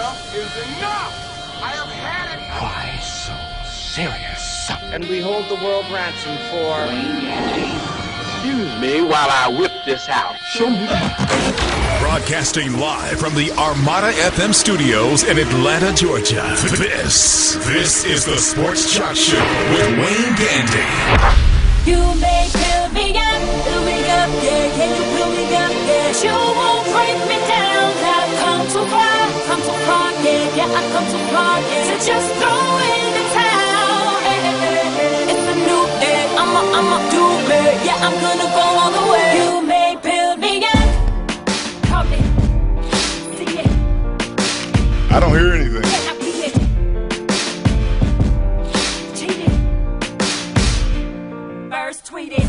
Enough is enough! I have had it! Why so serious? And we hold the world ransom for Wayne Gandy. Excuse me while I whip this out. Show me the money. Broadcasting live from the Armada FM studios in Atlanta, Georgia. This is the Sports Joc Show with Wayne Gandy. You may build me up, yeah, can you build me up, yeah. You won't break me down. I've come too far, yeah, I've come too far, yeah. So just throw in the towel, it's a new day, I'ma do it, yeah, I'm gonna go all the way. You may build me up, come in, see it. I don't hear anything. Yeah, I feel it. Cheat it. First tweet it.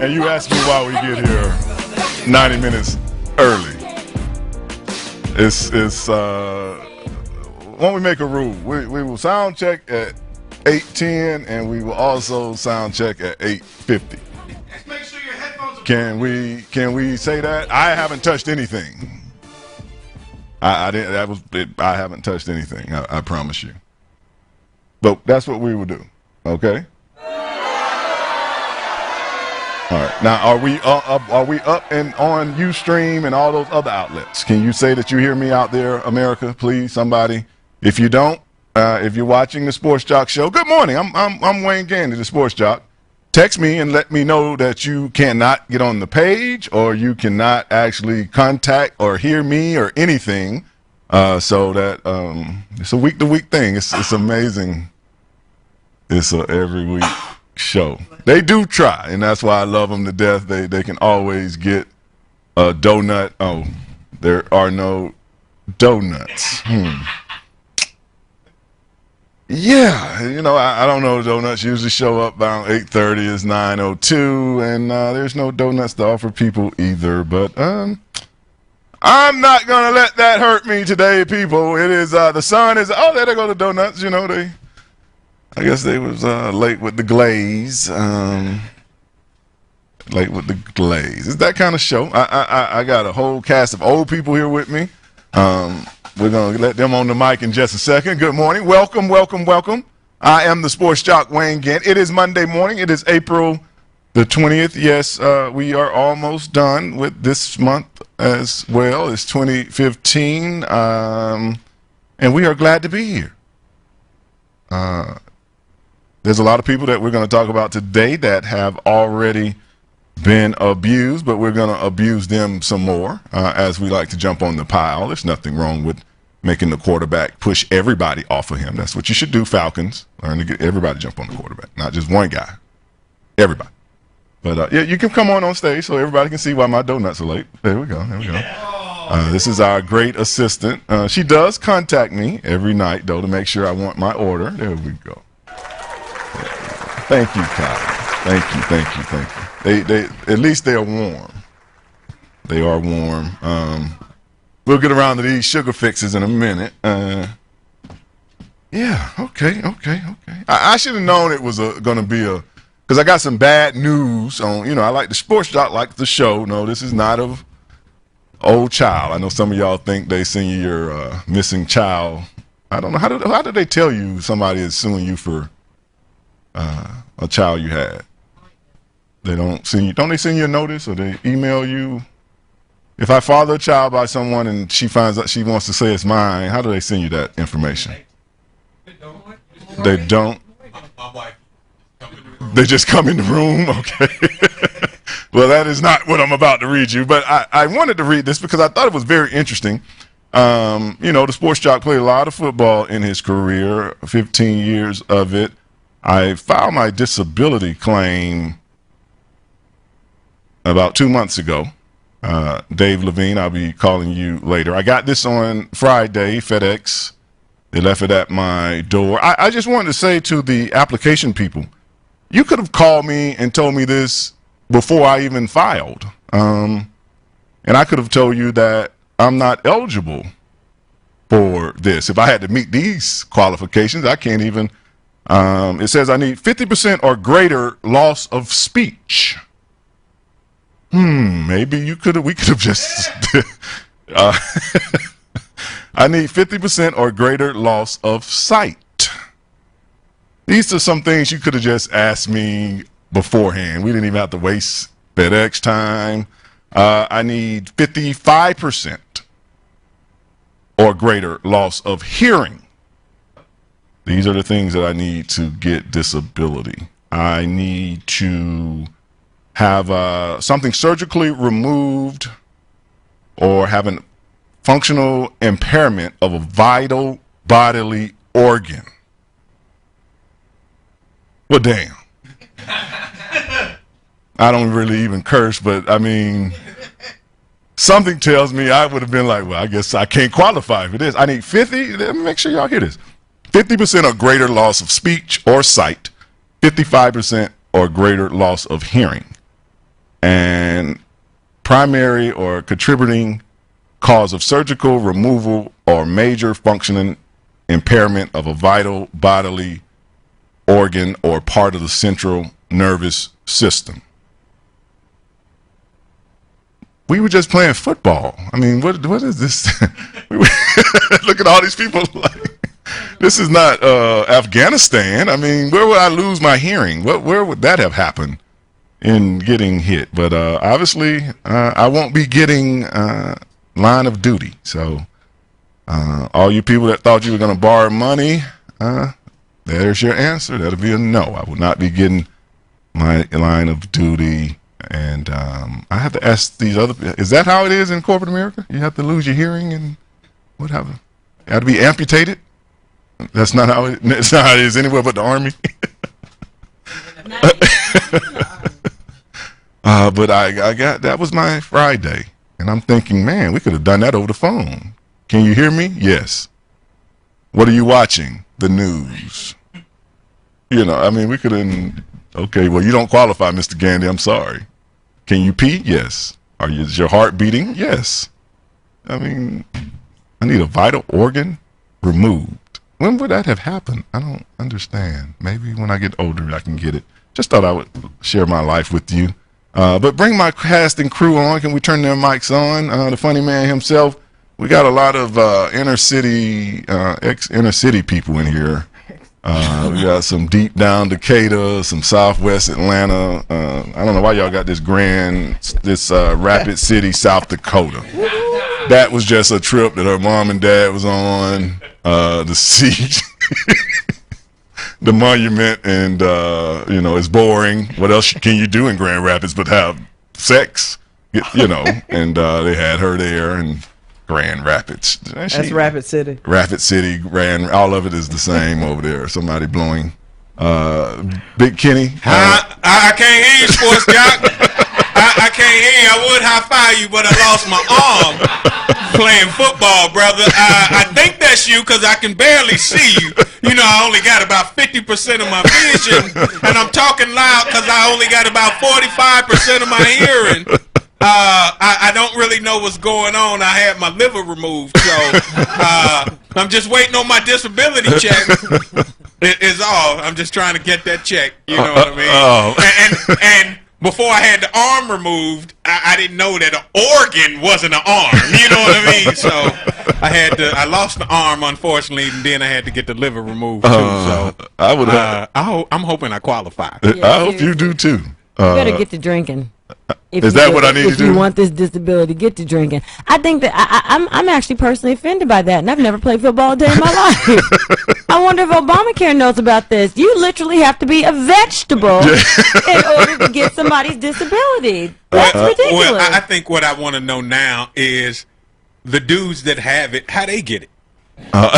And you asked me why we get here 90 minutes early. It's when we make a rule, we will sound check at 8:10 and we will also sound check at 8:50. Make sure your headphones are Can we say that? I haven't touched anything. I didn't. That was it. I haven't touched anything. I promise you. But that's what we will do. Okay. All right. Now, are we up and on Ustream and all those other outlets? Can you say that you hear me out there, America? Please, somebody. If you don't, if you're watching the Sports Joc Show, good morning. I'm Wayne Gandy, the Sports Joc. Text me and let me know that you cannot get on the page or you cannot actually contact or hear me or anything. So that it's a week-to-week thing. It's amazing. It's a every week show. They do try, and that's why I love them to death. They can always get a donut. Oh, there are no donuts. Yeah, you know, I don't know. Donuts usually show up around 8:30. It's 9:02, and there's no donuts to offer people either. But I'm not gonna let that hurt me today, people. It is the sun is. Oh, there they go the donuts. You know I guess they was late with the glaze. Late with the glaze. It's that kind of show. I got a whole cast of old people here with me. We're going to let them on the mic in just a second. Good morning. Welcome. I am the Sports Joc, Wayne Gandy. It is Monday morning. It is April the 20th. Yes, we are almost done with this month as well. It's 2015, and we are glad to be here. There's a lot of people that we're going to talk about today that have already been abused, but we're going to abuse them some more as we like to jump on the pile. There's nothing wrong with making the quarterback push everybody off of him. That's what you should do, Falcons. Learn to get everybody to jump on the quarterback, not just one guy. Everybody. But yeah, you can come on stage so everybody can see why my donuts are late. There we go. This is our great assistant. She does contact me every night, though, to make sure I want my order. There we go. Thank you, Kyle. Thank you. They at least they are warm. They are warm. We'll get around to these sugar fixes in a minute. Yeah, okay. I should have known it was going to be because I got some bad news on, I like the Sports Joc, like the show. No, this is not of old child. I know some of y'all think they send you your missing child. I don't know. How do they tell you somebody is suing you for a child you had? They don't send you. Don't they send you a notice or they email you? If I father a child by someone and she finds out she wants to say it's mine, how do they send you that information? They don't. They just come in the room. Okay. Well, that is not what I'm about to read you, but I wanted to read this because I thought it was very interesting. The Sports Joc played a lot of football in his career, 15 years of it. I filed my disability claim about 2 months ago. Dave Levine, I'll be calling you later. I got this on Friday, FedEx. They left it at my door. I just wanted to say to the application people, you could have called me and told me this before I even filed. And I could have told you that I'm not eligible for this. If I had to meet these qualifications, I can't even. It says I need 50% or greater loss of speech. Maybe we could have just. I need 50% or greater loss of sight. These are some things you could have just asked me beforehand. We didn't even have to waste FedEx time. I need 55% or greater loss of hearing. These are the things that I need to get disability. I need to have something surgically removed or have a functional impairment of a vital bodily organ. Well, damn. I don't really even curse, but I mean, something tells me I would have been like, well, I guess I can't qualify for this. I need 50. Let me make sure y'all hear this. 50% or greater loss of speech or sight, 55% or greater loss of hearing, and primary or contributing cause of surgical removal or major functioning impairment of a vital bodily organ or part of the central nervous system. We were just playing football. I mean, what is this? Look at all these people. Like, this is not Afghanistan. I mean, where would I lose my hearing? Where would that have happened in getting hit? But obviously, I won't be getting line of duty. So all you people that thought you were going to borrow money, there's your answer. That'll be a no. I will not be getting my line of duty. And I have to ask these other. Is that how it is in corporate America? You have to lose your hearing and what happened? You have to be amputated. That's not how it is anywhere but the Army. But I got that was my Friday, and I'm thinking, man, we could have done that over the phone. Can you hear me? Yes. What are you watching? The news. You know, I mean, we could have. Okay, well, you don't qualify, Mr. Gandy. I'm sorry. Can you pee? Yes. Is your heart beating? Yes. I mean, I need a vital organ removed. When would that have happened? I don't understand. Maybe when I get older, I can get it. Just thought I would share my life with you. But bring my cast and crew on. Can we turn their mics on? The funny man himself. We got a lot of inner city people in here. We got some deep down Decatur, some Southwest Atlanta. I don't know why y'all got this Rapid City, South Dakota. That was just a trip that her mom and dad was on to see the monument, and it's boring. What else can you do in Grand Rapids but have sex? And they had her there and. Grand Rapids. That's Rapid City. Rapid City, all of it is the same over there. Somebody blowing. Big Kenny. I can't hear you, Sports Joc. I can't hear you. I would high-five you, but I lost my arm playing football, brother. I think that's you because I can barely see you. You know, I only got about 50% of my vision, and I'm talking loud because I only got about 45% of my hearing. I don't really know what's going on. I had my liver removed, so I'm just waiting on my disability check. Is all. I'm just trying to get that check. You know what I mean? And before I had the arm removed, I didn't know that an organ wasn't an arm. You know what I mean? So I lost the arm, unfortunately, and then I had to get the liver removed too. So I'm hoping I qualify. I hope you do too. You better get to drinking. Is that what I need to do? If you want this disability, get to drinking. I think that I'm actually personally offended by that, and I've never played football a day in my life. I wonder if Obamacare knows about this. You literally have to be a vegetable in order to get somebody's disability. That's ridiculous. Well, I think what I want to know now is the dudes that have it, how they get it. Because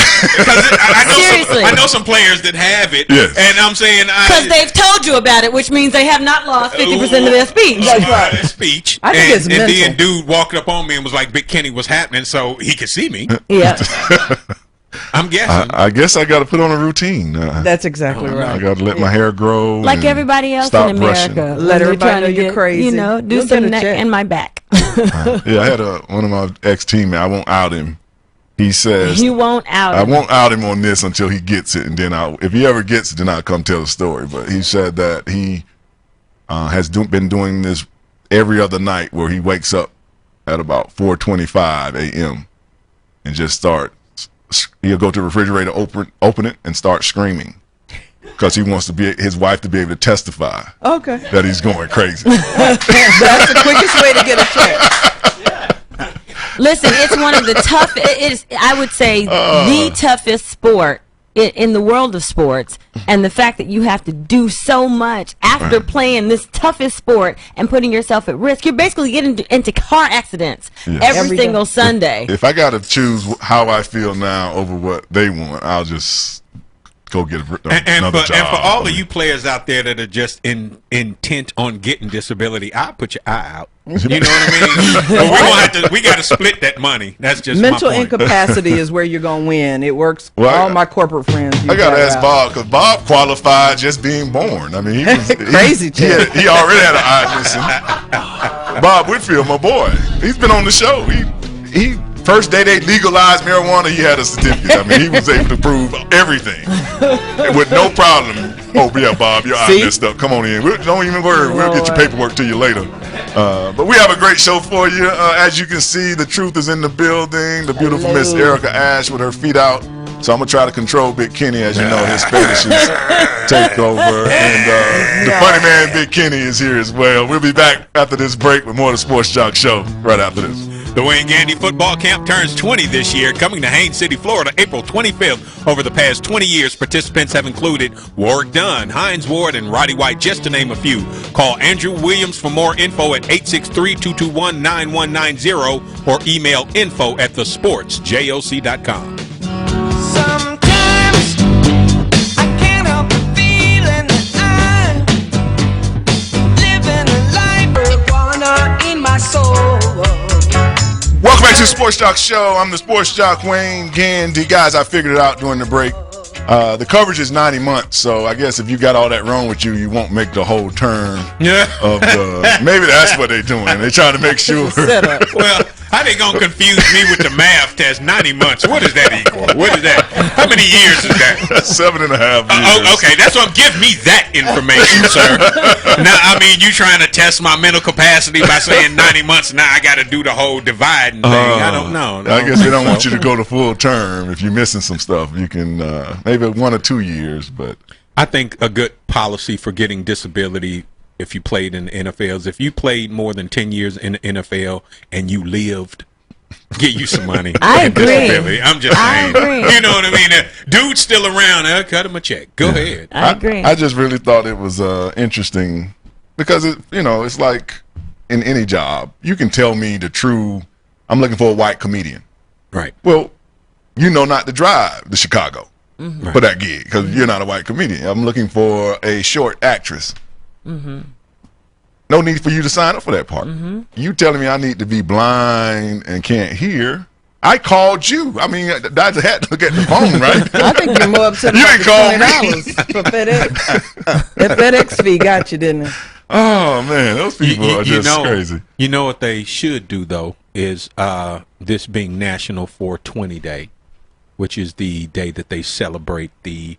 I know some players that have it, yes. And I'm saying because they've told you about it, which means they have not lost 50% of their speech. That's right. Speech. I think it's mental. And then dude walked up on me and was like, "Big Kenny, what's happening?" So he could see me. Yeah. I'm guessing. I guess I got to put on a routine. That's exactly I right. got to let my hair grow. Like and everybody else stop in America. brushing. Let when everybody trying know to you're crazy. You know, do You'll some get a neck check. and my back. Yeah, I had one of my ex-teammates. I won't out him. He says, You won't out I him. won't out him on this until he gets it, and then if he ever gets it, then I'll come tell the story. But he said that he has been doing this every other night, where he wakes up at about 4:25 a.m. and just he'll go to the refrigerator, open it, and start screaming because he wants his wife to be able to testify Okay. that he's going crazy. That's the quickest way to get a check. Listen, it's one of the I would say, the toughest sport in the world of sports, and the fact that you have to do so much after playing this toughest sport and putting yourself at risk. You're basically getting into car accidents every single Sunday. If I got to choose how I feel now over what they want, I'll just go get another job. And for all of you players out there that are just intent on getting disability, I'll put your eye out. You know what I mean? We got to split that money. That's just Mental my point. incapacity is where you're gonna win. It works. All my corporate friends. I got to ask Bob, because Bob qualified just being born. I mean, he was Crazy. He already had an eye missing. Bob Whitfield, my boy, he's been on the show. He first day they legalized marijuana, he had a certificate. I mean, he was able to prove everything with no problem. Oh yeah, Bob, your eye messed up. Come on in. Don't even worry. We'll get your paperwork to you later. But we have a great show for you. As you can see, the truth is in the building. The beautiful Miss Erica Ash with her feet out. So I'm gonna try to control Big Kenny, as you know, his fetishes take over. And the funny man, Big Kenny, is here as well. We'll be back after this break with more of the Sports Joc Show right after this. The Wayne Gandy football camp turns 20 this year, coming to Haines City, Florida, April 25th. Over the past 20 years, participants have included Warwick Dunn, Hines Ward, and Roddy White, just to name a few. Call Andrew Williams for more info at 863-221-9190 or email info@thesportsjoc.com. Sometimes I can't help but feeling that I'm living a life marijuana in my soul. Welcome back to the Sports Joc Show. I'm the Sports Joc Wayne Gandy. Guys, I figured it out during the break. The coverage is 90 months, so I guess if you got all that wrong with you, you won't make the whole turn of the... Maybe that's what they're doing. They're trying to make sure... Well, how they going to confuse me with the math test? 90 months. What does that equal? What is that? How many years is that? 7.5 years. Okay, that's what. Give me that information, sir. Now, I mean, you trying to test my mental capacity by saying 90 months. Now I got to do the whole dividing thing. I don't know. I guess they don't want you to go to full term. If you're missing some stuff, you can maybe 1 or 2 years. But I think a good policy for getting disability, if you played in the NFL, is if you played more than 10 years in the NFL and you lived, get you some money. I agree. Disability. I'm just saying. agree. You know what I mean? Dude's still around. Cut him a check. Go ahead. I agree. I just really thought it was interesting because it's like in any job, you can tell me I'm looking for a white comedian. Right. Well, not to drive to Chicago for that gig because you're not a white comedian. I'm looking for a short actress. No need for you to sign up for that part. You telling me I need to be blind and can't hear. I called you. I mean, I had to look at the phone, right? I think you're more upset You about didn't the $20 for FedEx. That FedEx fee got you, didn't it? Oh man, those people are just crazy. You know what they should do though is this being National 420 Day, which is the day that they celebrate the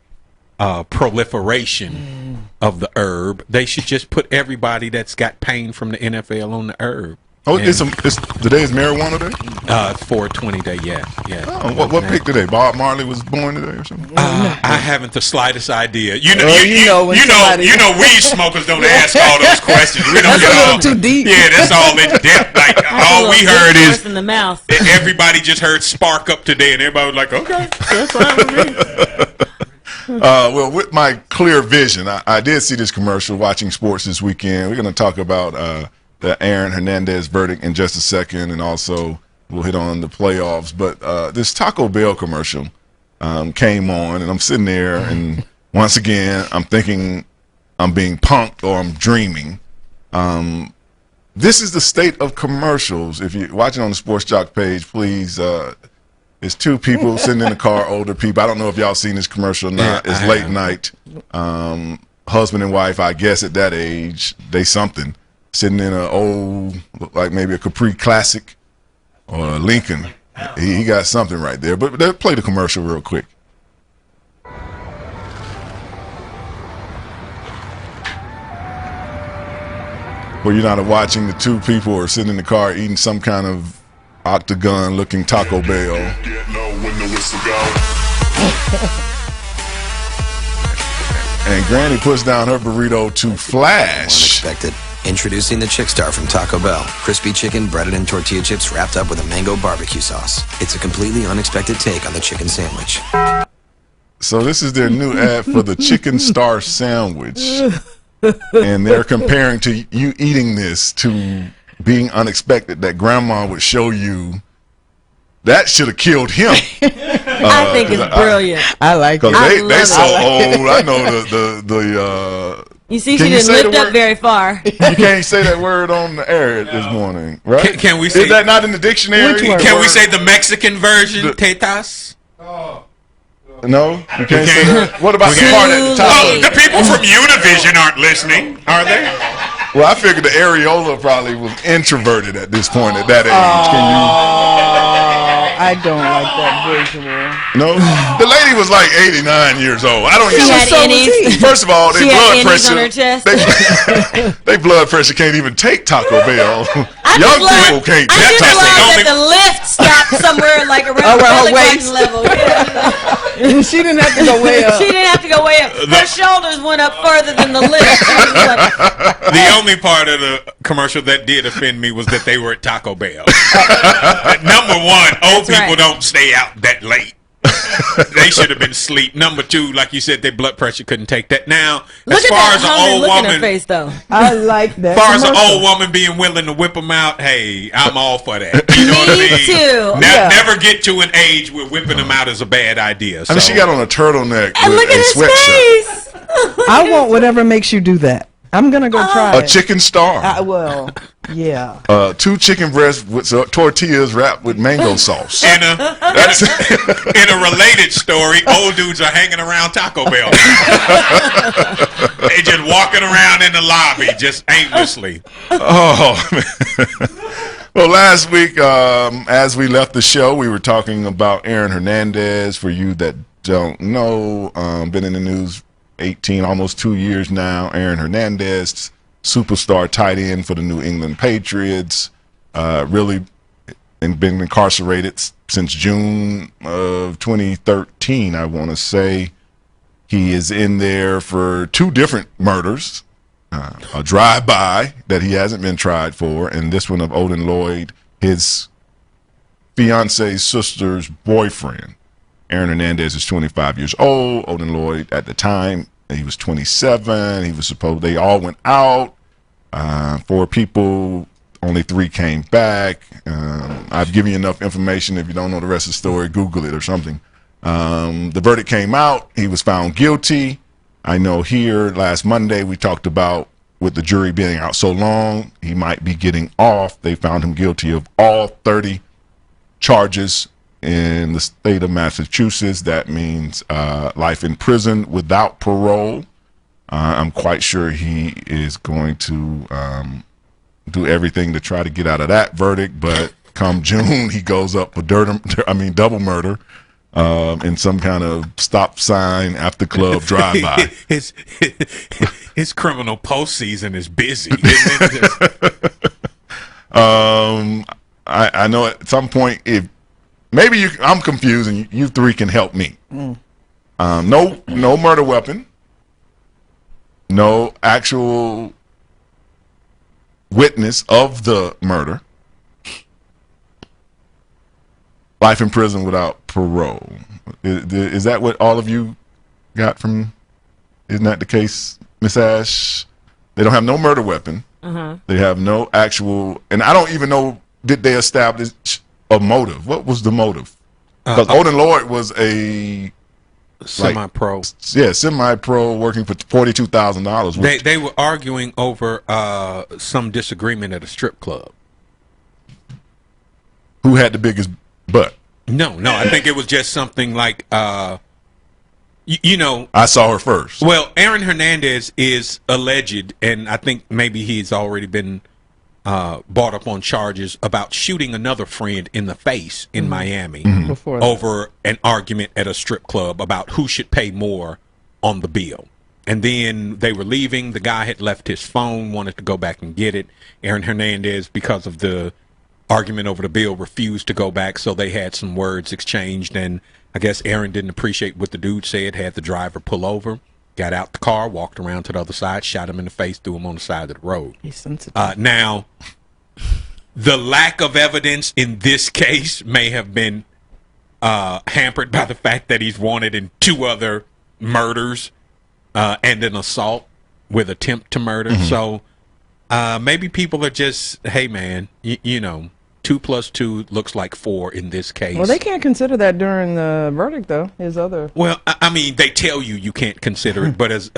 proliferation of the herb. They should just put everybody that's got pain from the NFL on the herb. Oh, today is marijuana day? 420 Day, yeah. Oh, what pick today? Bob Marley was born today or something? I haven't the slightest idea. You know, weed smokers don't ask all those questions. We don't That's a little too deep. Yeah, that's all in depth. Like all we heard is in the mouth. Everybody just heard Spark Up today, and everybody was like, "Okay, that's fine with me." Well, with my clear vision, I did see this commercial watching sports this weekend. We're going to talk about the Aaron Hernandez verdict in just a second, and also we'll hit on the playoffs. But this Taco Bell commercial came on, and I'm sitting there, and once again, I'm thinking I'm being punked or I'm dreaming. This is the state of commercials. If you're watching on the Sports Joc page, please It's two people sitting in the car, older people. I don't know if y'all seen this commercial or not. It's late night. Husband and wife, I guess at that age, they something. Sitting in an old, like maybe a Capri Classic or a Lincoln. He got something right there. But let's play the commercial real quick. Where you're not watching the two people are sitting in the car eating some kind of octagon-looking Taco Bell. And Granny puts down her burrito to flash. Unexpected. Introducing the Chick Star from Taco Bell. Crispy chicken breaded in tortilla chips wrapped up with a mango barbecue sauce. It's a completely unexpected take on the chicken sandwich. So this is their new ad for the Chicken Star sandwich. And they're comparing to you eating this to being unexpected, that grandma would show you. That should have killed him. I think it's brilliant. I like it. Because they so old. I know the You see, she didn't lift up very far. You can't say that word on the air this morning, right? Can we say, is that not in the dictionary? Which word? Can we say the Mexican version, tetas? No, you can't say that. What about the part at the top? Oh, the people from Univision aren't listening, are they? Well, I figured the areola probably was introverted at this point at that age. Can you? I don't like that visual. No, the lady was like 89 years old. I don't She even. had innies. First of all, She their had blood innies on pressure. her chest. They blood pressure can't even take Taco Bell. I Young just people love- can't. I That just Taco love Bell. that the lift stopped somewhere like around Around her belly button waist. level. Yeah. She didn't have to go way up. She didn't have to go way up. Her shoulders went up further than the lift. She was like, The only part of the commercial that did offend me was that they were at Taco Bell. Number one, old That's people right. don't stay out that late. They should have been asleep. Number two, like you said, their blood pressure couldn't take that. Now, look as at far that as an hungry old look in her woman, face, though. I like that. as far as an commercial. old woman being willing to whip them out, hey, I'm all for that. You know what I Me mean? too. Yeah. Never get to an age where whipping them out is a bad idea. I mean, she got on a turtleneck And with look a at his sweatshirt. face. I want whatever makes you do that. I'm gonna go try A it. chicken star. Well, yeah. 2 chicken breasts with tortillas wrapped with mango sauce. In a related story, old dudes are hanging around Taco Bell. They just walking around in the lobby, just aimlessly. Oh, man. Well, last week, as we left the show, we were talking about Aaron Hernandez. For you that don't know, been in the news 18, almost 2 years now. Aaron Hernandez, superstar tight end for the New England Patriots, really been incarcerated since June of 2013, I want to say. He is in there for 2 different murders, a drive-by that he hasn't been tried for, and this one of Odin Lloyd, his fiance's sister's boyfriend. Aaron Hernandez is 25 years old. Odin Lloyd, at the time, he was 27. He was supposed, they all went out. 4 people, only 3 came back. I've given you enough information. If you don't know the rest of the story, Google it or something. The verdict came out. He was found guilty. I know here last Monday we talked about with the jury being out so long, he might be getting off. They found him guilty of all 30 charges in the state of Massachusetts. That means life in prison without parole. I'm quite sure he is going to do everything to try to get out of that verdict, but come June, he goes up for double murder in some kind of stop sign after club drive-by. His criminal postseason is busy. Isn't it? I know at some point, if maybe I'm confused and you 3 can help me. No murder weapon, no actual witness of the murder, life in prison without parole. Is that what all of you got from? Isn't that the case, Miss Ash? They don't have no murder weapon. They have no actual, and I don't even know, did they establish a motive? What was the motive? Because Odin Lloyd was a semi-pro. Semi-pro working for $42,000. They were arguing over some disagreement at a strip club. Who had the biggest butt? No, I think it was just something like, you know. I saw her first. Well, Aaron Hernandez is alleged, and I think maybe he's already been brought up on charges about shooting another friend in the face in Miami over an argument at a strip club about who should pay more on the bill. And then they were leaving. The guy had left his phone, wanted to go back and get it. Aaron Hernandez, because of the argument over the bill, refused to go back, so they had some words exchanged, and I guess Aaron didn't appreciate what the dude said, had the driver pull over, got out the car, walked around to the other side, shot him in the face, threw him on the side of the road. He's sensitive. Now, the lack of evidence in this case may have been hampered by the fact that he's wanted in 2 other murders and an assault with attempt to murder. So maybe people are just, hey, man, you know, 2 + 2 looks like 4 in this case. Well, they can't consider that during the verdict, though. His other. Well, I mean, they tell you can't consider it, but as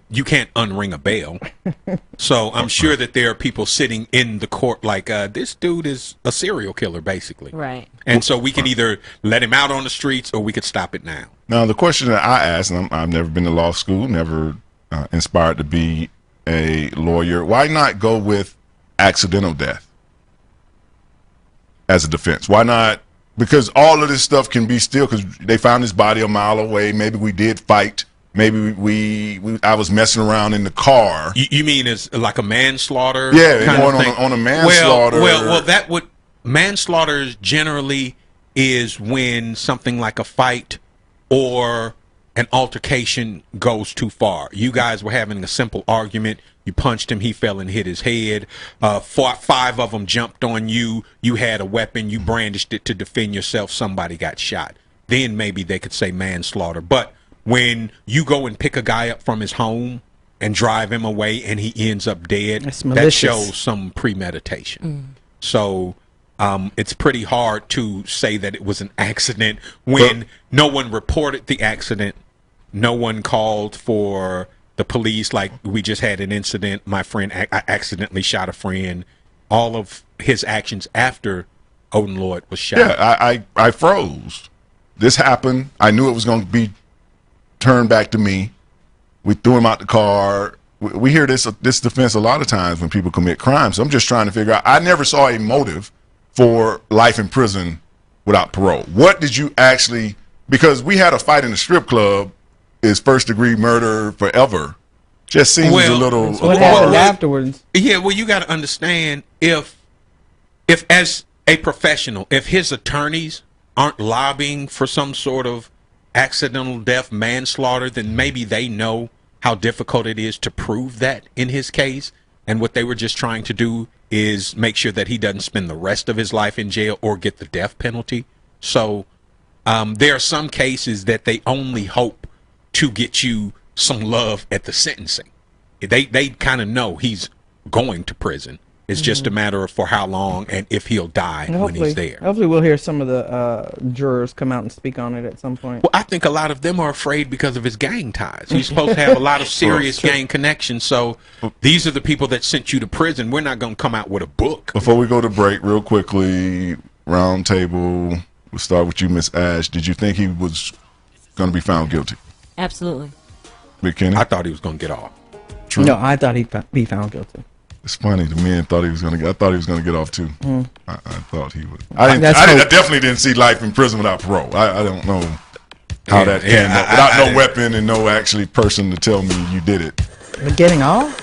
you can't unring a bell. So I'm sure that there are people sitting in the court like, this dude is a serial killer, basically. Right. And so we can either let him out on the streets or we could stop it now. Now, the question that I asked, and I've never been to law school, never inspired to be a lawyer, why not go with accidental death as a defense? Why not? Because all of this stuff can be still, because they found his body a mile away. Maybe we did fight. Maybe I was messing around in the car. You mean as like a manslaughter? Yeah, going on a manslaughter. Well, that would manslaughter generally is when something like a fight or an altercation goes too far. You guys were having a simple argument. You punched him. He fell and hit his head. 5 of them jumped on you. You had a weapon. You brandished it to defend yourself. Somebody got shot. Then maybe they could say manslaughter. But when you go and pick a guy up from his home and drive him away and he ends up dead, that shows some premeditation. So it's pretty hard to say that it was an accident when no one reported the accident. No one called for the police. Like, we just had an incident. My friend, I accidentally shot a friend. All of his actions after Odin Lloyd was shot. Yeah, I froze. This happened. I knew it was going to be turned back to me. We threw him out the car. We hear this defense a lot of times when people commit crimes. So I'm just trying to figure out. I never saw a motive for life in prison without parole. What did you actually? Because we had a fight in the strip club. Is first-degree murder forever? Just seems a little. What happened afterwards? Yeah, well, you got to understand, if as a professional, if his attorneys aren't lobbying for some sort of accidental death, manslaughter, then maybe they know how difficult it is to prove that in his case, and what they were just trying to do is make sure that he doesn't spend the rest of his life in jail or get the death penalty. So there are some cases that they only hope to get you some love at the sentencing. They kind of know he's going to prison. It's just a matter of for how long and if he'll die when he's there. Hopefully we'll hear some of the jurors come out and speak on it at some point. Well, I think a lot of them are afraid because of his gang ties. He's supposed to have a lot of serious gang connections. So these are the people that sent you to prison. We're not going to come out with a book. Before we go to break, real quickly, round table, we'll start with you, Miss Ash. Did you think he was going to be found guilty? Absolutely. Big Kenny? I thought he was going to get off. True. No, I thought he'd be found guilty. It's funny. The men thought he was going to get. I thought he was going to get off too. I thought he would. I definitely didn't see life in prison without parole. I don't know how that came up without no weapon and no actually person to tell me you did it. But getting off?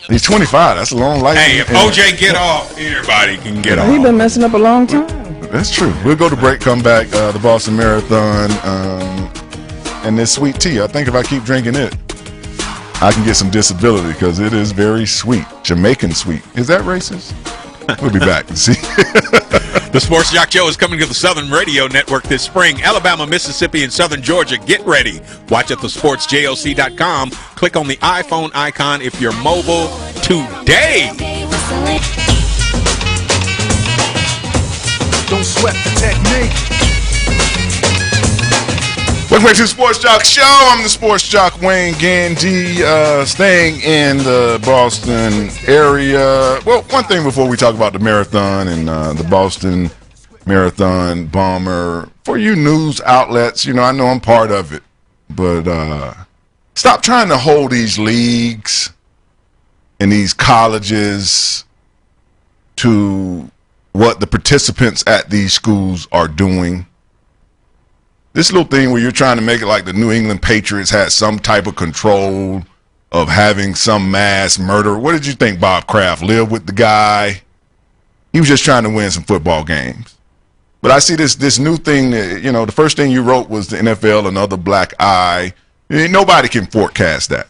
He's 25. That's a long life. Hey, if OJ get off, everybody can get off. He's been messing up a long time. That's true. We'll go to break, come back, the Boston Marathon, and this sweet tea. I think if I keep drinking it, I can get some disability because it is very sweet. Jamaican sweet. Is that racist? We'll be back. See. The Sports Joc Show is coming to the Southern Radio Network this spring. Alabama, Mississippi, and Southern Georgia. Get ready. Watch at thesportsjoc.com. Click on the iPhone icon if you're mobile today. Don't sweat the technique. Welcome back to the Sports Joc Show. I'm the Sports Joc Wayne Gandy, staying in the Boston area. Well, one thing before we talk about the marathon and the Boston marathon bomber. For you news outlets, I know I'm part of it, but stop trying to hold these leagues and these colleges to what the participants at these schools are doing. This little thing where you're trying to make it like the New England Patriots had some type of control of having some mass murder. What did you think Bob Kraft lived with the guy? He was just trying to win some football games. But I see this new thing that, the first thing you wrote was the NFL, another black eye. Nobody can forecast that.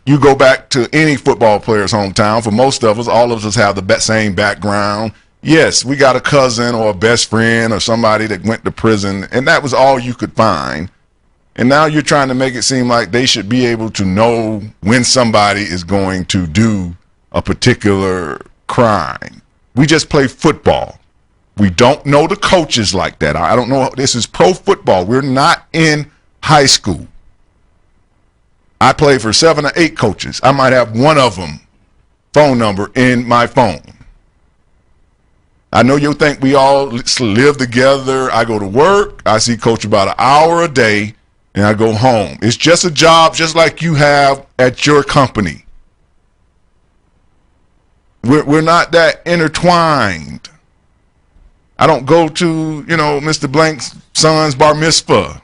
You go back to any football player's hometown. For most of us, all of us have the same background. Yes, we got a cousin or a best friend or somebody that went to prison, and that was all you could find. And now you're trying to make it seem like they should be able to know when somebody is going to do a particular crime. We just play football. We don't know the coaches like that. I don't know. This is pro football. We're not in high school. I play for 7 or 8 coaches. I might have one of them phone number in my phone. I know you think we all live together. I go to work. I see coach about an hour a day, and I go home. It's just a job just like you have at your company. We're not that intertwined. I don't go to, Mr. Blank's son's bar mitzvah.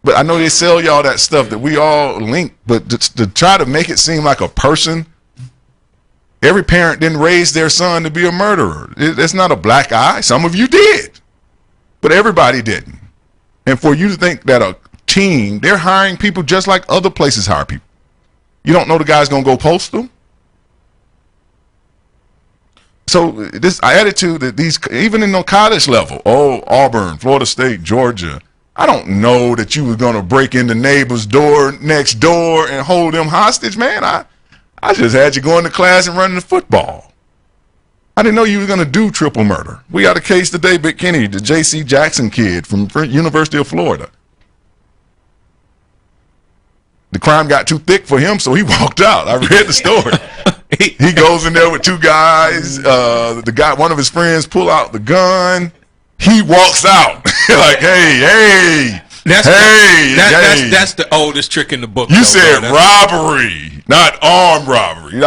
But I know they sell y'all that stuff that we all link, but to try to make it seem like a person, every parent didn't raise their son to be a murderer. It's not a black eye. Some of you did, but everybody didn't. And for you to think that a team, they're hiring people just like other places hire people. You don't know the guy's going to go postal. So this attitude that these, even in the college level, Auburn, Florida State, Georgia, I don't know that you were going to break in the neighbor's door next door and hold them hostage, man. I just had you going to class and running the football. I didn't know you were going to do triple murder. We got a case today, Big Kenny, the J.C. Jackson kid from University of Florida. The crime got too thick for him, so he walked out. I read the story. He goes in there with 2 guys. One of his friends pull out the gun. He walks out like, hey. That's the oldest trick in the book. You said robbery, not armed robbery.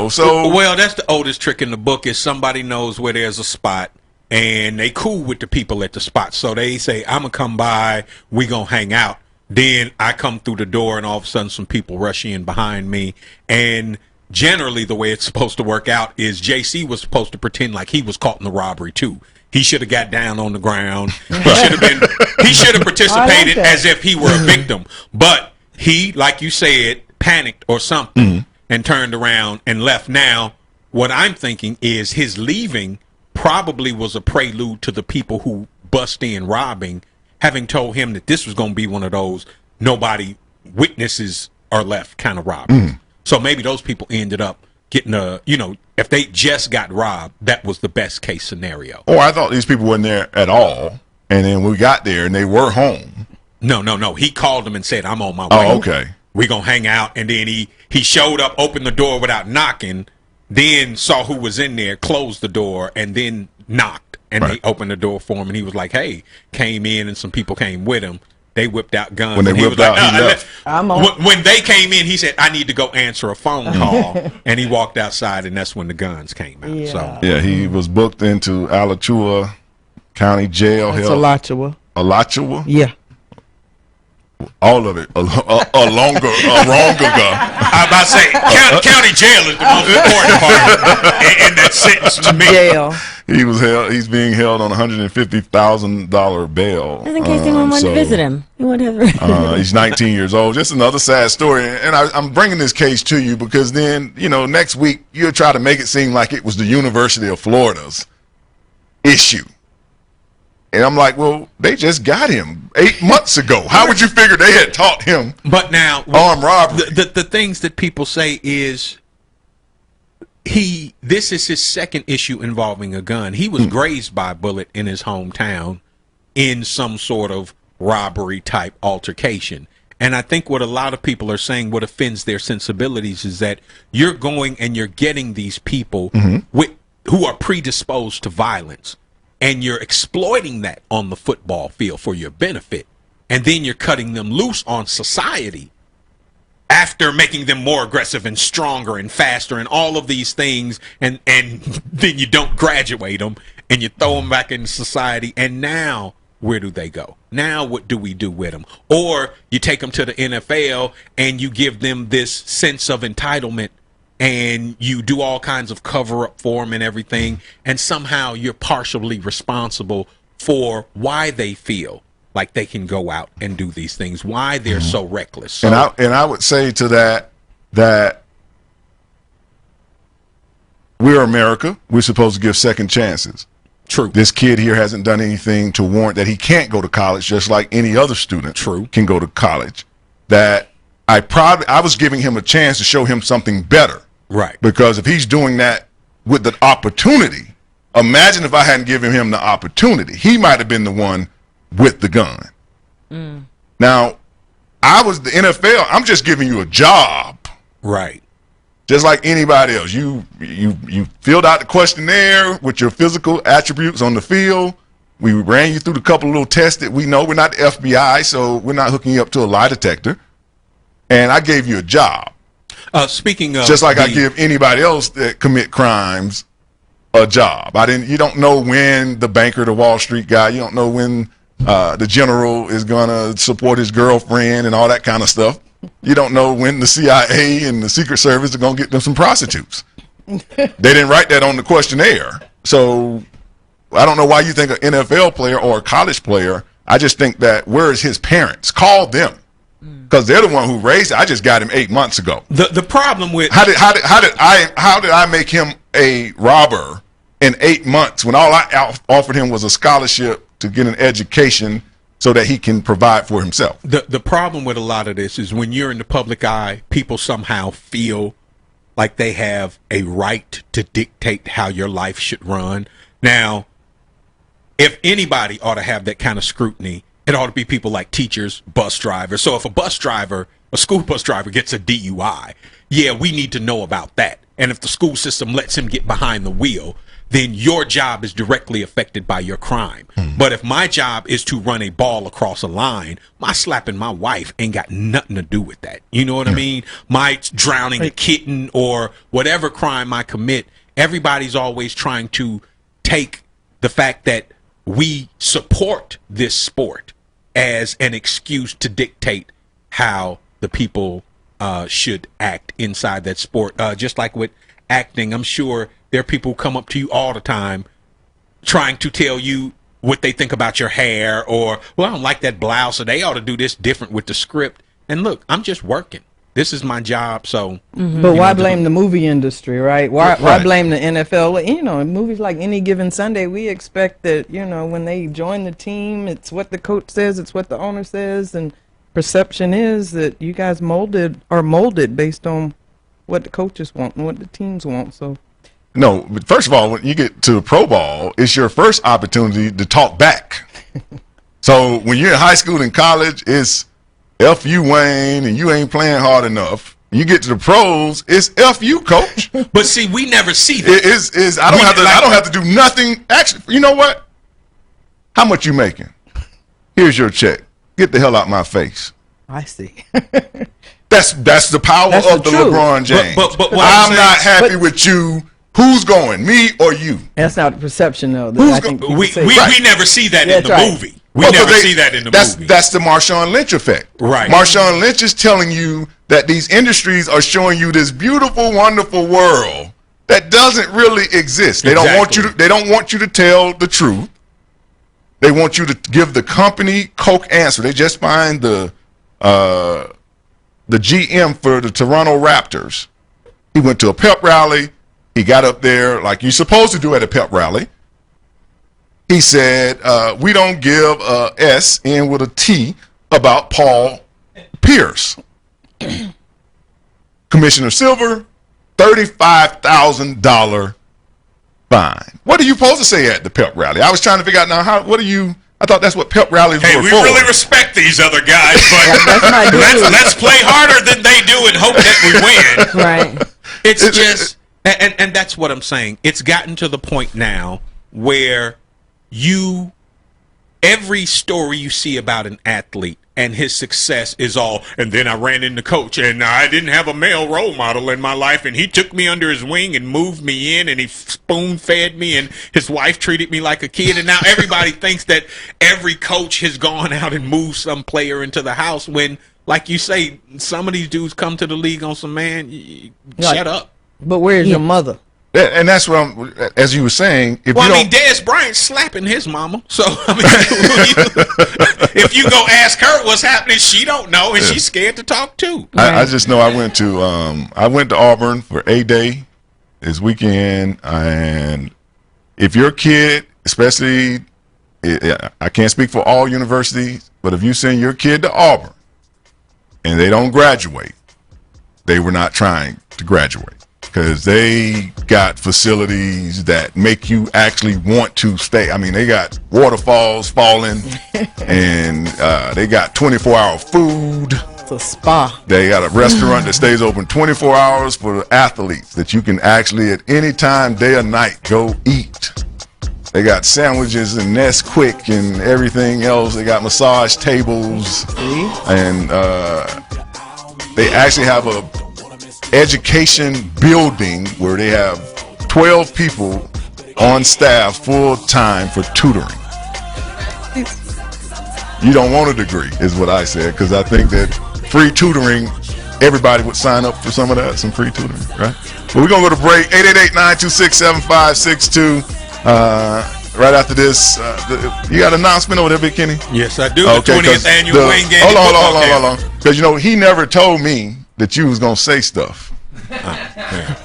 So. Well, that's the oldest trick in the book is somebody knows where there's a spot and they cool with the people at the spot. So they say, I'm going to come by, we going to hang out. Then I come through the door and all of a sudden some people rush in behind me. And generally the way it's supposed to work out is JC was supposed to pretend like he was caught in the robbery too. He should have got down on the ground. He should have participated as if he were a victim. But he, like you said, panicked or something and turned around and left. Now, what I'm thinking is his leaving probably was a prelude to the people who bust in robbing, having told him that this was going to be one of those nobody witnesses are left kind of robberies. So maybe those people ended up getting if they just got robbed, that was the best case scenario. Oh, I thought these people weren't there at all. And then we got there and they were home. No. He called them and said, I'm on my way. Oh, okay. We're going to hang out. And then he showed up, opened the door without knocking, then saw who was in there, closed the door, and then knocked. And they opened the door for him. And he was like, hey, came in and some people came with him. They whipped out guns. When they whipped out, he left. When they came in, he said, I need to go answer a phone call. And he walked outside, and that's when the guns came out. Yeah. So he was booked into Alachua County Jail. That's Alachua. Alachua? Yeah. All of it. Wrong ago. I'm about to say, county jail is the most important part in that sentence to me. Jail. He's being held on $150,000 bail. Just in case anyone wanted to visit him. He's 19 years old. Just another sad story. And I'm bringing this case to you because then, next week you'll try to make it seem like it was the University of Florida's issue. And I'm like, well, they just got him 8 months ago. How would you figure they had taught him but now armed robbery? The things that people say is this is his second issue involving a gun. He was grazed by a bullet in his hometown in some sort of robbery type altercation. And I think what a lot of people are saying, what offends their sensibilities is that you're going and you're getting these people with who are predisposed to violence, and you're exploiting that on the football field for your benefit, and then you're cutting them loose on society after making them more aggressive and stronger and faster and all of these things, and then you don't graduate them and you throw them back into society, and now where do they go? Now what do we do with them? Or you take them to the NFL and you give them this sense of entitlement, and you do all kinds of cover-up for them and everything, and somehow you're partially responsible for why they feel like they can go out and do these things, why they're so reckless. So, and I would say to that we're America. We're supposed to give second chances. True. This kid here hasn't done anything to warrant that he can't go to college, just like any other student can go to college. That I was giving him a chance to show him something better. Right. Because if he's doing that with the opportunity, imagine if I hadn't given him the opportunity. He might have been the one with the gun. Now, I was the NFL. I'm just giving you a job. Right. Just like anybody else. You filled out the questionnaire with your physical attributes on the field. We ran you through the couple of little tests that we know. We're not the FBI, so we're not hooking you up to a lie detector. And I gave you a job. Speaking of, just like I give anybody else that commit crimes a job. You don't know when the banker, the Wall Street guy, you don't know when the general is going to support his girlfriend and all that kind of stuff. You don't know when the CIA and the Secret Service are going to get them some prostitutes. They didn't write that on the questionnaire. So I don't know why you think an NFL player or a college player. I just think that where is his parents? Call them. Because they're the one who raised it. I just got him 8 months ago. The problem with how did I make him a robber in 8 months when all I offered him was a scholarship to get an education so that he can provide for himself? The problem with a lot of this is when you're in the public eye, people somehow feel like they have a right to dictate how your life should run. Now, if anybody ought to have that kind of scrutiny, it ought to be people like teachers, bus drivers. So if a school bus driver gets a DUI, yeah, we need to know about that. And if the school system lets him get behind the wheel, then your job is directly affected by your crime. But if my job is to run a ball across a line, my slapping my wife ain't got nothing to do with that. You know what I mean? My drowning a kitten or whatever crime I commit, everybody's always trying to take the fact that we support this sport as an excuse to dictate how the people should act inside that sport. Just like with acting, I'm sure there are people who come up to you all the time trying to tell you what they think about your hair, or, well, I don't like that blouse, or they ought to do this different with the script. And look, I'm just working. This is my job, so. But why blame the movie industry, right? Why blame the NFL? You know, in movies like Any Given Sunday, we expect that, you know, when they join the team, it's what the coach says, it's what the owner says, and perception is that you guys are molded based on what the coaches want and what the teams want. So. No, but first of all, when you get to the Pro Bowl, it's your first opportunity to talk back. So when you're in high school and college, it's F you, Wayne, and you ain't playing hard enough. You get to the pros, it's F you, coach. But see, we never see that. I don't have to do nothing. Actually, you know what? How much you making? Here's your check. Get the hell out my face. I see. That's the power of the LeBron James. But I'm not happy with you. Who's going, me or you? That's not the perception, though. We never see that in the movie. We never see that in the movie. That's the Marshawn Lynch effect. Right. Marshawn Lynch is telling you that these industries are showing you this beautiful, wonderful world that doesn't really exist. They don't want you to tell the truth. They want you to give the company Coke answer. They just find the GM for the Toronto Raptors. He went to a pep rally. He got up there like you're supposed to do at a pep rally. He said, we don't give a S in with a T about Paul Pierce. Commissioner Silver, $35,000 fine. What are you supposed to say at the pep rally? I was trying to figure out now, I thought that's what pep rallies were for. Hey, we really respect these other guys, but let's play harder than they do and hope that we win. Right. It's And that's what I'm saying. It's gotten to the point now where every story you see about an athlete and his success is all, and then I ran into coach, and I didn't have a male role model in my life, and he took me under his wing and moved me in, and he spoon-fed me, and his wife treated me like a kid, and now everybody thinks that every coach has gone out and moved some player into the house when, like you say, some of these dudes come to the league on some, shut up. But where's your mother? And that's what I'm, as you were saying. Dez Bryant's slapping his mama. So, if you go ask her what's happening, she don't know, and she's scared to talk too. I just know I went to Auburn for a day this weekend, and if your kid, especially, I can't speak for all universities, but if you send your kid to Auburn and they don't graduate, they were not trying to graduate. Because they got facilities that make you actually want to stay. I mean, they got waterfalls falling, and they got 24-hour food. It's a spa. They got a restaurant that stays open 24 hours for the athletes that you can actually at any time, day or night, go eat. They got sandwiches and Nesquik and everything else. They got massage tables. And they actually have a education building where they have 12 people on staff full time for tutoring. You don't want a degree, is what I said, because I think that free tutoring, everybody would sign up for some of that, some free tutoring, right? But we're going to go to break. 888-926-7562. Right after this, you got an announcement over there, Big Kenny? Yes, I do. Okay, the 20th annual Wayne Gandy Hold on. Because, he never told me that you was going to say stuff.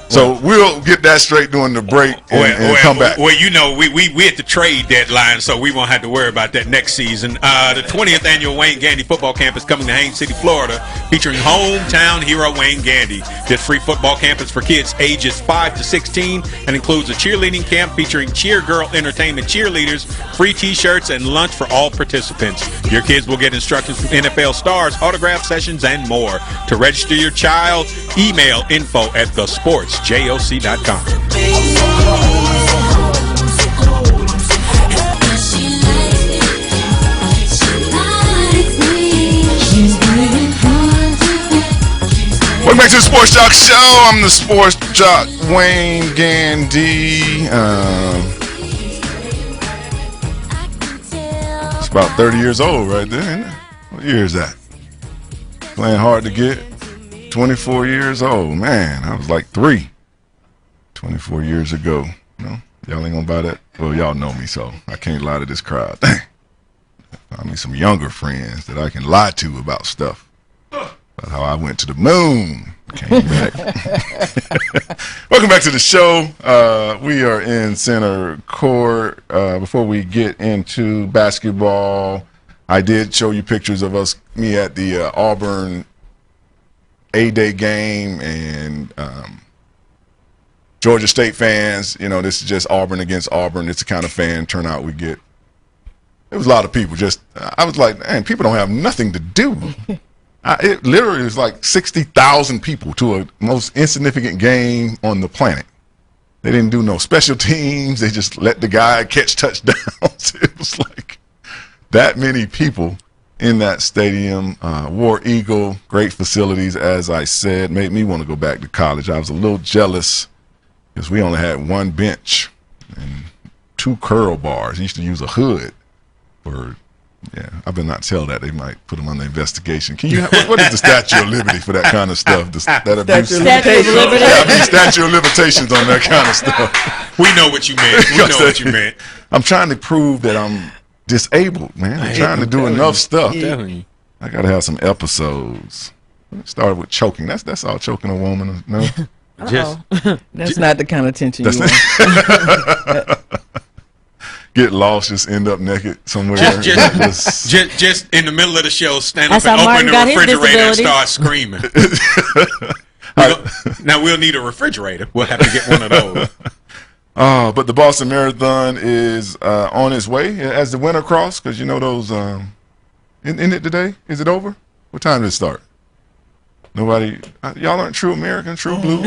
So we'll get that straight during the break and come back. Well, we at the trade deadline, so we won't have to worry about that next season. The 20th annual Wayne Gandy football camp is coming to Haines City, Florida, featuring hometown hero Wayne Gandy. This free football camp is for kids ages 5 to 16 and includes a cheerleading camp featuring Cheer Girl Entertainment cheerleaders, free T-shirts, and lunch for all participants. Your kids will get instructions from NFL stars, autograph sessions, and more. To register your child, email info@thesportsjoc.com. Welcome back to the Sports Joc Show. I'm the Sports Joc, Wayne Gandy. It's about 30 years old right there, isn't it? What year is that? Playing hard to get. 24 years old. Man, I was like 3. 24 years ago. Y'all ain't gonna buy that? Well, y'all know me, so I can't lie to this crowd. I mean, some younger friends that I can lie to about stuff. About how I went to the moon. Came back. Welcome back to the show. We are in center court. Before we get into basketball, I did show you pictures of me at the Auburn A-Day game, and Georgia State fans, this is just Auburn against Auburn. It's the kind of fan turnout we get. There was a lot of people. I was like, man, people don't have nothing to do. It literally was like 60,000 people to a most insignificant game on the planet. They didn't do no special teams. They just let the guy catch touchdowns. It was like that many people in that stadium. War Eagle, great facilities, as I said, made me want to go back to college. I was a little jealous because we only had one bench and 2 curl bars. I used to use a hood for, I better not tell that. They might put them under investigation. Can you? What is the Statute of Liberty for that kind of stuff? That abuse? Statute of Liberty. Statute of limitations on that kind of stuff. We know what you meant. We know what you meant. I'm trying to prove that I'm disabled, man. I'm trying to do enough stuff. I gotta have some episodes. Started with choking. That's all choking a woman. No, That's not the kind of tension you want. Get lost, just end up naked somewhere. Just in the middle of the show, stand That's up and how open Martin the got his refrigerator and disability. start screaming. Now we'll need a refrigerator. We'll have to get one of those. But the Boston Marathon is on its way as the winter cross, because those. Isn't it today? Is it over? What time did it start? Nobody. Y'all aren't true American, true blue.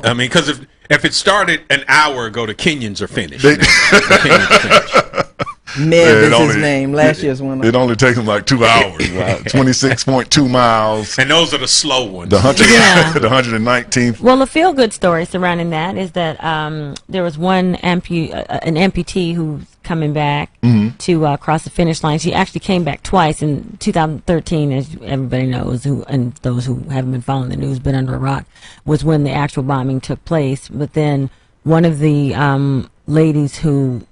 I mean, because If it started an hour ago, the Kenyans are finished. They- now. The Kenyans finished. Ned is his name. Last year's one. It only takes them like 2 hours. 26.2 miles. And those are the slow ones. The 100, Yeah. the 119th. Well, a feel-good story surrounding that is that there was an amputee who's coming back to cross the finish line. She actually came back twice in 2013, as everybody knows, and those who haven't been following the news, been under a rock, was when the actual bombing took place. But then one of the ladies who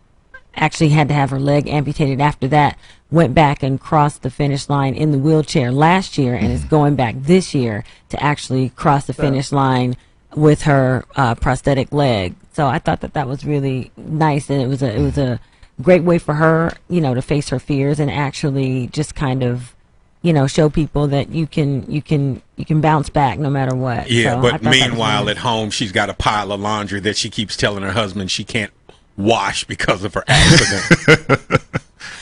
actually had to have her leg amputated after that went back and crossed the finish line in the wheelchair last year and is going back this year to actually cross the finish line with her prosthetic leg. So I thought that was really nice, and it was a great way for her, to face her fears and actually just kind of, show people that you can bounce back no matter what. Yeah, So I but thought that was meanwhile nice. at home she's got a pile of laundry that she keeps telling her husband she can't wash because of her accident.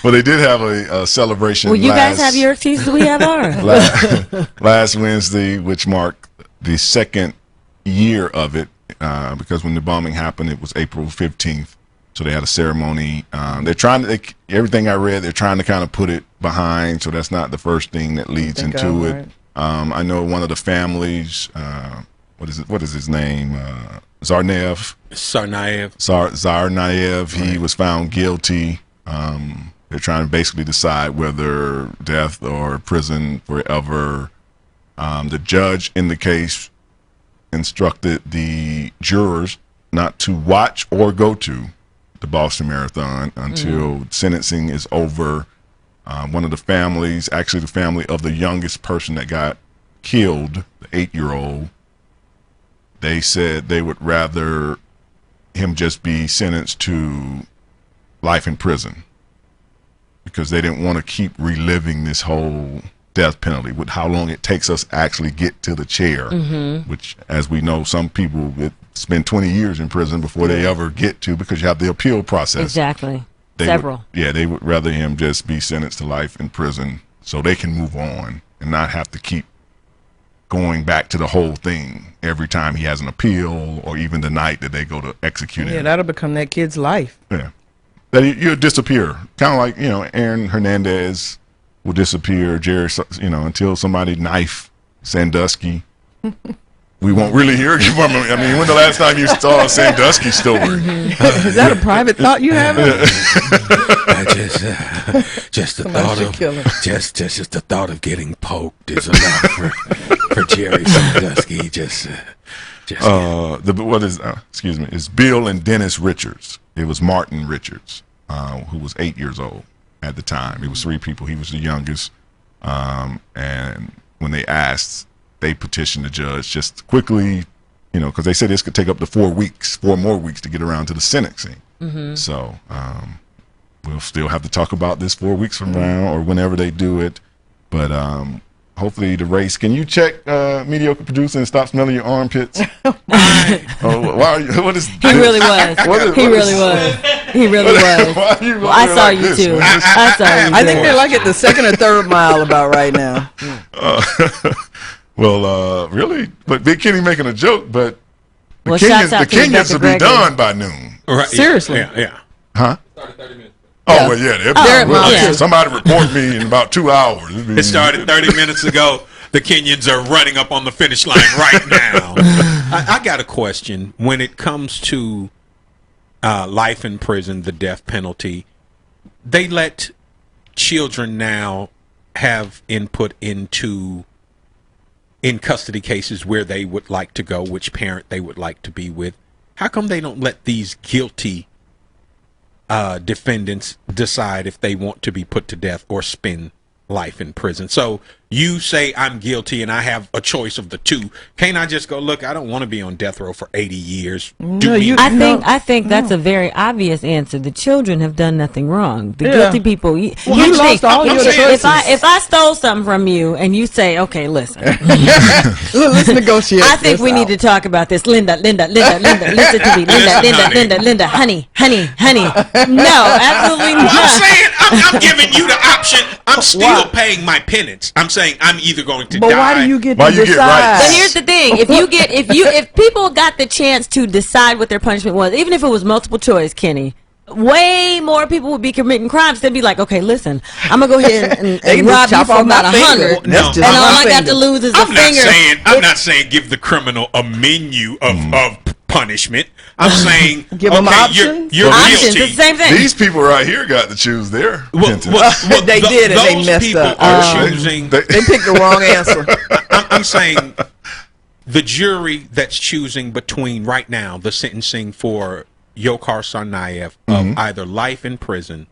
Well, they did have a celebration. Well, you guys have your excuses, we have ours. last Wednesday, which marked the second year of it, because when the bombing happened, it was April 15th. So they had a ceremony. They're trying to, everything I read, they're trying to kind of put it behind. So that's not the first thing that leads into it. Right. I know one of the families, what is his name? Tsarnaev. Tsarnaev. He was found guilty. They're trying to basically decide whether death or prison forever. The judge in the case instructed the jurors not to watch or go to the Boston Marathon until sentencing is over. One of the families, actually the family of the youngest person that got killed, the 8-year-old, they said they would rather him just be sentenced to life in prison because they didn't want to keep reliving this whole death penalty with how long it takes us to actually get to the chair, which, as we know, some people spend 20 years in prison before they ever get to, because you have the appeal process. Exactly. Several. They would rather him just be sentenced to life in prison so they can move on and not have to keep going back to the whole thing every time he has an appeal or even the night that they go to execute him. Yeah, that'll become that kid's life. Yeah. That you'll disappear. Kind of like, Aaron Hernandez will disappear, Jerry, until somebody knife Sandusky. We won't really hear from him. I mean, when the last time you saw a Sandusky story? Is that a private thought you have? Just the thought of getting poked is enough for Jerry Sandusky. It's Bill and Dennis Richards. It was Martin Richards, who was 8 years old at the time. It was 3 people. He was the youngest. And when they asked, they petitioned the judge just quickly, because they said this could take up to 4 more weeks to get around to the sentencing. So we'll still have to talk about this 4 weeks from now or whenever they do it. But hopefully the race. Can you check mediocre producer and stop smelling your armpits? Why are you? What is? He really was. He really was. Why are you Well, I saw like you this, too. man? I saw you. I think they're like at the second or third mile about right now. Really? But Big Kenny making a joke, but the Well, shouts out to Kenyans Rebecca will be Gregory. done by noon. Right. Seriously. Yeah. Huh? Started 30 minutes. Oh, well, yeah. They're at mile two. Somebody report me in about 2 hours. It started 30 minutes ago. The Kenyans are running up on the finish line right now. I got a question. When it comes to life in prison, the death penalty, they let children now have input into in custody cases where they would like to go, which parent they would like to be with. How come they don't let these guilty defendants decide if they want to be put to death or spend life in prison? So you say I'm guilty and I have a choice of the two. Can't I just go, look, I don't want to be on death row for 80 years. I think that's a very obvious answer. The children have done nothing wrong. The guilty people. You lost all your choices. if I stole something from you and you say, okay, listen, Let's negotiate. I think we need to talk about this. Linda, listen to me. Linda, honey. No, absolutely not. I'm giving you the option. I'm still paying my penance. I'm saying saying I'm either going to But die. why do you get Why to you get decide? rights? But here's the thing: if people got the chance to decide what their punishment was, even if it was multiple choice, Kenny, way more people would be committing crimes. They'd be like, okay, listen, I'm gonna go ahead and They rob you chop for off my about finger. 100, That's just and all my I got finger. to lose is a I'm not finger. saying I'm not saying give the criminal a menu of punishment. I'm saying Give 'em okay, options? You're Options, guilty. it's the same thing. These people right here got to choose their sentence. They did, and they those messed people up. are choosing. They picked the wrong answer. I'm saying the jury that's choosing between right now the sentencing for Yokar Tsarnaev of either life in prison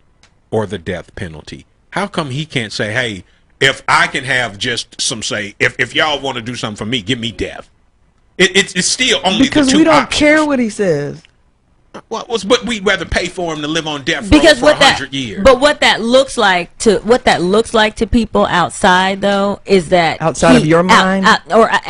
or the death penalty. How come he can't say, hey, if I can have just some say, if y'all want to do something for me, give me death? It's still only Because the two we don't options. care what he says. But we'd rather pay for him to live on death row Because for what 100 that, years. but what that looks like to people outside though is that Outside of your mind?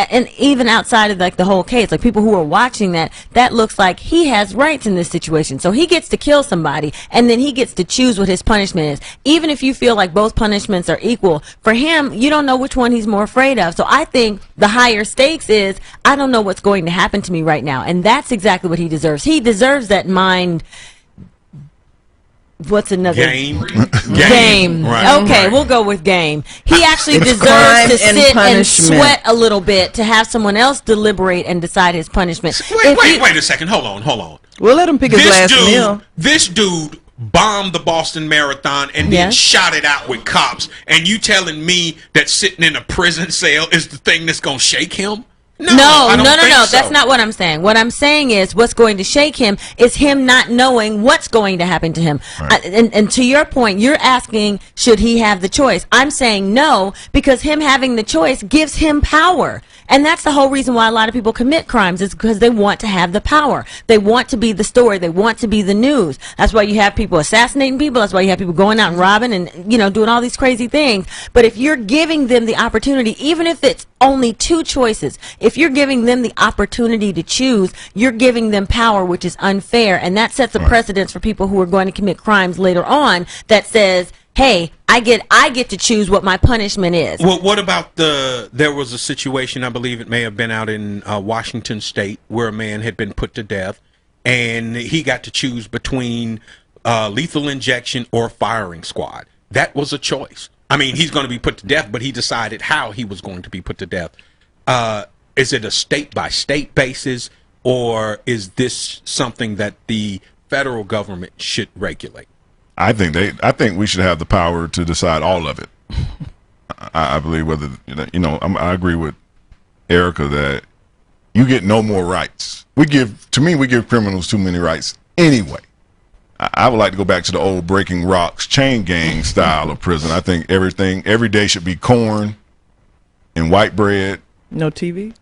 and even outside of like the whole case, like people who are watching that looks like he has rights in this situation. So he gets to kill somebody, and then he gets to choose what his punishment is. Even if you feel like both punishments are equal, for him, you don't know which one he's more afraid of. So I think the higher stakes is I don't know what's going to happen to me right now, and that's exactly what he deserves. He deserves that mind. What's another Game. Right. Okay, right. We'll go with game. He actually It's deserves crime to and sit and punishment. sweat a little bit to have someone else deliberate and decide his punishment. Wait a second. Hold on. We'll let him pick his last meal. This dude bombed the Boston Marathon and then Yes. shot it out with cops. And you telling me that sitting in a prison cell is the thing that's going to shake him? No, I don't think so. That's not what I'm saying. What I'm saying is what's going to shake him is him not knowing what's going to happen to him. Right. And to your point, you're asking, should he have the choice? I'm saying no, because him having the choice gives him power. And that's the whole reason why a lot of people commit crimes is because they want to have the power. They want to be the story. They want to be the news. That's why you have people assassinating people. That's why you have people going out and robbing and, doing all these crazy things. But if you're giving them the opportunity, even if it's only two choices, if you're giving them the opportunity to choose, you're giving them power, which is unfair. And that sets a precedence for people who are going to commit crimes later on that says, hey, I get to choose what my punishment is. Well, what about there was a situation, I believe it may have been out in Washington State, where a man had been put to death, and he got to choose between lethal injection or firing squad. That was a choice. I mean, he's going to be put to death, but he decided how he was going to be put to death. Is it a state-by-state basis, or is this something that the federal government should regulate? I think we should have the power to decide all of it. I believe whether I agree with Erica that you get no more rights. We give criminals too many rights anyway. I would like to go back to the old breaking rocks, chain gang style of prison. I think every day should be corn and white bread. No TV.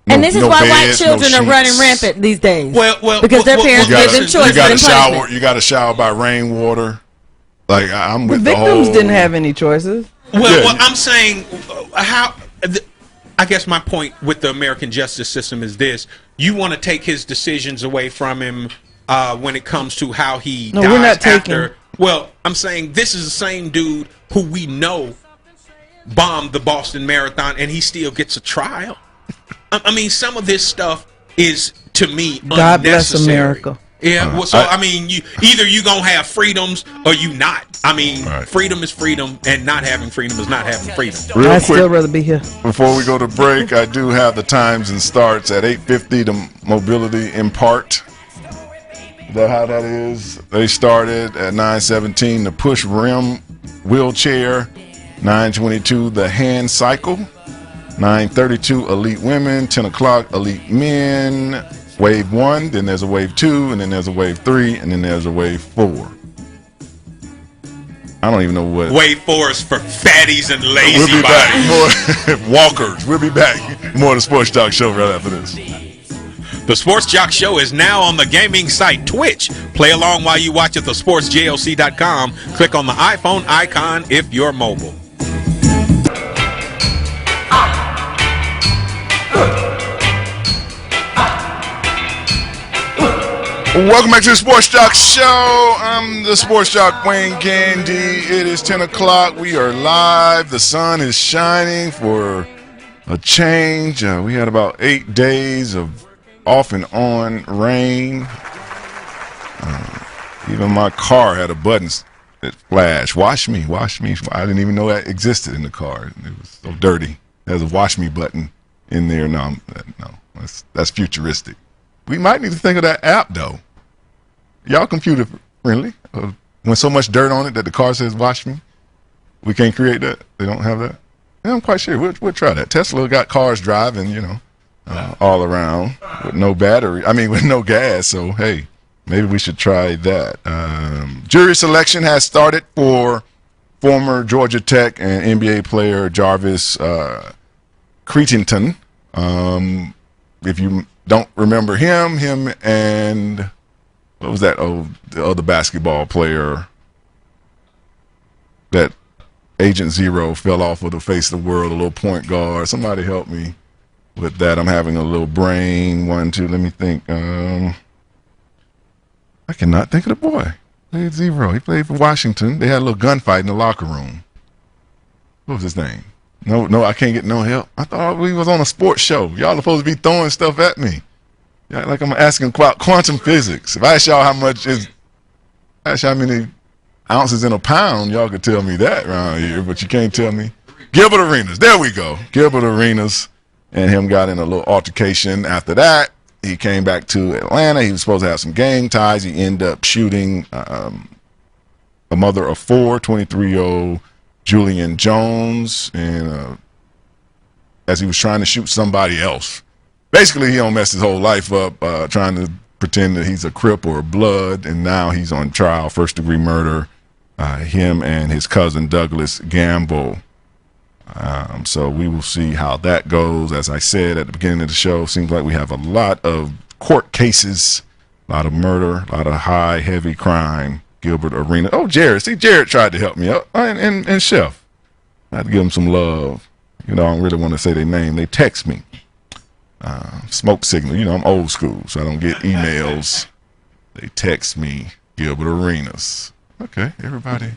And this is why white beds, children are running sheets. rampant these days. Well, because their parents give them choice. You got to and shower. punishment. You got to shower by rainwater. Like I'm The with the victims whole. didn't have any choices. Well, I'm saying I guess my point with the American justice system is this: you want to take his decisions away from him when it comes to how he No, dies we're not after. taking- Well, I'm saying this is the same dude who we know bombed the Boston Marathon, and he still gets a trial. I mean, some of this stuff is to me God bless unnecessary. America. Yeah, well, so I mean, you gonna have freedoms or you not. I mean, freedom is freedom, and not having freedom is not having freedom. Real I'd quick, still rather be here. before we go to break, I do have the times and starts at 8:50. The mobility in part. Is that how that is? They started at 9:17. The push rim wheelchair. 9:22. The hand cycle. 9:32. Elite women. 10 o'clock. Elite men. Wave 1. Then there's a wave 2, and then there's a wave 3, and then there's a wave 4. I don't even know what. Wave 4 is for fatties and We'll lazy be bodies. back. More walkers. We'll be back. More of the Sports Joc Show right after this. The Sports Joc Show is now on the gaming site Twitch. Play along while you watch at thesportsjlc.com. Click on the iPhone icon if you're mobile. Welcome back to the Sports Joc Show. I'm the Sports Joc Wayne Gandy. It is 10 o'clock. We are live. The sun is shining for a change. We had about 8 days of off and on rain. Even my car had a button that flashed. Wash me, wash me. I didn't even know that existed in the car. It was so dirty. There's a wash me button in there. No, that's futuristic. We might need to think of that app, though. Y'all computer friendly? When so much dirt on it that the car says wash me? We can't create that? They don't have that? Yeah, I'm quite sure. We'll try that. Tesla got cars driving, all around with no battery. With no gas. So, hey, maybe we should try that. Jury selection has started for former Georgia Tech and NBA player Jarvis Creighton. If you don't remember him and what was that? Oh, the other basketball player that Agent Zero fell off of the face of the world, a little point guard. Somebody help me with that. I'm having a little brain. 1, 2, let me think. I cannot think of the boy. Played Zero. He played for Washington. They had a little gunfight in the locker room. What was his name? No, I can't get no help. I thought we was on a sports show. Y'all are supposed to be throwing stuff at me. Yeah, like I'm asking about quantum physics. If I ask y'all how many ounces in a pound, y'all could tell me that around here, but you can't tell me. Gilbert Arenas. There we go. Gilbert Arenas and him got in a little altercation. After that, he came back to Atlanta. He was supposed to have some gang ties. He ended up shooting a mother of 4, 23-year-old Julian Jones, and as he was trying to shoot somebody else. Basically, he don't mess his whole life up trying to pretend that he's a Crip or a Blood, and now he's on trial, first-degree murder, him and his cousin Douglas Gamble. So we will see how that goes. As I said at the beginning of the show, seems like we have a lot of court cases, a lot of murder, a lot of high, heavy crime. Gilbert Arenas. Oh, Jared. See, Jared tried to help me out. And Chef. I had to give him some love. I don't really want to say their name. They text me. Smoke signal. I'm old school, so I don't get emails. They text me. Gilbert Arenas. Okay, everybody.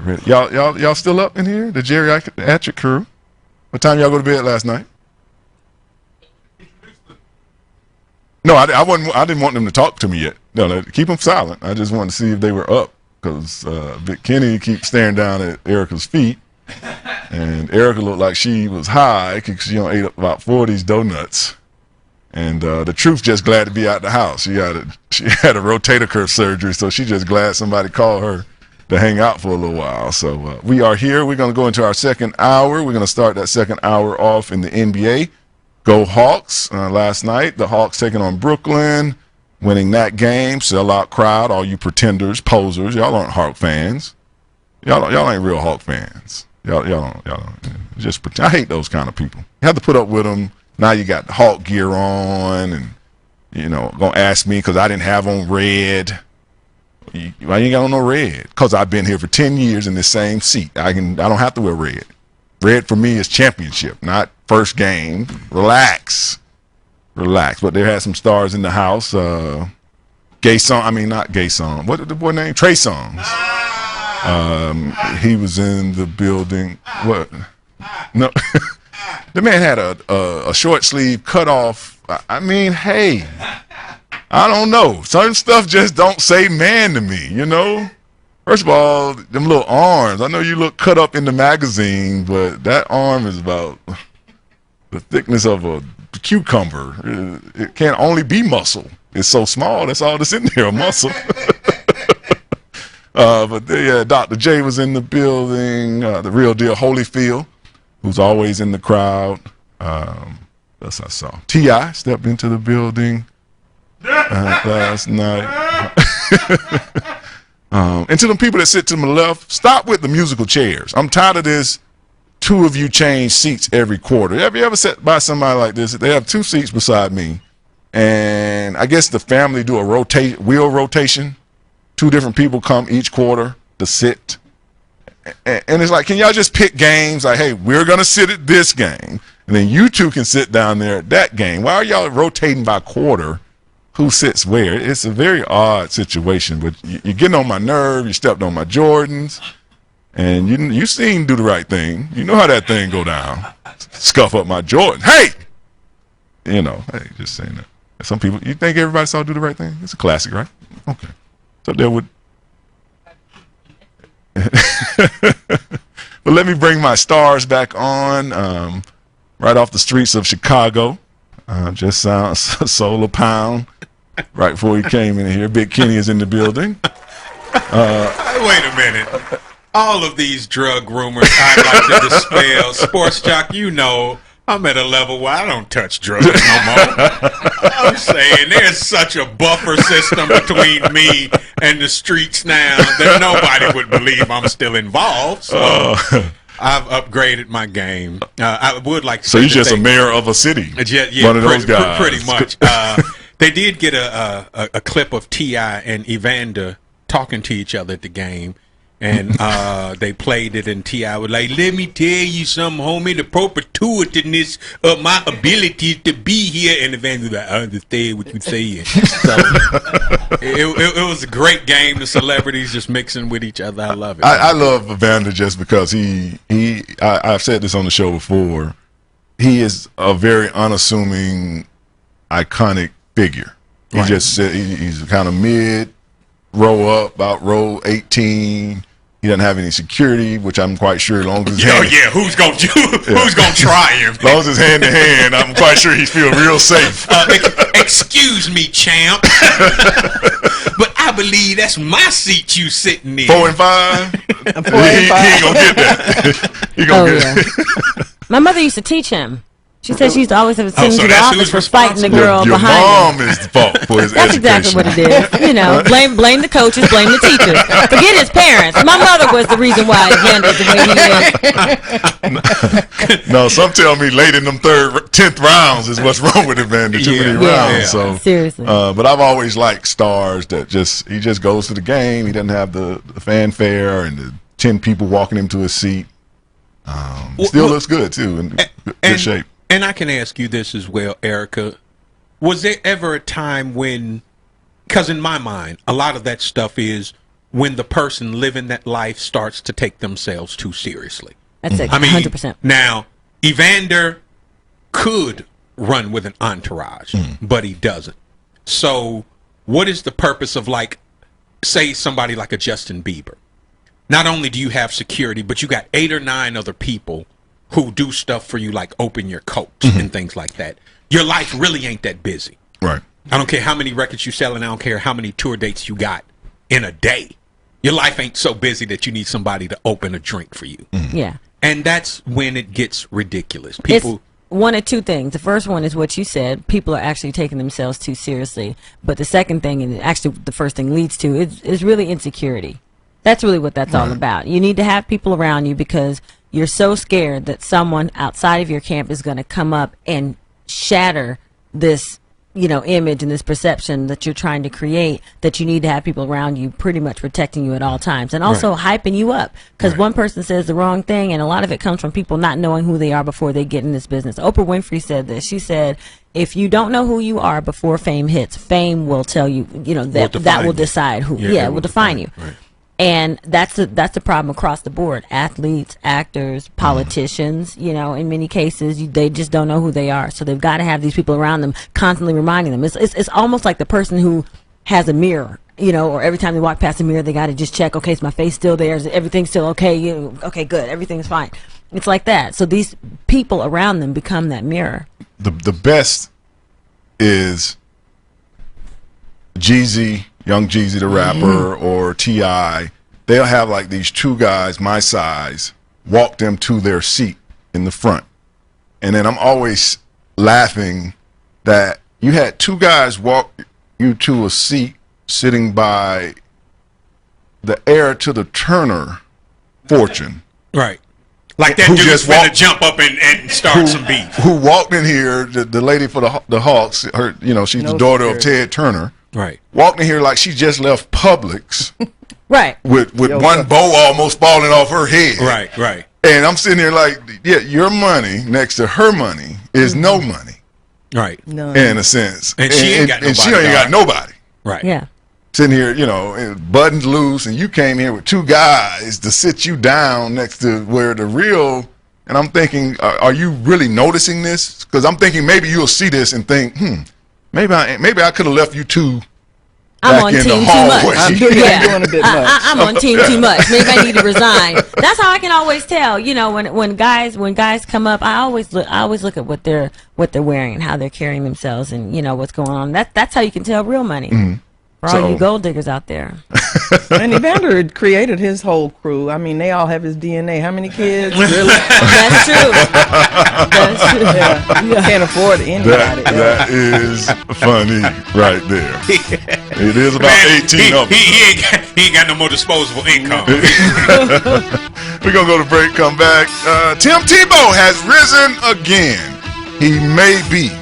Ready. Y'all still up in here? The geriatric crew? What time y'all go to bed last night? No, I didn't want them to talk to me yet. No, keep them silent. I just wanted to see if they were up because Big Kenny keeps staring down at Erica's feet, and Erica looked like she was high because she ate up about 4 of these donuts. And the truth just glad to be out the house. She had a rotator cuff surgery, so she just glad somebody called her to hang out for a little while. So we are here. We're going to go into our second hour. We're going to start that second hour off in the NBA. Go Hawks. Last night, the Hawks taking on Brooklyn, winning that game. Sellout crowd, all you pretenders, posers. Y'all aren't Hawk fans. Y'all ain't real Hawk fans. Y'all don't. Just pretend. I hate those kind of people. You have to put up with them. Now you got the Hawk gear on and, going to ask me because I didn't have on red. Why you ain't got on no red? Because I've been here for 10 years in the same seat. I don't have to wear red. Red for me is championship, not first game. Relax. But there had some stars in the house. Not Gay Song. What is the boy name? Trey Songz. He was in the building. What? No. The man had a short sleeve cut off. Hey, I don't know. Certain stuff just don't say man to me, First of all, them little arms. I know you look cut up in the magazine, but that arm is about the thickness of a cucumber. It can't only be muscle. It's so small. That's all that's in there, muscle. But Dr. J was in the building. The real deal, Holyfield, who's always in the crowd. That's I saw. T.I. stepped into the building last night. And to the people that sit to my left, stop with the musical chairs. I'm tired of this. 2 of you change seats every quarter. Have you ever sat by somebody like this? They have 2 seats beside me, and I guess the family do a wheel rotation. 2 different people come each quarter to sit, and it's like, can y'all just pick games? Like, hey, we're gonna sit at this game, and then you 2 can sit down there at that game. Why are y'all rotating by quarter? who sits where. It's a very odd situation, but you're getting on my nerve. You stepped on my Jordans, and you seen Do the Right Thing. You know how that thing go down. Scuff up my Jordan. Hey! Hey, just saying that. Some people, you think everybody saw Do the Right Thing? It's a classic, right? Okay. So there would... But let me bring my stars back on. Right off the streets of Chicago. Just sold a pound right before he came in here. Big Kenny is in the building. Wait a minute. All of these drug rumors I'd like to dispel. Sports Joc, I'm at a level where I don't touch drugs no more. I'm saying there's such a buffer system between me and the streets now that nobody would believe I'm still involved. So I've upgraded my game. I would like to. So you're just a mayor of a city. Yeah, one of those guys. Pretty much. They did get a clip of T.I. and Evander talking to each other at the game. And they played it, and T.I. was like, "Let me tell you something, homie, the perpetuitiness of my ability to be here." And Evander was like, "I understand what you're saying." So it was a great game. The celebrities just mixing with each other. I love it. I love Evander just because I've said this on the show before. He is a very unassuming, iconic figure. He just said he's kind of mid, row up, about row 18. He doesn't have any security, which I'm quite sure as long as who's gonna try him? As long as it's hand to hand, I'm quite sure he feels real safe. Excuse me, champ, but I believe that's my seat you sitting in. 4 and 5. He ain't gonna get that. He gonna get it. My mother used to teach him. She said she used to always have to send him to the office for fighting the girl your behind mom him. is the fault for his That's exactly what it is. Blame the coaches, blame the teachers. Forget his parents. My mother was the reason why Evander's the way he is. No, some tell me late in them 10th rounds is what's wrong with Evander. Too many rounds. So seriously. But I've always liked stars that he just goes to the game. He doesn't have the fanfare and the 10 people walking him to his seat. Still looks good too, in good shape. And I can ask you this as well, Erica. Was there ever a time when, because in my mind, a lot of that stuff is when the person living that life starts to take themselves too seriously. That's it, 100%. Now, Evander could run with an entourage, but he doesn't. So what is the purpose of, like, say somebody like a Justin Bieber? Not only do you have security, but you got 8 or 9 other people who do stuff for you, like open your coat and things like that. Your life really ain't that busy. Right. I don't care how many records you sell, and I don't care how many tour dates you got in a day. Your life ain't so busy that you need somebody to open a drink for you. Yeah. And that's when it gets ridiculous. People. It's one of two things. The first one is what you said. People are actually taking themselves too seriously. But the second thing, and actually the first thing leads to, is really insecurity. That's really what that's all about. You need to have people around you because you're so scared that someone outside of your camp is going to come up and shatter this, image and this perception that you're trying to create, that you need to have people around you pretty much protecting you at all times and also hyping you up because one person says the wrong thing, and a lot of it comes from people not knowing who they are before they get in this business. Oprah Winfrey said this. She said, if you don't know who you are before fame hits, fame will tell you, that will decide who. It will define you. Right. And that's the problem across the board. Athletes, actors, politicians, in many cases, they just don't know who they are. So they've got to have these people around them constantly reminding them. It's almost like the person who has a mirror, or every time they walk past a mirror, they got to just check, okay, is my face still there? Is everything still okay? Okay, good. Everything's fine. It's like that. So these people around them become that mirror. The best is Jeezy, Young Jeezy the rapper, or T.I., they'll have like these 2 guys my size walk them to their seat in the front. And then I'm always laughing that you had 2 guys walk you to a seat sitting by the heir to the Turner fortune. Right. Like that dude just going to jump up and start some beef. Who walked in here, the lady for the Hawks, her, she's the daughter of Ted Turner. Right. Walked in here like she just left Publix. Right. With one bow almost falling off her head. Right. And I'm sitting here like, your money next to her money is no money. Right. None. in a sense. And she ain't got and she nobody ain't got guard. nobody. Right. Yeah. Sitting here, buttons loose, and you came here with two guys to sit you down next to where the real. And I'm thinking, are you really noticing this? Because I'm thinking maybe you'll see this and think, maybe I could have left you two. I'm on team too much. I'm doing a bit much. I'm on team too much. Maybe I need to resign. That's how I can always tell. When guys come up, I always look at what they're wearing and how they're carrying themselves and what's going on. That's how you can tell real money. Mm-hmm. For all you gold diggers out there. And Evander created his whole crew. I mean, they all have his DNA. How many kids? Really? That's true. That's true. Yeah. You can't afford anybody. That is funny right there. It is about 18 of them. He ain't got no more disposable income. We're going to go to break, come back. Tim Tebow has risen again. He may be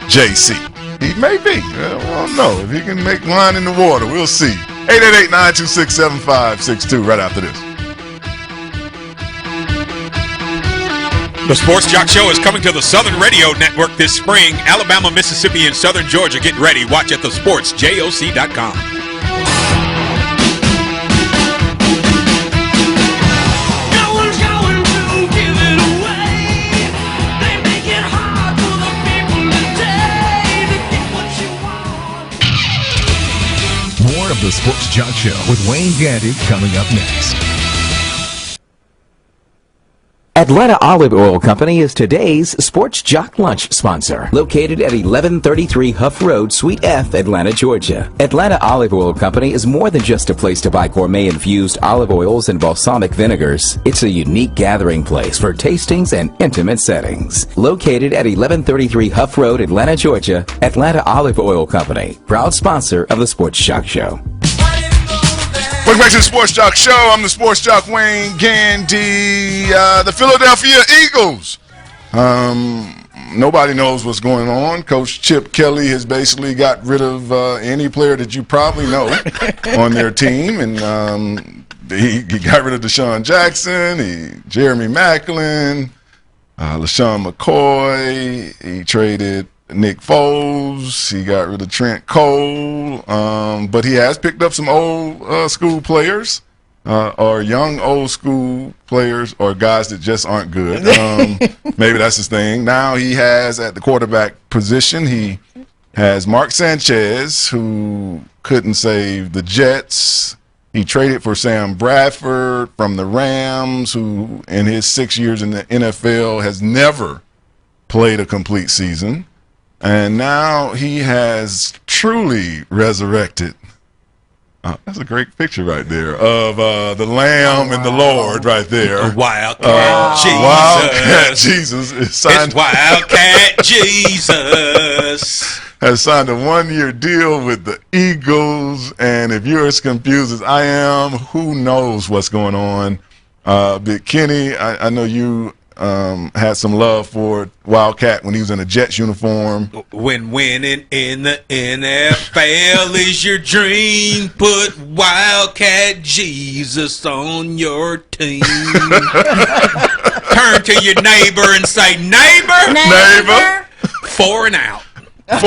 JC. He may be. I don't know. If he can make wine in the water, we'll see. 888-926-7562 right after this. The Sports Joc Show is coming to the Southern Radio Network this spring. Alabama, Mississippi, and Southern Georgia. Get ready. Watch at thesportsjoc.com. More of the Sports Joc Show with Wayne Gandy coming up next. Atlanta Olive Oil Company is today's Sports Joc Lunch sponsor. Located at 1133 Huff Road, Suite F, Atlanta, Georgia. Atlanta Olive Oil Company is more than just a place to buy gourmet-infused olive oils and balsamic vinegars. It's a unique gathering place for tastings and intimate settings. Located at 1133 Huff Road, Atlanta, Georgia. Atlanta Olive Oil Company, proud sponsor of the Sports Joc Show. Welcome back to the Sports Joc Show. I'm the Sports Joc Wayne Gandy. The Philadelphia Eagles. Nobody knows what's going on. Coach Chip Kelly has basically got rid of any player that you probably know on their team. And he got rid of Deshaun Jackson, Jeremy Maclin, LaShawn McCoy. He traded Nick Foles. He got rid of Trent Cole, but he has picked up some old school players, or young old school players, or guys that just aren't good. Maybe that's his thing. Now he has at the quarterback position, he has Mark Sanchez, who couldn't save the Jets. He traded for Sam Bradford from the Rams, who in his 6 years in the NFL has never played a complete season. And now he has truly resurrected. That's a great picture right there of the Lamb and the Lord right there. Wildcat Jesus. Wildcat Jesus is signed. It's Wildcat Jesus. Has signed a 1-year deal with the Eagles. And if you're as confused as I am, who knows what's going on? Big Kenny, I know you had some love for Wildcat when he was in a Jets uniform. When winning in the NFL is your dream, put Wildcat Jesus on your team. Turn to your neighbor and say, neighbor, 4 and out. But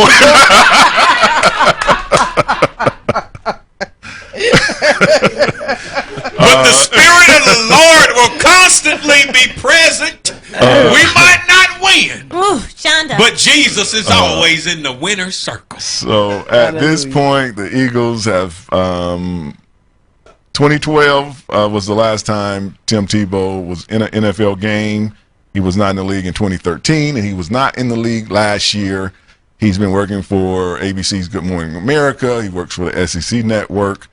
the Spirit of the Lord will constantly be present. We might not win. Ooh, Shonda. But Jesus is always in the winner's circle. So at this point, the Eagles have 2012 was the last time Tim Tebow was in an NFL game. He was not in the league in 2013, and he was not in the league last year. He's been working for ABC's Good Morning America. He works for the SEC Network.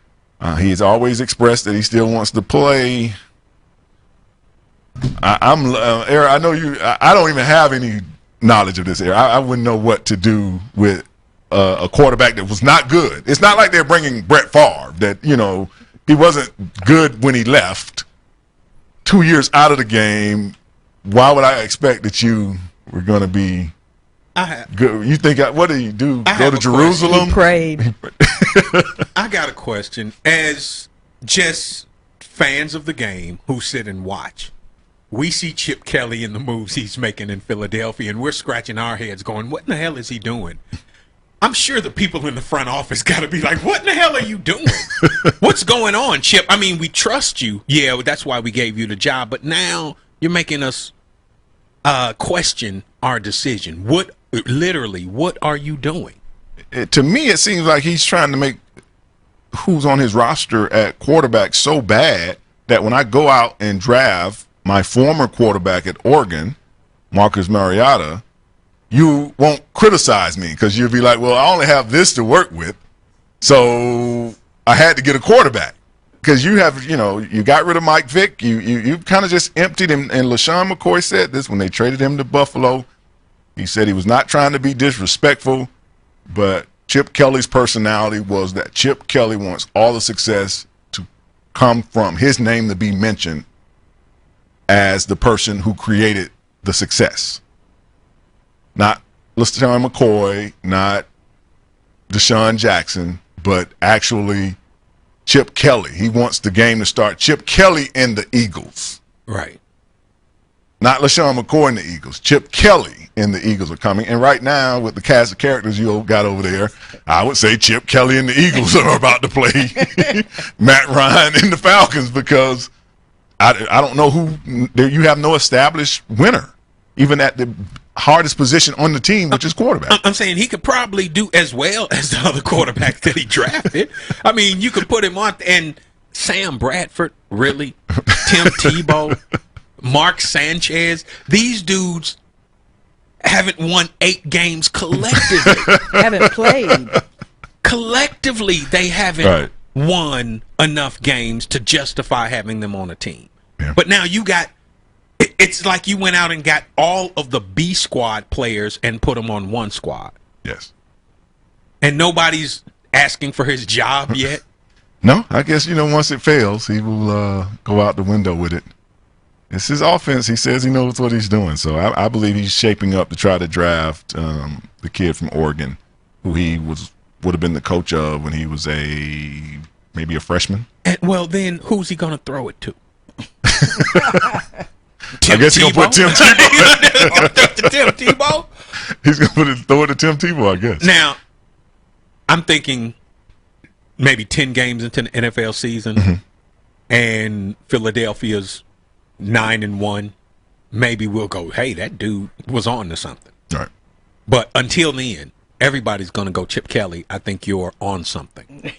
He has always expressed that he still wants to play. Eric, I know you. I don't even have any knowledge of this, Eric. I wouldn't know what to do with a quarterback that was not good. It's not like they're bringing Brett Favre. That he wasn't good when he left. 2 years out of the game. Why would I expect that you were going to be good? You think what do you do? Go to Jerusalem? He prayed. I got a question. As just fans of the game who sit and watch, we see Chip Kelly in the moves he's making in Philadelphia, and we're scratching our heads going, what in the hell is he doing? I'm sure the people in the front office got to be like, what in the hell are you doing? What's going on, Chip? I mean, we trust you. Yeah, that's why we gave you the job. But now you're making us question our decision. What are you doing? To me, it seems like he's trying to make who's on his roster at quarterback so bad that when I go out and draft my former quarterback at Oregon, Marcus Mariota, you won't criticize me because you'll be like, well, I only have this to work with, so I had to get a quarterback. Because you have, you got rid of Mike Vick. You kind of just emptied him. And LaShawn McCoy said this when they traded him to Buffalo. He said he was not trying to be disrespectful, but Chip Kelly's personality was that Chip Kelly wants all the success to come from his name to be mentioned as the person who created the success. Not LaShawn McCoy, not Deshaun Jackson, but actually Chip Kelly. He wants the game to start. Chip Kelly and the Eagles. Right. Not LaShawn McCoy and the Eagles. Chip Kelly and the Eagles are coming. And right now, with the cast of characters you got over there, I would say Chip Kelly and the Eagles are about to play Matt Ryan and the Falcons because I don't know who – you have no established winner, even at the hardest position on the team, which is quarterback. I'm saying he could probably do as well as the other quarterback that he drafted. I mean, you could put him on – and Sam Bradford, really? Tim Tebow, Mark Sanchez. These dudes haven't won 8 games collectively. Haven't played. Collectively, they haven't won enough games to justify having them on a team. Yeah. But now you got – it's like you went out and got all of the B squad players and put them on one squad. Yes. And nobody's asking for his job yet? No, I guess, once it fails, he will go out the window with it. It's his offense. He says he knows what he's doing. So I believe he's shaping up to try to draft the kid from Oregon, who he would have been the coach of when he was maybe a freshman. And, well, then who's he going to throw it to? I guess he's going to put Tim Tebow. Tim Tebow? He's going to throw it to Tim Tebow, I guess. Now, I'm thinking maybe 10 games into the NFL season, and Philadelphia's 9-1. Maybe we'll go, hey, that dude was on to something. Right. But until then, everybody's going to go Chip Kelly. I think you're on something.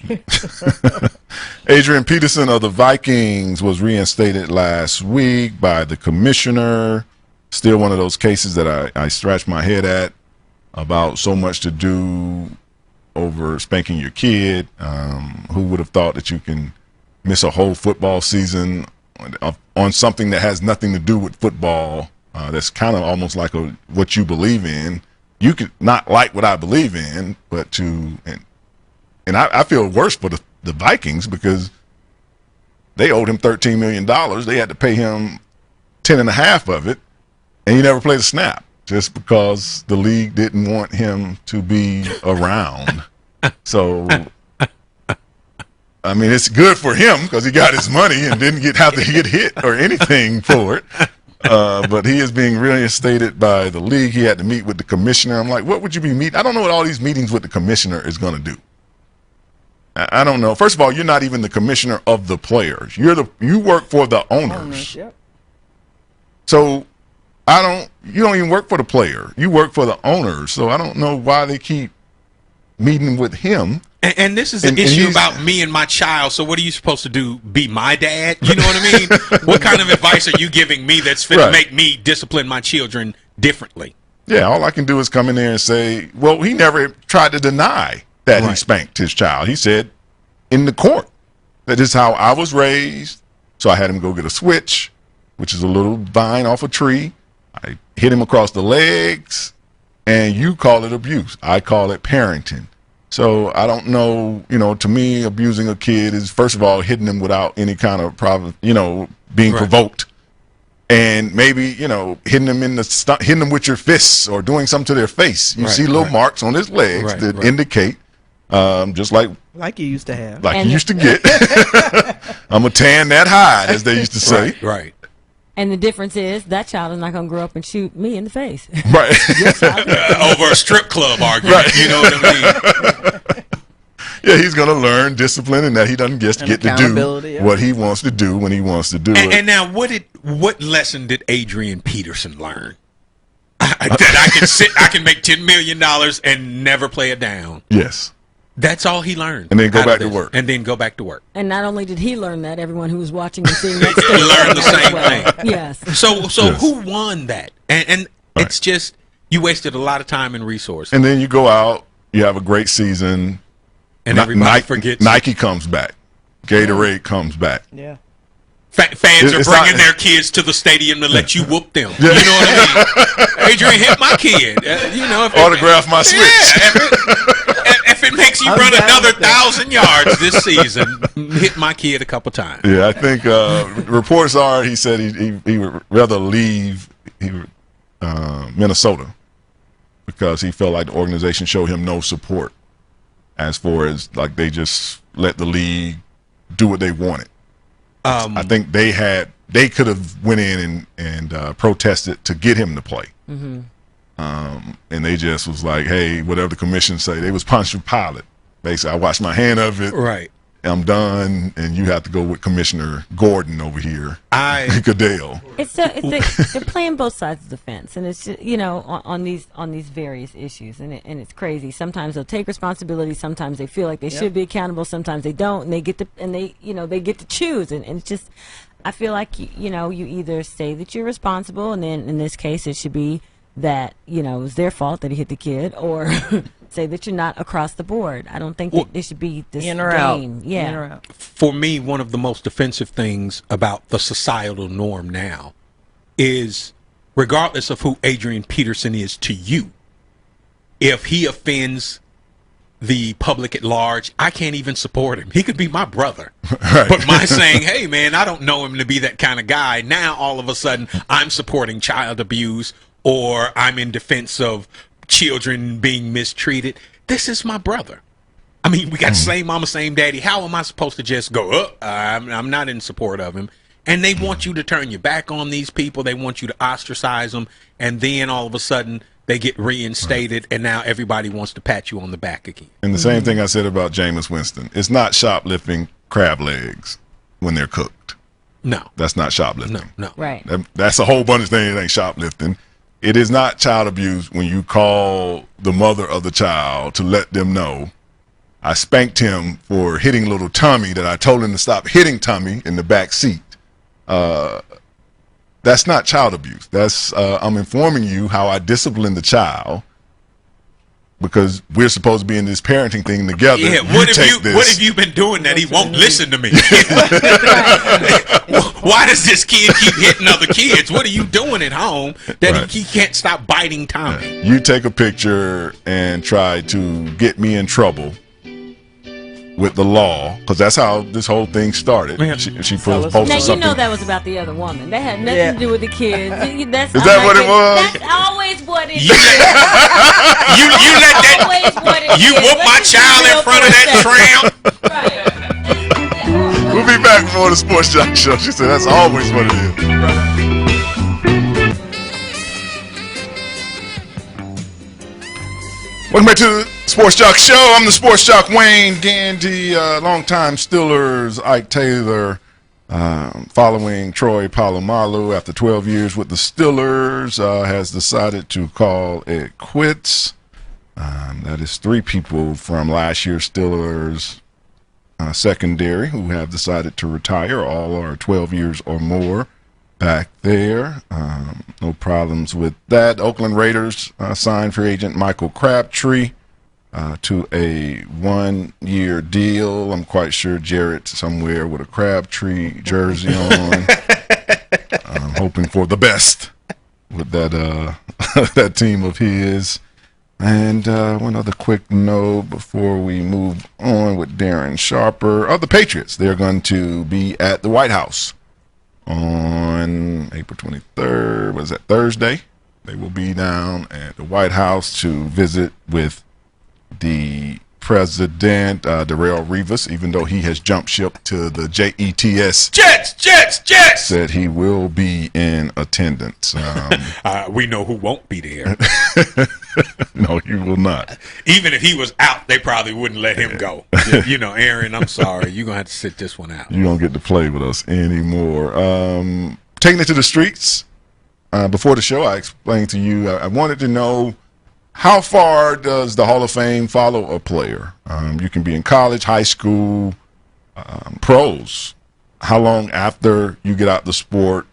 Adrian Peterson of the Vikings was reinstated last week by the commissioner. Still one of those cases that I scratch my head at about so much to do over spanking your kid. Who would have thought that you can miss a whole football season on something that has nothing to do with football? That's kind of almost like what you believe in. You could not like what I believe in, but and I feel worse for the Vikings because they owed him $13 million. They had to pay him 10.5 of it, and he never played a snap just because the league didn't want him to be around. So, I mean, it's good for him because he got his money and didn't have to get hit or anything for it. But he is being reinstated by the league. He had to meet with the commissioner. I'm like, what would you be meeting? I don't know what all these meetings with the commissioner is going to do. I don't know. First of all, you're not even the commissioner of the players. You work for the owners. Yep. So you don't even work for the player. You work for the owners. So I don't know why they keep meeting with him. And this is an issue about me and my child. So what are you supposed to do? Be my dad? You know what I mean? What kind of advice are you giving me that's fit to make me discipline my children differently? Yeah, all I can do is come in there and say, well, he never tried to deny that he spanked his child. He said in the court that this is how I was raised. So I had him go get a switch, which is a little vine off a tree. I hit him across the legs, and you call it abuse. I call it parenting. So I don't know, to me, abusing a kid is, first of all, hitting them without any kind of problem, being provoked. And maybe, hitting them hitting them with your fists or doing something to their face. You see little marks on his legs that indicate, just like you used to have. Like you used to get. I'm going to tan that hide, as they used to say. Right. And the difference is that child is not going to grow up and shoot me in the face. Right. Over a strip club argument. Right. You know what I mean? Yeah, he's going to learn discipline and that he doesn't get to do accountability, what he wants to do when he wants to do it. And now, what lesson did Adrian Peterson learn? That I can make $10 million and never play it down. Yes. That's all he learned. And then go back to work. And then go back to work. And not only did he learn that, everyone who was watching and seeing that learned the same thing. Yes. So Yes. who won that? And it's just, you wasted a lot of time and resources. And then you go out, you have a great season. And everybody forgets. Nike comes back. Gatorade comes back. Yeah. Fans are It's bringing not- their kids to the stadium to let you whoop them. You know what I mean? Adrian hit my kid. Autograph my switch. If it makes you run another 1,000 yards this season, hit my kid a couple times. Yeah, I think reports are he said he would rather leave Minnesota because he felt like the organization showed him no support as far as like they just let the league do what they wanted. I think they could have went in and protested to get him to play. Mm-hmm. And they just was like, hey, whatever the commission say. They was Pontius Pilate. Basically, I washed my hand of it. Right. I'm done, and you have to go with Commissioner Gordon over here. Goodell. They're playing both sides of the fence, and it's just, on these various issues, and it's crazy. Sometimes they'll take responsibility, sometimes they feel like they should be accountable, sometimes they don't, and they get to choose, and it's just, I feel like you either say that you're responsible, and then in this case it should be that it was their fault that he hit the kid, or say that you're not across the board. I don't think that it should be this In or out. game. Yeah. In or out. For me, one of the most offensive things about the societal norm now is, regardless of who Adrian Peterson is to you, if he offends the public at large, I can't even support him. He could be my brother. Right. But my saying, hey, man, I don't know him to be that kind of guy, now all of a sudden I'm supporting child abuse, or I'm in defense of children being mistreated. This is my brother. I mean, we got the same mama, same daddy. How am I supposed to just go, I'm not in support of him? And they want you to turn your back on these people. They want you to ostracize them. And then all of a sudden they get reinstated, and now everybody wants to pat you on the back again. And the same thing I said about Jameis Winston. It's not shoplifting crab legs when they're cooked. No. That's not shoplifting. No. Right. That's a whole bunch of things that ain't shoplifting. It is not child abuse when you call the mother of the child to let them know I spanked him for hitting little Tommy, that I told him to stop hitting Tommy in the back seat. That's not child abuse. That's I'm informing you how I discipline the child, because we're supposed to be in this parenting thing together. Yeah, what have you been doing that he won't listen to me? Why does this kid keep hitting other kids? What are you doing at home that he can't stop biting Tommy? You take a picture and try to get me in trouble with the law, because that's how this whole thing started. She posted Now, something. that was about the other woman. That had nothing to do with the kids. That's, Is that what it was? That's always what it is. You let that. Always what it You is. whoop my Let's just child be in real front of for a that second. tramp. We'll be back for the Sports Joc Show. She said that's always what it is. Welcome back to the Sports Joc Show. I'm the Sports Joc Wayne Gandy, longtime Steelers Ike Taylor, following Troy Polamalu after 12 years with the Steelers, has decided to call it quits. That is 3 people from last year's Steelers secondary who have decided to retire. All are 12 years or more back there. No problems with that. Oakland Raiders signed free agent Michael Crabtree to a 1-year deal. I'm quite sure Jarrett's somewhere with a Crabtree jersey on. I'm hoping for the best with that that team of his. And one other quick note before we move on with Darren Sharper. The Patriots, they're going to be at the White House on April 23rd. What is that, Thursday? They will be down at the White House to visit with the president, Darrell Rivas, even though he has jumped ship to the JETS. Jets! Said he will be in attendance. We know who won't be there. No, he will not. Even if he was out, they probably wouldn't let him go. You know, Aaron, I'm sorry. You're going to have to sit this one out. You don't get to play with us anymore. Taking it to the streets. Before the show, I explained to you, I wanted to know, how far does the Hall of Fame follow a player? You can be in college, high school, pros. How long after you get out the sport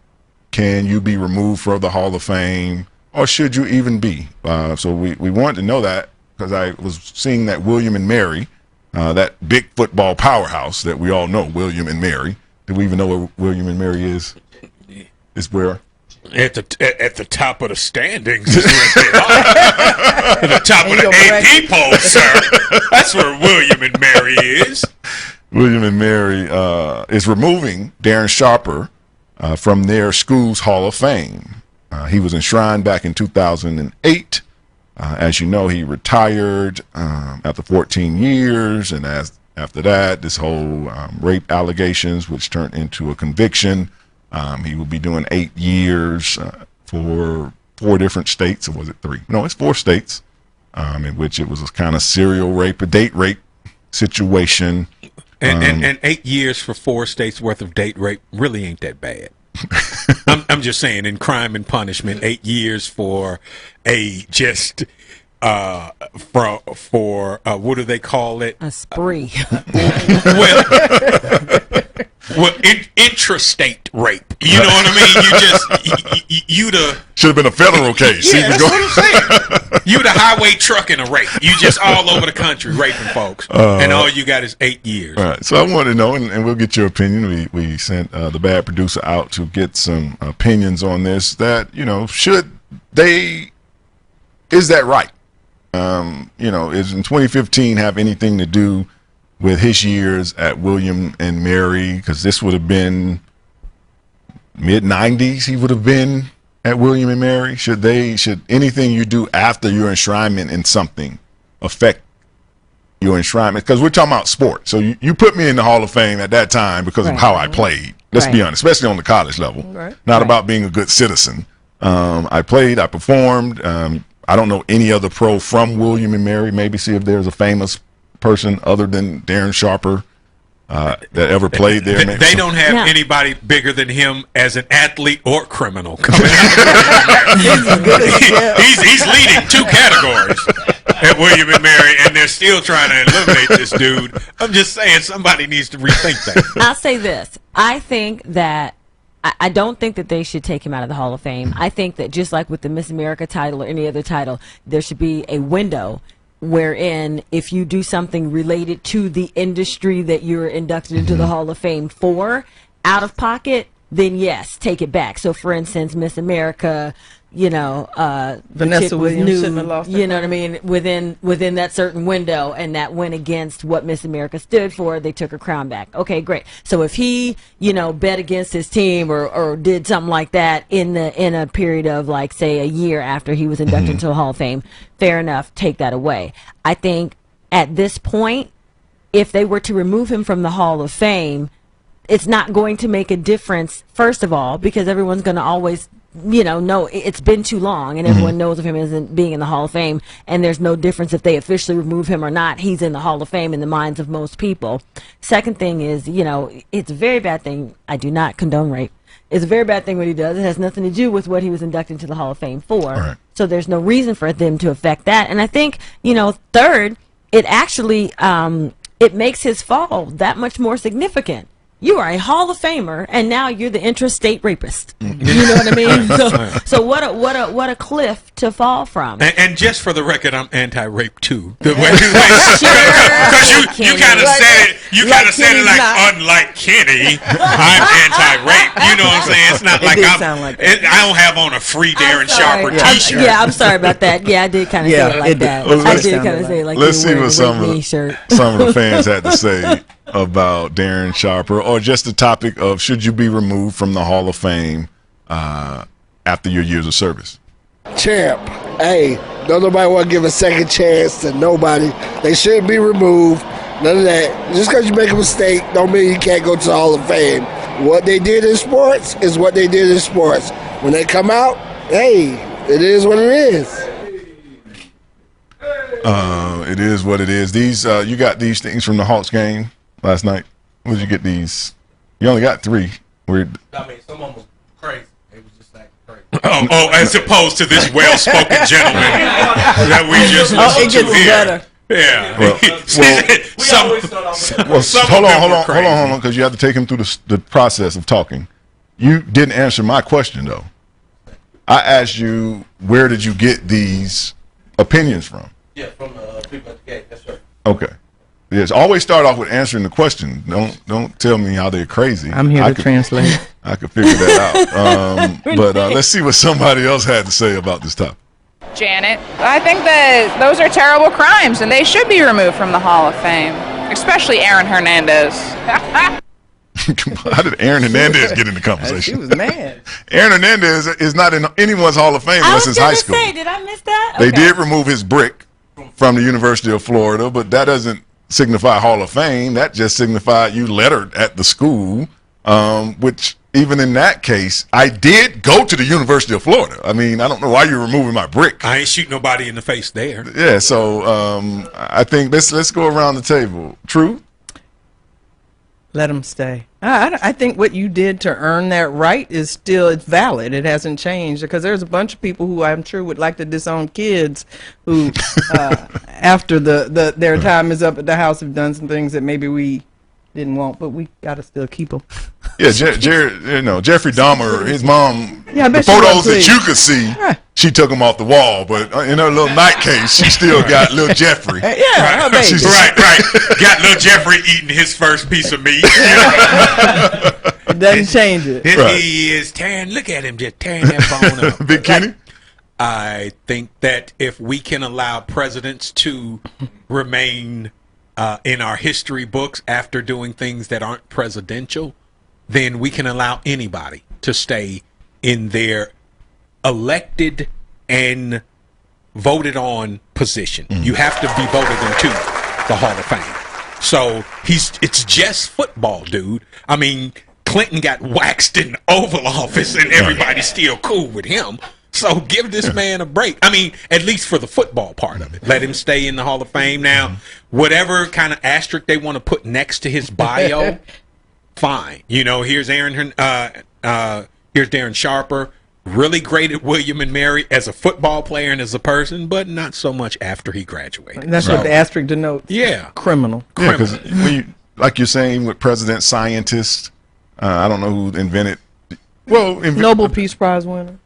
can you be removed from the Hall of Fame, or should you even be? So we wanted to know that because I was seeing that William and Mary, that big football powerhouse that we all know, William and Mary. Do we even know where William and Mary is? Is where? At the top of the standings is where they are. At the top of the AP poll, sir. That's where William and Mary is. William and Mary is removing Darren Sharper from their school's Hall of Fame. He was enshrined back in 2008. As you know, he retired after 14 years, and after that, this whole rape allegations, which turned into a conviction. He will be doing 8 years for 4 different states, or was it 3? No, it's 4 states, in which it was a kind of serial rape, a date rape situation. And 8 years for 4 states worth of date rape really ain't that bad. I'm just saying, in Crime and Punishment, 8 years for a just for what do they call it? A spree. Well, intrastate rape. You know what I mean? You should have been a federal case. Yeah, that's what I'm saying. You the highway trucking a rape. You just all over the country raping folks, and all you got is 8 years. All right. So I want to know, and we'll get your opinion. We sent the bad producer out to get some opinions on this. That, you know, is that right? Is in 2015 have anything to do with his years at William and Mary? Because this would have been mid-90s. He would have been at William and Mary. Should anything you do after your enshrinement in something affect your enshrinement? Because we're talking about sport. So you put me in the Hall of Fame at that time because of how I played. Let's be honest, especially on the college level. Not about being a good citizen. I played, I performed. I don't know any other pro from William and Mary. Maybe see if there's a famous person other than Darren Sharper that ever played there. They don't have anybody bigger than him as an athlete or criminal coming out. He's leading 2 categories at William and Mary, and they're still trying to eliminate this dude. I'm just saying, somebody needs to rethink that. I'll say this. I think that I don't think that they should take him out of the Hall of Fame. I think that just like with the Miss America title or any other title, there should be a window wherein if you do something related to the industry that you're inducted into the Hall of Fame for, out of pocket, then yes, take it back. So for instance, Miss America, Vanessa Williams shouldn't have lost you know what I mean, within that certain window, and that went against what Miss America stood for, they took her crown back. Okay, great. So if he, bet against his team or did something like that in a period of, like, say, a year after he was inducted into the Hall of Fame, fair enough, take that away. I think at this point, if they were to remove him from the Hall of Fame, it's not going to make a difference, first of all, because everyone's going to always know it's been too long, and everyone knows of him as being in the Hall of Fame, and there's no difference if they officially remove him or not. He's in the Hall of Fame in the minds of most people. Second thing is, it's a very bad thing. I do not condone rape. It's a very bad thing what he does. It has nothing to do with what he was inducted into the Hall of Fame for. Right. So there's no reason for them to affect that. And I think, third, it actually it makes his fall that much more significant. You are a Hall of Famer, and now you're the intrastate rapist. You know what I mean? So what a cliff to fall from. And just for the record, I'm anti-rape too. The way you kind of said it. You kind of said it like, unlike Kenny, I'm anti-rape. You know what I'm saying? It's not like I don't have on a free Darren Sharper T-shirt. I'm sorry about that. Yeah, I did kind of say it like that. I did kind of say it like that. Let's see what some of the fans had to say about Darren Sharper, or just the topic of should you be removed from the Hall of Fame after your years of service? Champ, hey, Don't nobody want to give a second chance to nobody. They shouldn't be removed. None of that. Just because you make a mistake don't mean you can't go to the Hall of Fame. What they did in sports is what they did in sports. When they come out, hey, it is what it is. It is what it is. These you got these things from the Hawks game last night. Where did you get these? You only got 3. I mean, some of them was crazy. It was just like crazy. Oh, as opposed to this well-spoken gentleman that we just listened to here. Better. Yeah. Hold on, because you have to take him through the process of talking. You didn't answer my question, though. I asked you, where did you get these opinions from? Yeah, from people at the gate. That's right. Okay. Yes, always start off with answering the question. Don't tell me how they're crazy. I'm here to translate. I could figure that out. But let's see what somebody else had to say about this topic. Janet, I think that those are terrible crimes, and they should be removed from the Hall of Fame, especially Aaron Hernandez. How did Aaron Hernandez get in the conversation? She was mad. Aaron Hernandez is not in anyone's Hall of Fame since high school. Did I miss that? They did remove his brick from the University of Florida, but that doesn't signify Hall of Fame. That just signified you lettered at the school, which even in that case, I did go to the University of Florida. I mean, I don't know why you're removing my brick. I ain't shooting nobody in the face there. Yeah, so I think let's go around the table. True? Let them stay. I think what you did to earn that right is still it's valid. It hasn't changed because there's a bunch of people who I'm sure would like to disown kids who, after their time is up at the house, have done some things that maybe we didn't want, but we gotta still keep them. Yeah, Jeffrey Dahmer, his mom. Yeah, I bet the she photos was that you could see, she took him off the wall, but in her little night case, she still got little Jeffrey. Yeah, right. baby. right. Got little Jeffrey eating his first piece of meat. It doesn't change it. He is tearing. Look at him just tearing that bone up. Big Kenny. I think that if we can allow presidents to remain in our history books after doing things that aren't presidential, then we can allow anybody to stay in their elected and voted on position. You have to be voted into the Hall of Fame. So it's just football, dude. I mean, Clinton got waxed in the Oval Office and everybody's still cool with him. So give this man a break. I mean, at least for the football part of it. Let him stay in the Hall of Fame. Now, whatever kind of asterisk they want to put next to his bio, fine. You know, here's here's Darren Sharper. Really great at William and Mary as a football player and as a person, but not so much after he graduated. And that's what the asterisk denotes. Yeah. Criminal. Yeah, because like you're saying with president, scientists, I don't know who invented. Nobel Peace Prize winner.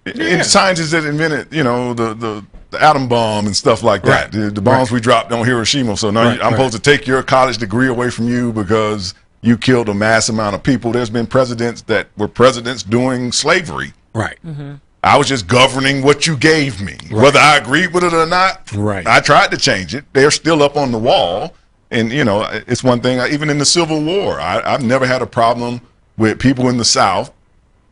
Scientists that invented, the atom bomb and stuff like that. The bombs we dropped on Hiroshima. So now I'm supposed to take your college degree away from you because you killed a mass amount of people. There's been presidents that were presidents during slavery. Right. I was just governing what you gave me. Whether I agreed with it or not, I tried to change it. They're still up on the wall. And, it's one thing, even in the Civil War, I've never had a problem with people in the South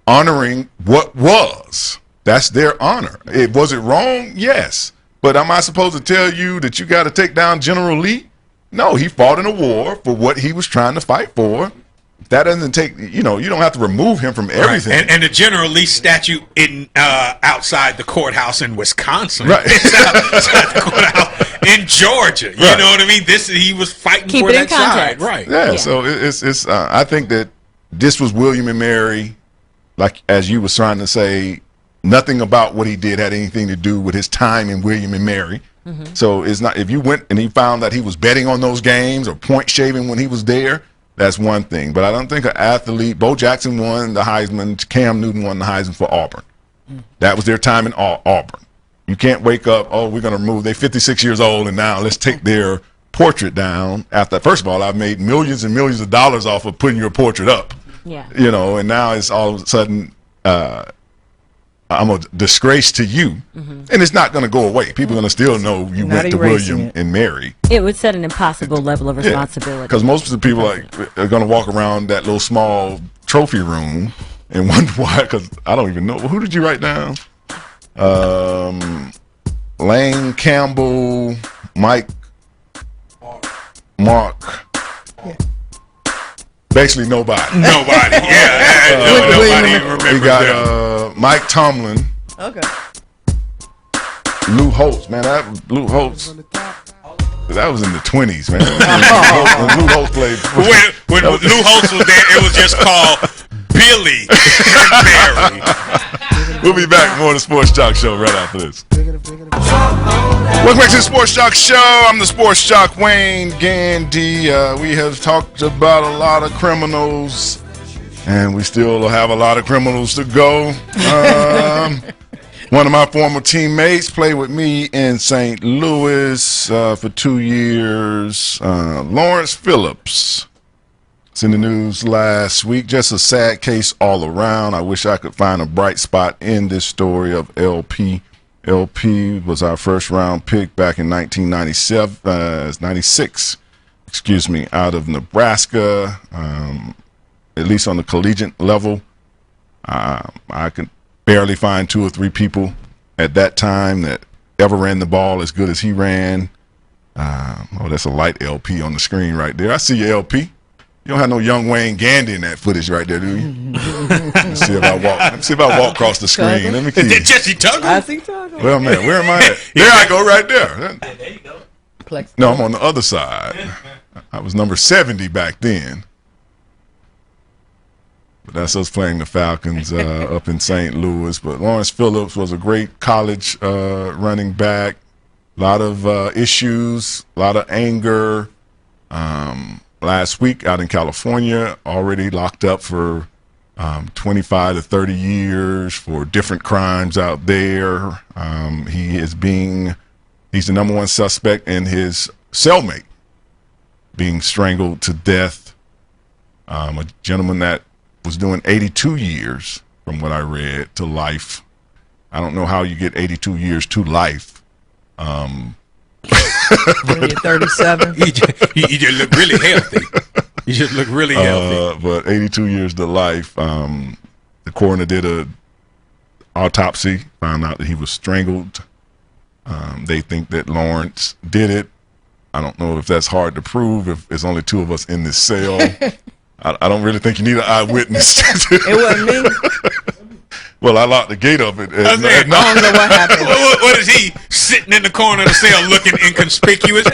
honoring what was. That's their honor. Was it wrong? Yes. But am I supposed to tell you that you got to take down General Lee? No, he fought in a war for what he was trying to fight for. That doesn't take, you don't have to remove him from everything. Right. And the General Lee statue in outside the courthouse in Wisconsin. Right. outside the courthouse in Georgia. You know what I mean? He was fighting Keep for it in that side. context. Right. Yeah. So it's I think that this was William and Mary. Like, as you was trying to say, nothing about what he did had anything to do with his time in William and Mary. So it's not, if you went and he found that he was betting on those games or point shaving when he was there, that's one thing. But I don't think an athlete, Bo Jackson won the Heisman, Cam Newton won the Heisman for Auburn. That was their time in Auburn. You can't wake up, we're going to remove, they're 56 years old and now let's take their portrait down. After, first of all, I've made millions and millions of dollars off of putting your portrait up. Yeah. And now it's all of a sudden I'm a disgrace to you, and it's not going to go away. People are going to still know you went to William and Mary. It would set an impossible level of responsibility. Because most of the people are going to walk around that little small trophy room and wonder why. Because I don't even know, who did you write down? What Lane Campbell, Mark. Basically nobody. Nobody. Yeah. Nobody even remembers We got Mike Tomlin. Okay. Lou Holtz, man. Lou Holtz. That was in the 20s, man. When Lou Holtz played. When Lou Holtz was there, it was just called Billy and Barry. We'll be back more on the Sports Joc Show right after this. Welcome back to the Sports Joc Show. I'm the Sports Joc Wayne Gandy. We have talked about a lot of criminals, and we still have a lot of criminals to go. One of my former teammates played with me in St. Louis for 2 years. Lawrence Phillips. It's in the news last week. Just a sad case all around. I wish I could find a bright spot in this story of LP. LP was our first round pick back in 96, out of Nebraska, at least on the collegiate level. I could barely find 2 or 3 people at that time that ever ran the ball as good as he ran. That's a light LP on the screen right there. I see you, LP. You don't have no young Wayne Gandy in that footage right there, do you? Let's see if I walk across the screen. Let me see. Jesse Tuggle? I see Tuggle. Well, man, where am I at? There I go, right there. There you go. No, I'm on the other side. I was number 70 back then. But that's us playing the Falcons up in St. Louis. But Lawrence Phillips was a great college running back. A lot of issues, a lot of anger. Last week out in California, already locked up for 25 to 30 years for different crimes out there. He's the number 1 suspect in his cellmate being strangled to death. A gentleman that was doing 82 years, from what I read, to life. I don't know how you get 82 years to life. When you're 37. You just look really healthy. You just look really healthy. But 82 years to life. The coroner did a autopsy, found out that he was strangled. They think that Lawrence did it. I don't know if that's hard to prove if there's only 2 of us in this cell. I don't really think you need an eyewitness. It wasn't me. Well, I locked the gate up. I don't know what happened. What is he sitting in the corner of the cell looking inconspicuous?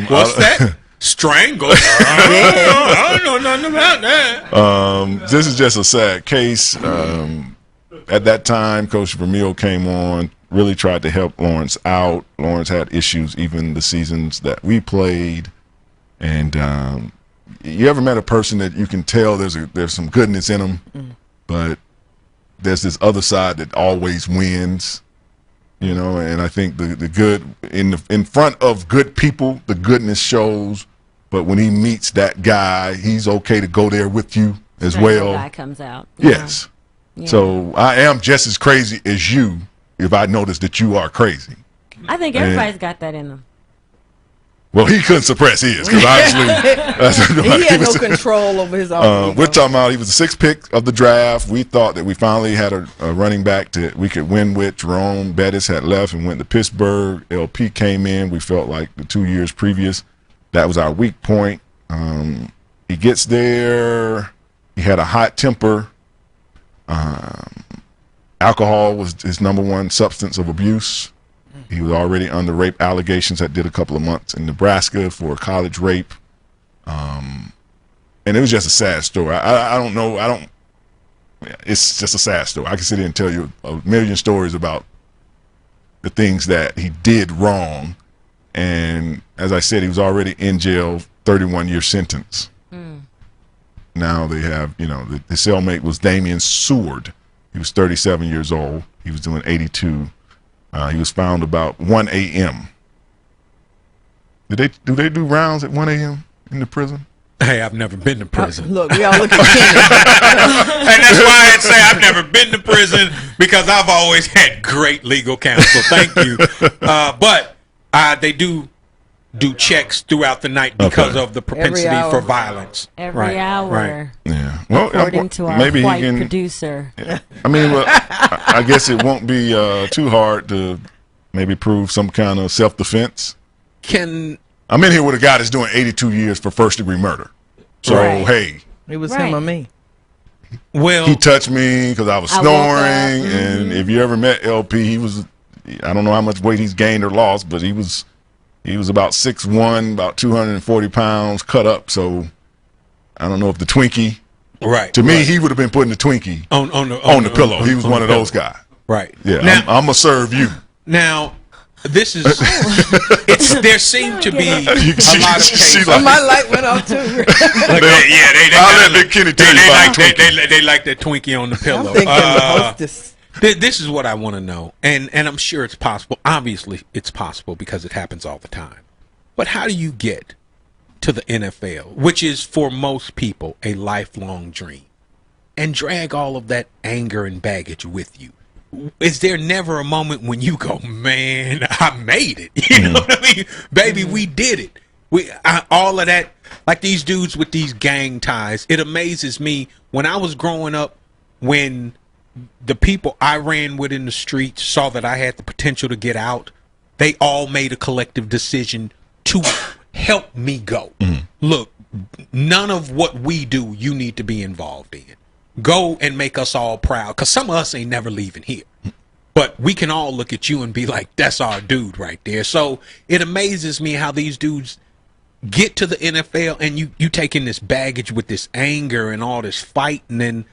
What's that? Strangled? I don't know nothing about that. This is just a sad case. At that time, Coach Vermeil came on, really tried to help Lawrence out. Lawrence had issues even the seasons that we played. And you ever met a person that you can tell there's some goodness in them, but there's this other side that always wins, you know? And I think the good in front of good people, the goodness shows. But when he meets that guy, he's okay to go there with you as well. Guy comes out. Yes. Yeah. So I am just as crazy as you if I notice that you are crazy. I think everybody's got that in them. Well, he couldn't suppress his because obviously he had no control over his own. We're talking about he was the 6th pick of the draft. We thought that we finally had a running back that we could win with. Jerome Bettis had left and went to Pittsburgh. LP came in. We felt like the 2 years previous, that was our weak point. He gets there. He had a hot temper. Alcohol was his number 1 substance of abuse. He was already under rape allegations that did a couple of months in Nebraska for college rape. And it was just a sad story. I don't know. It's just a sad story. I can sit here and tell you a million stories about the things that he did wrong. And as I said, he was already in jail, 31-year sentence. Now they have, the cellmate was Damian Seward. He was 37 years old. He was doing 82. He was found about 1 a.m. Do they do rounds at 1 a.m. in the prison? Hey, I've never been to prison. Look, we all look at Kenny. And that's why I'd say I've never been to prison, because I've always had great legal counsel. Thank you. But they do do checks throughout the night because of the propensity for violence. Every hour. Right. Yeah. Well, according to our maybe white he can, producer. Yeah. I mean, well, I guess it won't be too hard to maybe prove some kind of self-defense. I'm in here with a guy that's doing 82 years for first-degree murder. So, hey. It was him or me. Well, he touched me because I was snoring, and if you ever met LP, he was, I don't know how much weight he's gained or lost, but he was about 6'1", about 240 pounds, cut up. So I don't know if the Twinkie. Right. To me, he would have been putting the Twinkie on the pillow. He was one of those guys. Right. Yeah. Now, I'm gonna serve you. Now, this is. There seem to be a lot of cases. My light went off too. They like that Twinkie on the pillow. I'm thinking the hostess. This is what I want to know, and I'm sure it's possible. Obviously, it's possible because it happens all the time. But how do you get to the NFL, which is for most people a lifelong dream, and drag all of that anger and baggage with you? Is there never a moment when you go, man, I made it? You know what I mean? Baby, we did it. All of that, like these dudes with these gang ties, it amazes me. When I was growing up, when the people I ran with in the streets saw that I had the potential to get out, they all made a collective decision to help me go. Look, none of what we do you need to be involved in. Go and make us all proud, because some of us ain't never leaving here. But we can all look at you and be like, that's our dude right there. So it amazes me how these dudes get to the NFL and you take in this baggage with this anger and all this fighting. And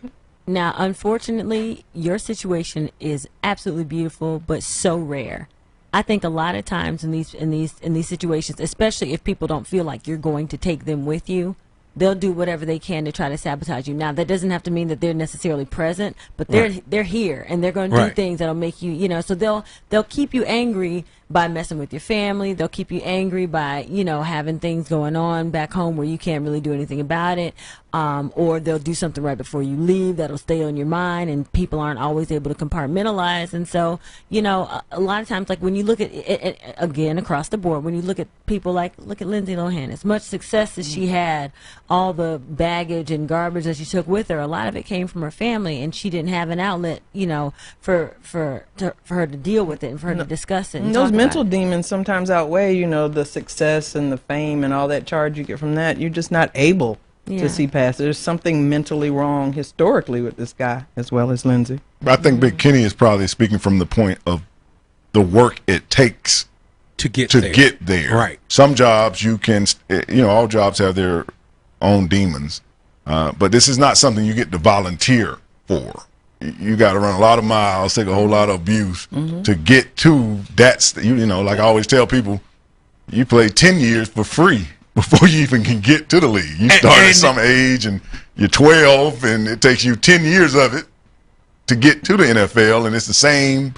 now, unfortunately, your situation is absolutely beautiful, but so rare. I think a lot of times in these situations, especially if people don't feel like you're going to take them with you, they'll do whatever they can to try to sabotage you. Now, that doesn't have to mean that they're necessarily present, but they're here and they're going to do things that'll make you, you know, so they'll keep you angry by messing with your family. They'll keep you angry by, you know, having things going on back home where you can't really do anything about it. Or they'll do something right before you leave that'll stay on your mind, and people aren't always able to compartmentalize. And so, you know, a lot of times, like when you look at it, again, across the board, when you look at people like, look at Lindsay Lohan, as much success as she had, all the baggage and garbage that she took with her, a lot of it came from her family, and she didn't have an outlet, you know, for her to deal with it and for her to discuss it. And those mental demons sometimes outweigh, you know, the success and the fame and all that charge you get from that. You're just not able to see past it. There's something mentally wrong historically with this guy as well as Lindsay. I think Big Kenny is probably speaking from the point of the work it takes to get there. Right. Some jobs you can, you know, all jobs have their own demons, but this is not something you get to volunteer for. You got to run a lot of miles, take a whole lot of abuse to get to that. You know, like I always tell people, you play 10 years for free before you even can get to the league. You start at some age and you're 12, and it takes you 10 years of it to get to the NFL, and it's the same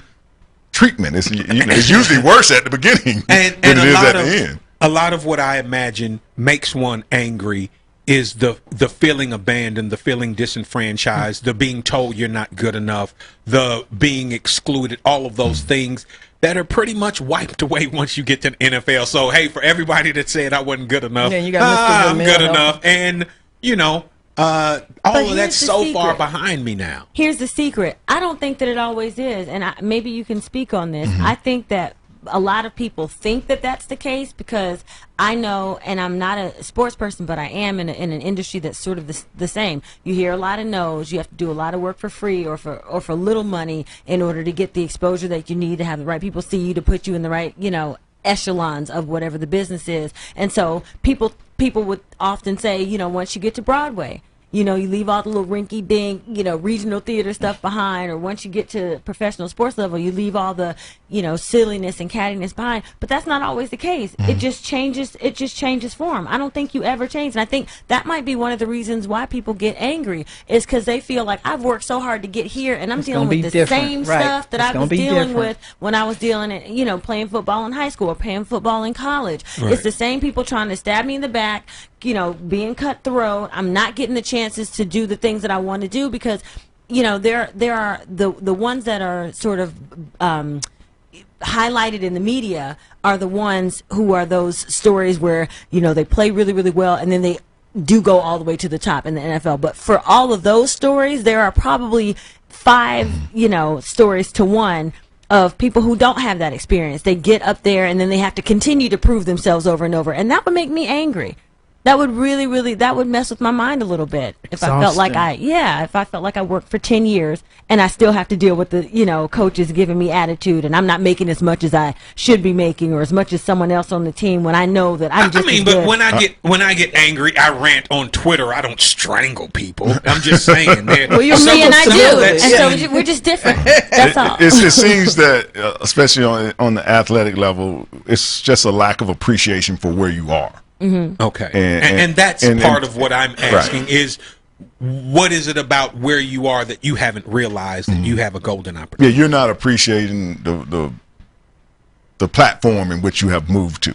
treatment. It's, you know, it's usually worse at the beginning than it is at the end. A lot of what I imagine makes one angry is the feeling abandoned, the feeling disenfranchised, the being told you're not good enough, the being excluded, all of those things that are pretty much wiped away once you get to the NFL. So, hey, for everybody that said I wasn't good enough, you got I'm good enough. And, you know, all of that's so far behind me now. Here's the secret. I don't think that it always is, and maybe you can speak on this. I think that a lot of people think that that's the case, because I know, and I'm not a sports person, but I am in an industry that's sort of the same. You hear a lot of no's. You have to do a lot of work for free or for little money in order to get the exposure that you need to have the right people see you, to put you in the right, you know, echelons of whatever the business is. And so people would often say, you know, once you get to Broadway, you know, you leave all the little rinky-dink, you know, regional theater stuff behind, or once you get to professional sports level, you leave all the, you know, silliness and cattiness behind. But that's not always the case. It just changes. It just changes form. I don't think you ever change, and I think that might be one of the reasons why people get angry, is because they feel like, I've worked so hard to get here, and I'm dealing with the same stuff that I was dealing with when I was dealing, you know, playing football in high school or playing football in college. It's the same people trying to stab me in the back, you know, being cutthroat. I'm not getting the chances to do the things that I want to do, because, you know, there are the ones that are sort of highlighted in the media are the ones who are those stories where, you know, they play really, really well and then they do go all the way to the top in the NFL. But for all of those stories, there are probably 5, you know, stories to one of people who don't have that experience. They get up there and then they have to continue to prove themselves over and over. And that would make me angry. That would really, that would mess with my mind a little bit. If I felt like if I felt like I worked for 10 years and I still have to deal with the, you know, coaches giving me attitude and I'm not making as much as I should be making or as much as someone else on the team when I know that I'm just but when I get angry, I rant on Twitter. I don't strangle people. I'm just saying. Well, you're me and I do. And so we're just different. That's all. It seems that, especially on the athletic level, it's just a lack of appreciation for where you are. Mm-hmm. Okay, and that's part of what I'm asking is, what is it about where you are that you haven't realized that you have a golden opportunity? Yeah, you're not appreciating the platform in which you have moved to,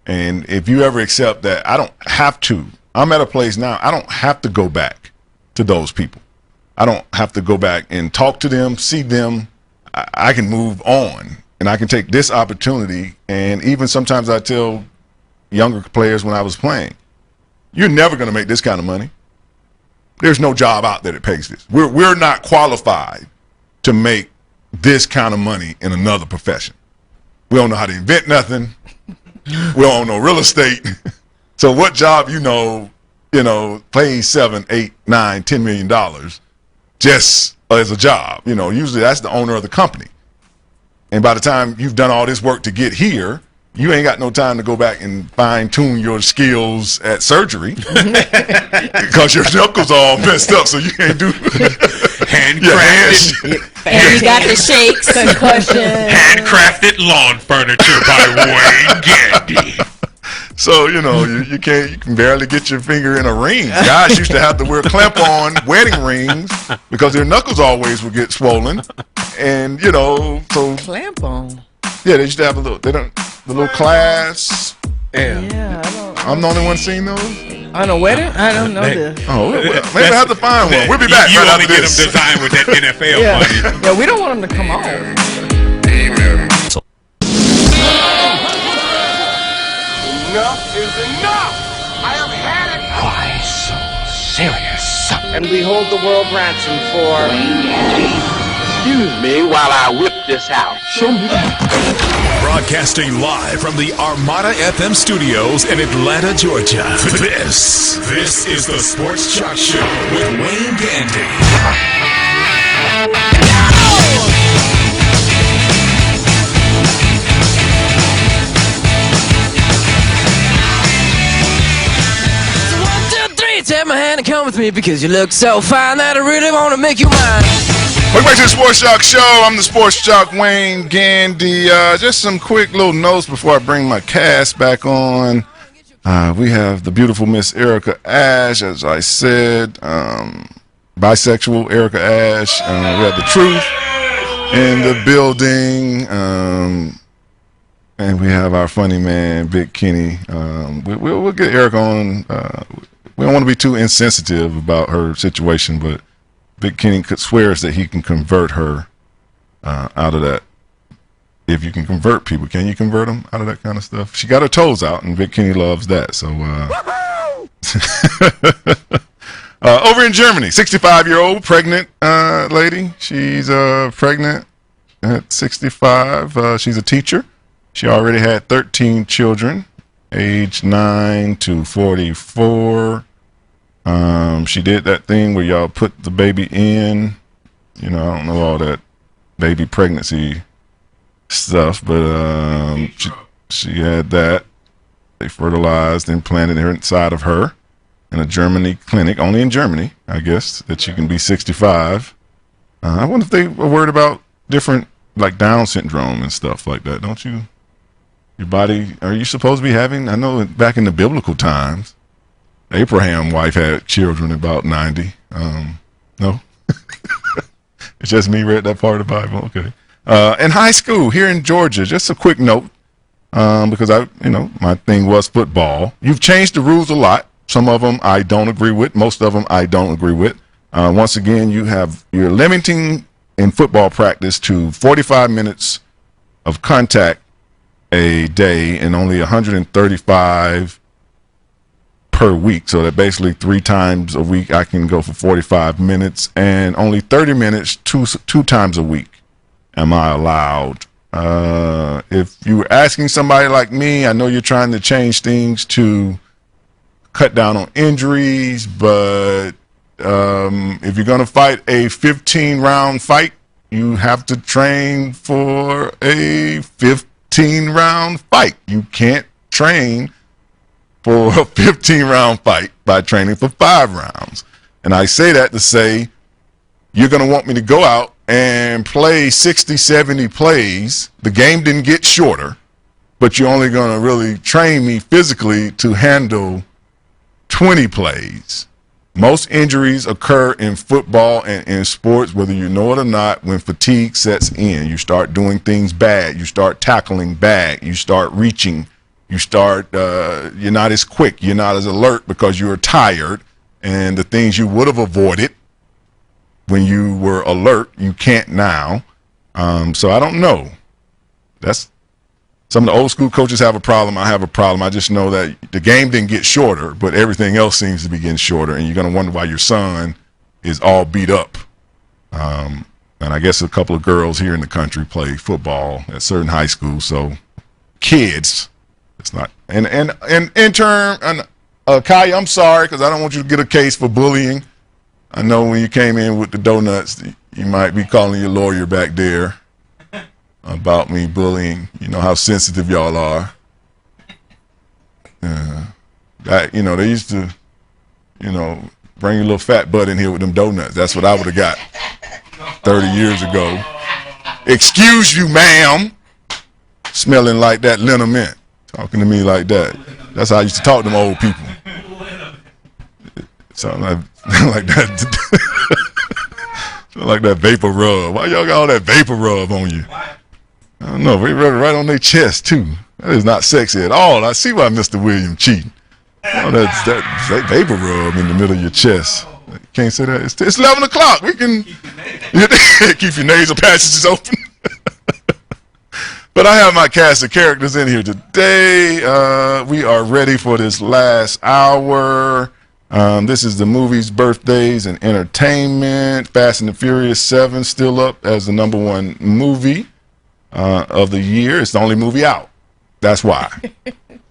and if you ever accept that, I don't have to. I'm at a place now. I don't have to go back to those people. I don't have to go back and talk to them, see them. I can move on, and I can take this opportunity. And even sometimes I tell younger players when I was playing, you're never going to make this kind of money. There's no job out there that pays this. We're not qualified to make this kind of money in another profession. We don't know how to invent nothing. We don't know real estate. So what job, you know, paying $7, $8, $9, $10 million just as a job, you know, usually that's the owner of the company. And by the time you've done all this work to get here, you ain't got no time to go back and fine-tune your skills at surgery because your knuckles all messed up, so you can't do handcrafted. And you got the shakes, concussion. Handcrafted lawn furniture by Wayne Gandy. So, you know, you can barely get your finger in a ring. Guys used to have to wear clamp-on wedding rings because their knuckles always would get swollen. And, you know, so clamp-on. Yeah, they used to have the little class. Yeah, I'm the only one seeing those. On a wedding? I don't know this. Oh, maybe I have to find one. We'll be back You right only after get this. them designed with that NFL money. Yeah, we don't want them to come on. Enough is enough! I have had it! Why so serious? And we hold the world ransom for Wayne Gandy. Excuse me while I whip this out. Show me that. Broadcasting live from the Armada FM studios in Atlanta, Georgia. This is the Sports Joc Show with Wayne Gandy. Take my hand and come with me because you look so fine that I really want to make you mine. Welcome back to the Sports Joc Show. I'm the Sports Joc Wayne Gandy. Just some quick little notes before I bring my cast back on. We have the beautiful Miss Erica Ash, as I said, bisexual Erica Ash. We have the Truth in the building. And we have our funny man, Big Kenny. We'll get Erica on. We don't want to be too insensitive about her situation, but Big Kenny swears that he can convert her out of that. If you can convert people, can you convert them out of that kind of stuff? She got her toes out, and Big Kenny loves that. So, over in Germany, 65-year-old pregnant lady. She's pregnant at 65. She's a teacher. She already had 13 children, age 9 to 44. She did that thing where y'all put the baby in. You know, I don't know all that baby pregnancy stuff, but she had that. They fertilized, implanted her inside of her in a Germany clinic, only in Germany, I guess, that you can be 65. I wonder if they were worried about different, like Down syndrome and stuff like that, don't you? Your body, are you supposed to be having, I know back in the biblical times, Abraham's wife had children about 90. No? It's just me read that part of the Bible. Okay. In high school here in Georgia, just a quick note, because my thing was football. You've changed the rules a lot. Some of them I don't agree with. Most of them I don't agree with. Once again, you're limiting in football practice to 45 minutes of contact a day and only 135 per week. So that basically 3 times a week I can go for 45 minutes, and only 30 minutes two times a week am I allowed. If you were asking somebody like me, I know you're trying to change things to cut down on injuries, but if you're going to fight a 15-round fight, you have to train for a 15-round fight. You can't train for a 15-round fight by training for 5 rounds. And I say that to say, you're going to want me to go out and play 60, 70 plays. The game didn't get shorter, but you're only going to really train me physically to handle 20 plays. Most injuries occur in football and in sports, whether you know it or not, when fatigue sets in. You start doing things bad. You start tackling bad. You start reaching. You start, you're not as quick. You're not as alert because you're tired. And the things you would have avoided when you were alert, you can't now. So I don't know. That's some of the old school coaches have a problem. I have a problem. I just know that the game didn't get shorter, but everything else seems to be getting shorter, and you're going to wonder why your son is all beat up. And I guess a couple of girls here in the country play football at certain high schools. So kids, it's not. And intern, Kai, I'm sorry because I don't want you to get a case for bullying. I know when you came in with the donuts, you might be calling your lawyer back there about me bullying. You know how sensitive y'all are. They used to, bring your little fat butt in here with them donuts. That's what I would have got 30 years ago. Excuse you, ma'am. Smelling like that liniment. Talking to me like that. That's how I used to talk to them old people. Sound like that. Like that vapor rub. Why y'all got all that vapor rub on you? I don't know. We rub it right on their chest too. That is not sexy at all. I see why Mr. Williams cheating. Oh, that vapor rub in the middle of your chest. Can't say that. It's 11 o'clock. We can keep your nasal passages open. But I have my cast of characters in here today. We are ready for this last hour. This is the movies, birthdays, and entertainment. Fast and the Furious 7 still up as the #1 movie of the year. It's the only movie out. That's why.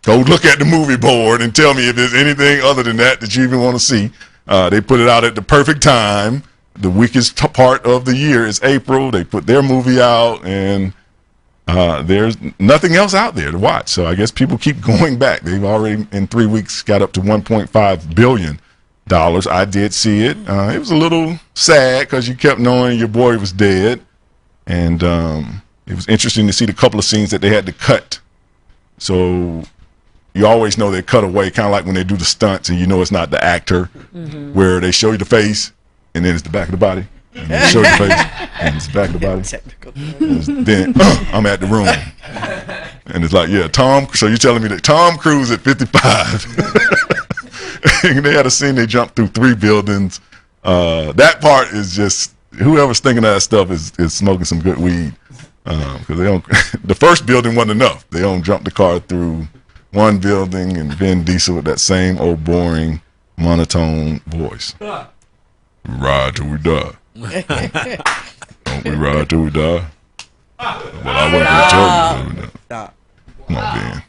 Go look at the movie board and tell me if there's anything other than that you even want to see. They put it out at the perfect time. The weakest part of the year is April. They put their movie out, and there's nothing else out there to watch. So I guess people keep going back. They've already, in 3 weeks, got up to $1.5 billion. I did see it. It was a little sad because you kept knowing your boy was dead. And it was interesting to see the couple of scenes that they had to cut. So you always know they cut away, kind of like when they do the stunts and you know it's not the actor, where they show you the face and then it's the back of the body. And they show you the face and it's the back of the body. Then I'm at the room. And it's like, yeah, so you're telling me that Tom Cruise at 55. And they had a scene, they jumped through 3 buildings. That part is just, whoever's thinking of that stuff is smoking some good weed. Because they don't. The first building wasn't enough. They don't jump the car through 1 building and Vin Diesel with that same old boring monotone voice. Ride till we die. Don't we ride till we die? Well, I wasn't gonna tell you. Stop. Come on, Ben.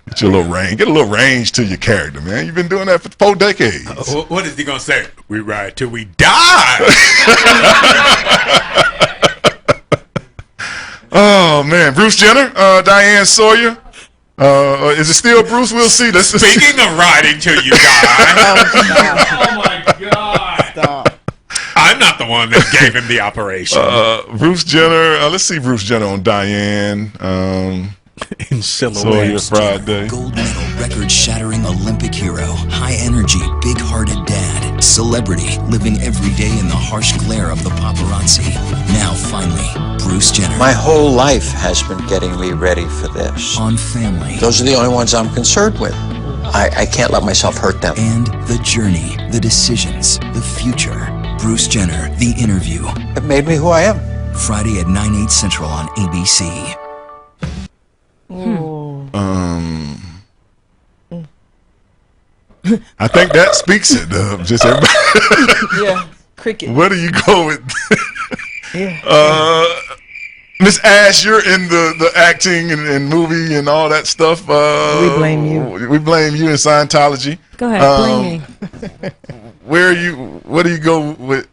Get a little range to your character, man. You've been doing that for 4 decades. What is he gonna say? We ride till we die. Oh man, Bruce Jenner, Diane Sawyer. Is it still Bruce? We'll see. Speaking of riding till you die. Oh my God! Stop. I'm not the one that gave him the operation. Bruce Jenner. Let's see Bruce Jenner on Diane. In silhouette. Friday. Gold medal, record-shattering Olympic hero, high-energy, big-hearted dad, celebrity, living every day in the harsh glare of the paparazzi. Now, finally, Bruce Jenner. My whole life has been getting me ready for this. On Family. Those are the only ones I'm concerned with. I can't let myself hurt them. And the journey, the decisions, the future. Bruce Jenner, The Interview. It made me who I am. Friday at 9/8 Central on ABC. I think that speaks it. Just everybody. Yeah, cricket. Where do you go with? Yeah. Miss Ash, you're in the acting and movie and all that stuff. We blame you. We blame you in Scientology. Go ahead, blame me. Where do you go with?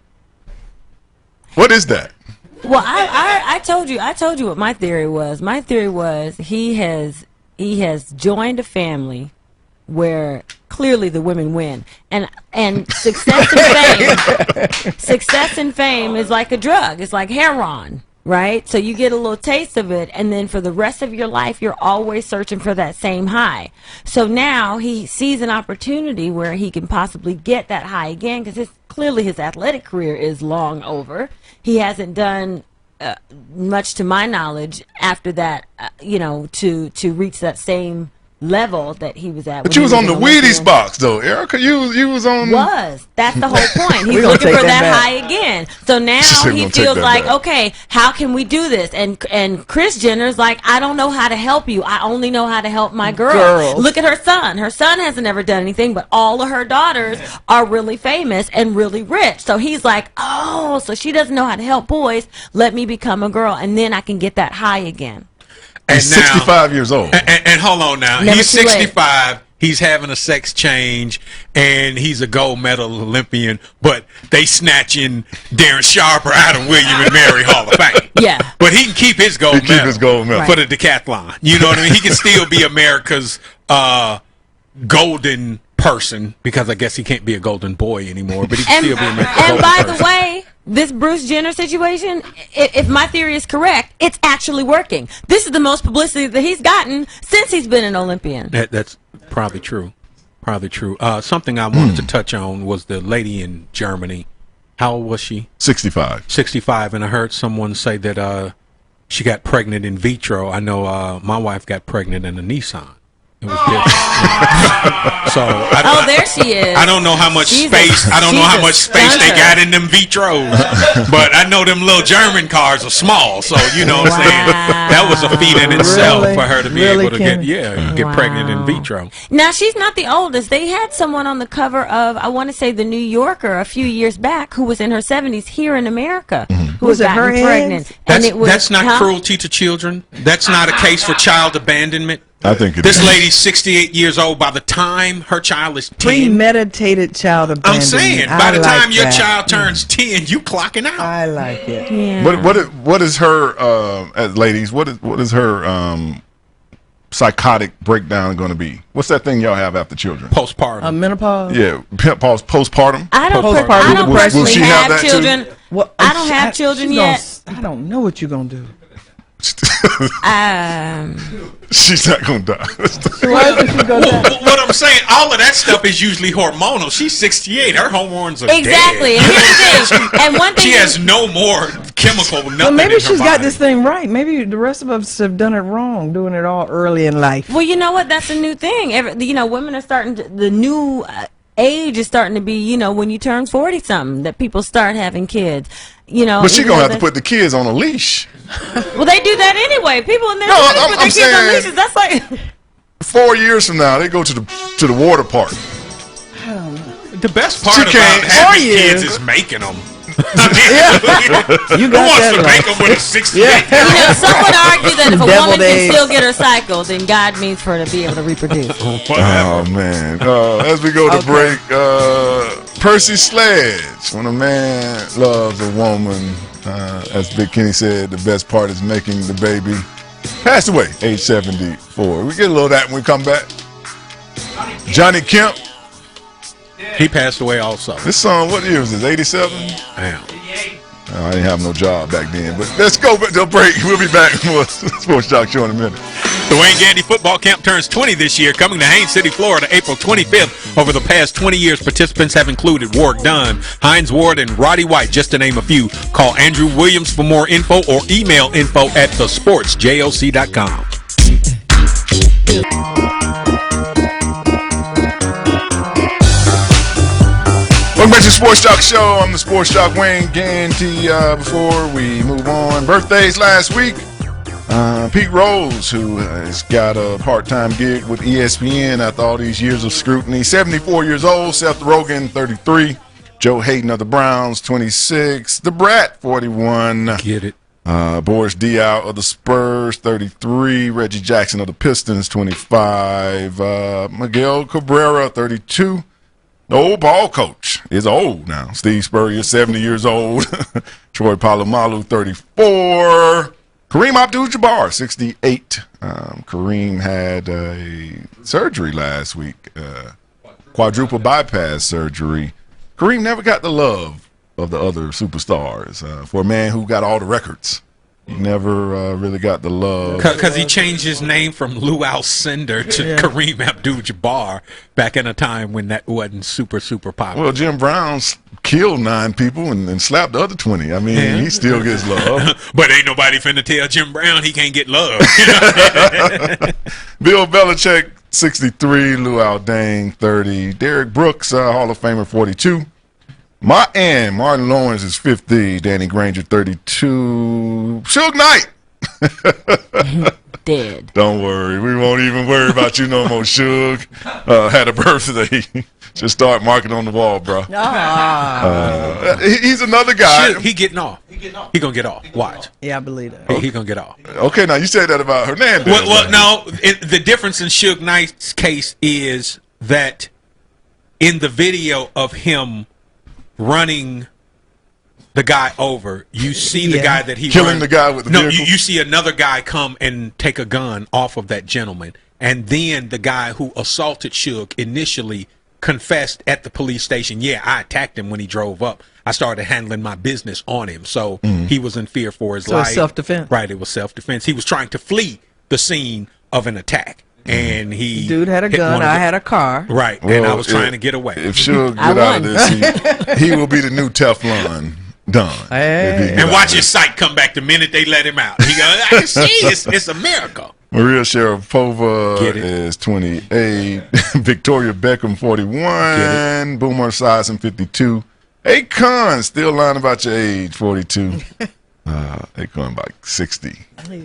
What is that? Well, I told you what my theory was. My theory was he has joined a family where clearly the women win, and success and fame is like a drug. It's like heroin, right? So you get a little taste of it, and then for the rest of your life, you're always searching for that same high. So now he sees an opportunity where he can possibly get that high again, because clearly his athletic career is long over. He hasn't done much, to my knowledge, after that, to reach that same level that he was at. But you was on the Wheaties box, though, Erica. You was on. That's the whole point. He's looking for that high again. So now he feels like, okay, how can we do this? And Kris Jenner's like, I don't know how to help you. I only know how to help my girls. Look at her son. Her son hasn't ever done anything, but all of her daughters are really famous and really rich. So he's like, oh, so she doesn't know how to help boys. Let me become a girl, and then I can get that high again. He's 65 years old. And hold on now. Never He's too late. 65. He's having a sex change, and he's a gold medal Olympian, but they snatching Darren Sharper, Adam Williams, and Mary Hall of Fame. Yeah. But he can keep his gold medal Right. for the decathlon. You know what I mean? He can still be America's golden person, because I guess he can't be a golden boy anymore, but he can still be America's golden person. And by the way, this Bruce Jenner situation, if my theory is correct, it's actually working. This is the most publicity that he's gotten since he's been an Olympian. That's probably true. Probably true. Something I wanted to touch on was the lady in Germany. How old was she? 65. 65, and I heard someone say that she got pregnant in vitro. I know my wife got pregnant in a Nissan. It was different. So there she is. I don't know how much space. I don't know how much space they got in them vitros, but I know them little German cars are small. So you know what I'm saying. That was a feat in itself for her to be able to get pregnant in vitro. Now, she's not the oldest. They had someone on the cover of, I want to say, The New Yorker a few years back who was in her 70s here in America, who was gotten pregnant. That's not cruelty to children. That's not a case for child abandonment. I think this lady's 68 years old. By the time her child is 10, premeditated child abandonment. I'm saying, by the time your child turns 10, you clocking out. I like it. Yeah. What is her ladies? What is her psychotic breakdown going to be? What's that thing y'all have after children? Postpartum. Menopause. Yeah, postpartum. I don't personally have children. Well, I don't have children yet. I don't know what you're gonna do. She's not gonna die. What I'm saying, all of that stuff is usually hormonal. She's 68. Her hormones are exactly. dead. And here's the thing. And one thing she has no more chemical nothing. Well, maybe in she's her got body. this thing right. Maybe the rest of us have done it wrong, doing it all early in life. Well, you know what? That's a new thing. Women are starting to, the new age is starting to be, when you turn 40 something, that people start having kids. But she's gonna have to put the kids on a leash. Well, they do that anyway. People in their No, 20s I'm put their kids on saying- leashes. That's like 4 years from now, they go to the water park. The best part She about can't- having 4 kids years. is making them. You Who got wants that to right. make them with a 68? some would argue that if a Deviled woman can eggs. still get her cycle, then God means for her to be able to reproduce. Oh man! As we go to break, Percy Sledge. When a man loves a woman, as Big Kenny said, the best part is making the baby. Passed away, age 74. We get a little of that when we come back. Johnny Kemp. He passed away also. This song, what year was this? 87? Damn. I didn't have no job back then. But let's go back to a break. We'll be back for Sports Joc Show in a minute. The Wayne Gandy football camp turns 20 this year, coming to Haines City, Florida, April 25th. Over the past 20 years, participants have included Warwick Dunn, Hines Ward, and Roddy White, just to name a few. Call Andrew Williams for more info or email info@thesportsjoc.com. Welcome back to the Sports Joc Show. I'm the Sports Joc Wayne Gandy. Before we move on, birthdays last week. Pete Rose, who has got a part-time gig with ESPN after all these years of scrutiny. 74 years old. Seth Rogen, 33. Joe Hayden of the Browns, 26. The Brat, 41. Get it. Boris Diaw of the Spurs, 33. Reggie Jackson of the Pistons, 25. Miguel Cabrera, 32. The old ball coach is old now. Steve Spurrier, 70 years old. Troy Polamalu, 34. Kareem Abdul-Jabbar, 68. Kareem had a surgery last week, quadruple bypass surgery. Kareem never got the love of the other superstars. For a man who got all the records, he never really got the love. Because he changed his name from Lou Alcindor to Kareem Abdul-Jabbar back in a time when that wasn't super popular. Well, Jim Brown's killed 9 people and slapped the other 20. I mean, he still gets love. But ain't nobody finna tell Jim Brown he can't get love. Bill Belichick, 63. Lou Aldane, 30. Derek Brooks, Hall of Famer, 42. Martin Lawrence is 50. Danny Granger, 32. Suge Knight. Dead. Don't worry. We won't even worry about you no more, Suge. Had a birthday. Just start marking on the wall, bro. He's another guy. He getting off. He gonna get off. Watch. Yeah, I believe that. He gonna get off. Okay, now you said that about Hernandez. Well, no. The difference in Suge Knight's case is that in the video of him running the guy over, you see the guy that he killing the guy with the vehicle? you see another guy come and take a gun off of that gentleman, and then the guy who assaulted Suge initially confessed at the police station, I attacked him when he drove up. I started handling my business on him, so he was in fear for his life. Self-defense. Right, it was self-defense. He was trying to flee the scene of an attack, and he dude had a gun. I had a car. Right, and I was trying to get away. If Suge get out of this, he will be the new Teflon Don. And watch his sight come back the minute they let him out. He goes, I see, it's a miracle. Maria Sharapova is 28. Victoria Beckham, 41. Boomer Esiason, 52. Akon, still lying about your age, 42. Akon about 60.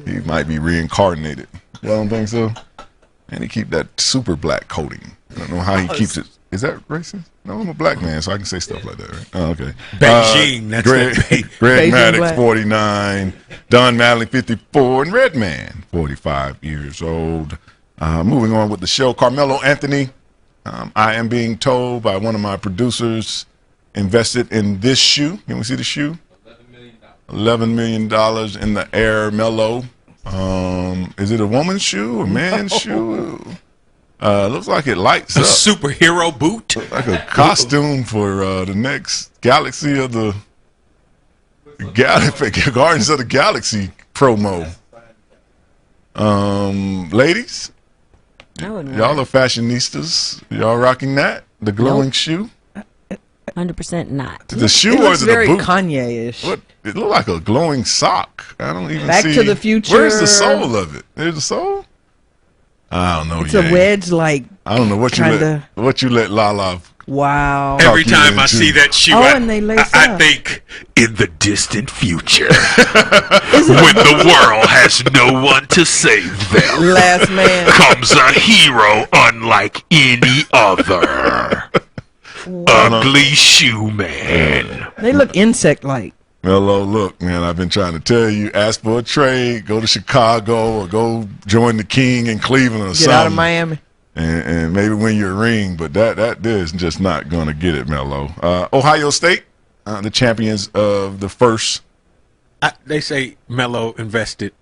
He might be reincarnated. You don't think so? And he keep that super black coating. I don't know how he keeps it. Is that racist? No, I'm a black man, so I can say stuff like that, right? Oh, okay. Beijing. That's Greg Beijing Maddox, black. 49. Don Madley, 54. And Redman, 45 years old. Moving on with the show, Carmelo Anthony. I am being told by one of my producers, invested in this shoe. Can we see the shoe? $11 million in the Air Mellow. Is it a woman's shoe, a man's shoe? Looks like it lights a up. Superhero boot? Looks like a costume for the next Galaxy of the Guardians of the Galaxy promo. Ladies, y'all are fashionistas. Y'all rocking that? The glowing shoe? 100% not. The shoe It or looks is it a very boot? Kanye-ish. What? It looked like a glowing sock. I don't even Back see. to the Future. Where's the sole of it? There's the sole? I don't know. It's a wedge, like. I don't know what you let Lala. Wow. Every time I see that shoe, and they lace I up. think in the distant future, when the world has no one to save them, Last man. comes a hero unlike any other. Ugly Shoe Man. They look insect-like. Hello, look, man, I've been trying to tell you, ask for a trade, go to Chicago or go join the King in Cleveland or something. Get out of Miami. And maybe win your ring, but that is just not going to get it, Melo. Ohio State, the champions of the first. They say Melo invested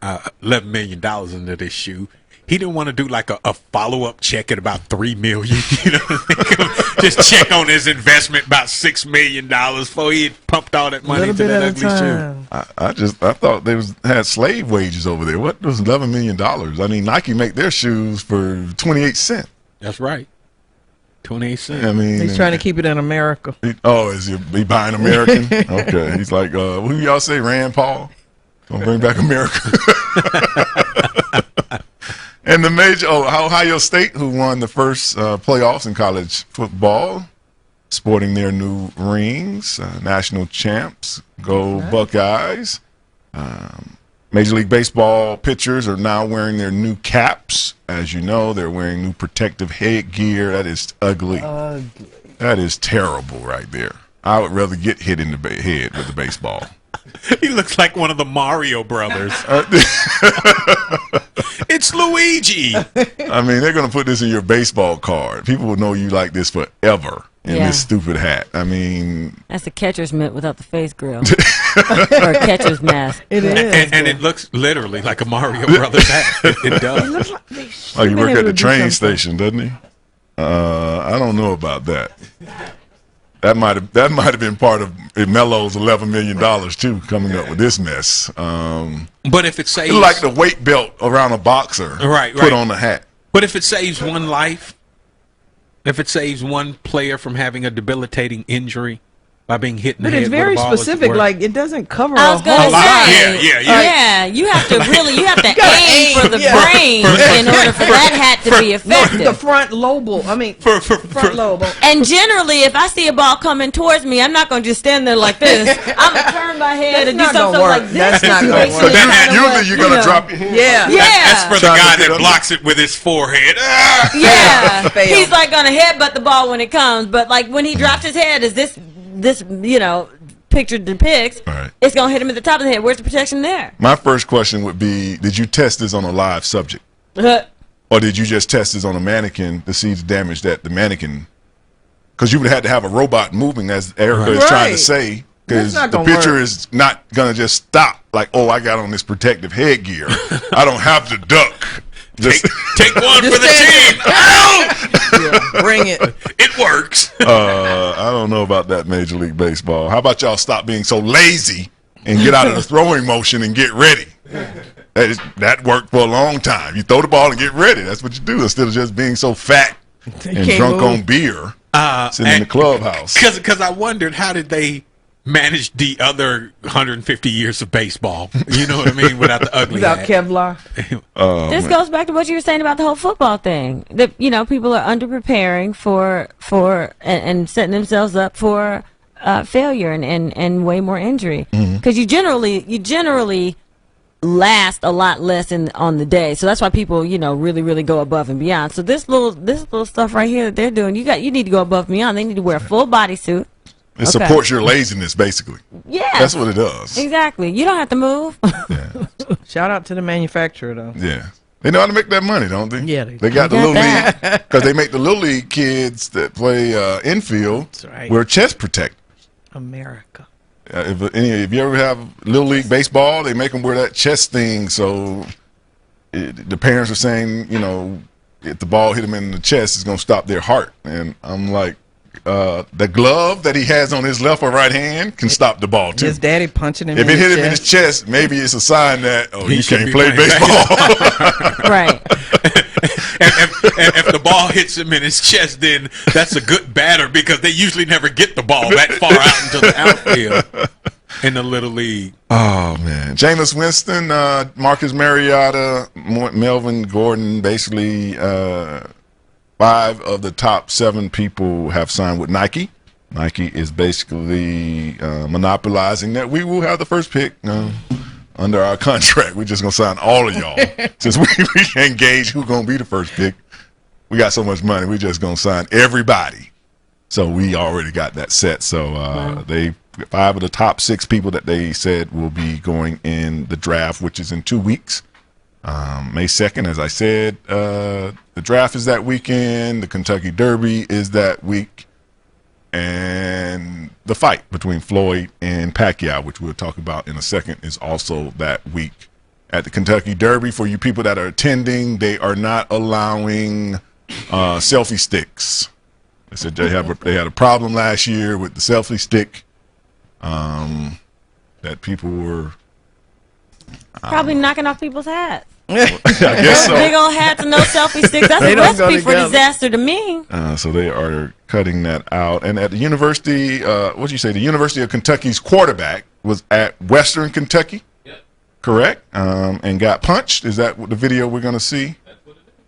$11 million into this shoe. He didn't want to do like a follow-up check at about $3 million. You know what I mean? Just check on his investment about $6 million before he had pumped all that money into that ugly shoe. I thought they had slave wages over there. What was $11 million? I mean, Nike make their shoes for 28 cents. That's right. 28 cents. I mean, He's trying to keep it in America. Is he buying American? Okay. He's like, who y'all say, Rand Paul? Gonna bring back America. And the major, Ohio State, who won the first playoffs in college football, sporting their new rings, national champs. Go Buckeyes. Major League Baseball pitchers are now wearing their new caps. As you know, they're wearing new protective headgear. That is ugly. That is terrible right there. I would rather get hit in the head with the baseball. He looks like one of the Mario brothers. It's Luigi. I mean, they're going to put this in your baseball card. People will know you like this forever in this stupid hat. I mean, that's a catcher's mitt without the face grill. Or a catcher's mask. It is. And it looks literally like a Mario Brothers hat. It does. Oh, he work at the train station, doesn't he? I don't know about that. That might have been part of Melo's $11 million too, coming up with this mess. But if it saves, it's like the weight belt around a boxer, right, put on the hat. But if it saves one life, if it saves one player from having a debilitating injury by being hit in the But head, it's very specific. Like, it doesn't cover I was a gonna whole lot. say, yeah. You have to aim for the brain in order for that hat to be effective. The front lobal. I mean, front lobal. And generally, if I see a ball coming towards me, I'm not going to just stand there like this. I'm going to turn my head and do something like this. That's not going to work. Usually you're going to drop your hand. Yeah. That's for the guy that blocks it with his forehead. Yeah. He's like going to headbutt the ball when it comes. But like when he drops his head, is this picture depicts, it's going to hit him at the top of the head. Where's the protection there? My first question would be, did you test this on a live subject? Or did you just test this on a mannequin to see the damage that the mannequin, because you would have had to have a robot moving, as Erica is trying to say, because the picture is not going to just stop like, oh, I got on this protective headgear. I don't have to duck. Just take one for the team. Yeah, bring it. It works. I don't know about that, Major League Baseball. How about y'all stop being so lazy and get out of the throwing motion and get ready? That worked for a long time. You throw the ball and get ready. That's what you do instead of just being so fat and drunk on beer sitting in the clubhouse. Because I wondered, how did they manage the other 150 years of baseball? You know what I mean? Without the ugly Without hat. Kevlar. This goes back to what you were saying about the whole football thing. That people are under preparing for and setting themselves up for failure and way more injury. Because you generally last a lot less on the day. So that's why people really go above and beyond. So this little stuff right here that they're doing, you need to go above and beyond. They need to wear a full bodysuit. It supports your laziness, basically. Yeah, that's what it does. Exactly. You don't have to move. Shout out to the manufacturer, though. Yeah, they know how to make that money, don't they? Yeah, they got the little league, because they make the little league kids that play infield wear chest protectors. America. If you ever have little league baseball, they make them wear that chest thing. So the parents are saying, if the ball hit them in the chest, it's going to stop their heart. And I'm like, the glove that he has on his left or right hand can stop the ball too. His daddy punching him. If it hit him in his chest, maybe it's a sign that you can't play baseball. Right. And if the ball hits him in his chest, then that's a good batter, because they usually never get the ball that far out into the outfield in the little league. Oh man, Jameis Winston, Marcus Mariota, Melvin Gordon, basically. 5 of the top 7 people have signed with Nike. Nike is basically monopolizing that. We will have the first pick under our contract. We're just going to sign all of y'all. Since we can't gauge who's going to be the first pick, we got so much money, we're just going to sign everybody. So we already got that set. So 5 of the top 6 people that they said will be going in the draft, which is in 2 weeks. May 2nd, as I said, the draft is that weekend. The Kentucky Derby is that week. And the fight between Floyd and Pacquiao, which we'll talk about in a second, is also that week. At the Kentucky Derby, for you people that are attending, they are not allowing selfie sticks. They said they had a problem last year with the selfie stick, that people were probably knocking off people's hats. I guess so. Big old hats and no selfie sticks. That's a recipe for disaster to me. So they are cutting that out. And at the university, the University of Kentucky's quarterback was at Western Kentucky, correct? And got punched. Is that what the video we're going to see?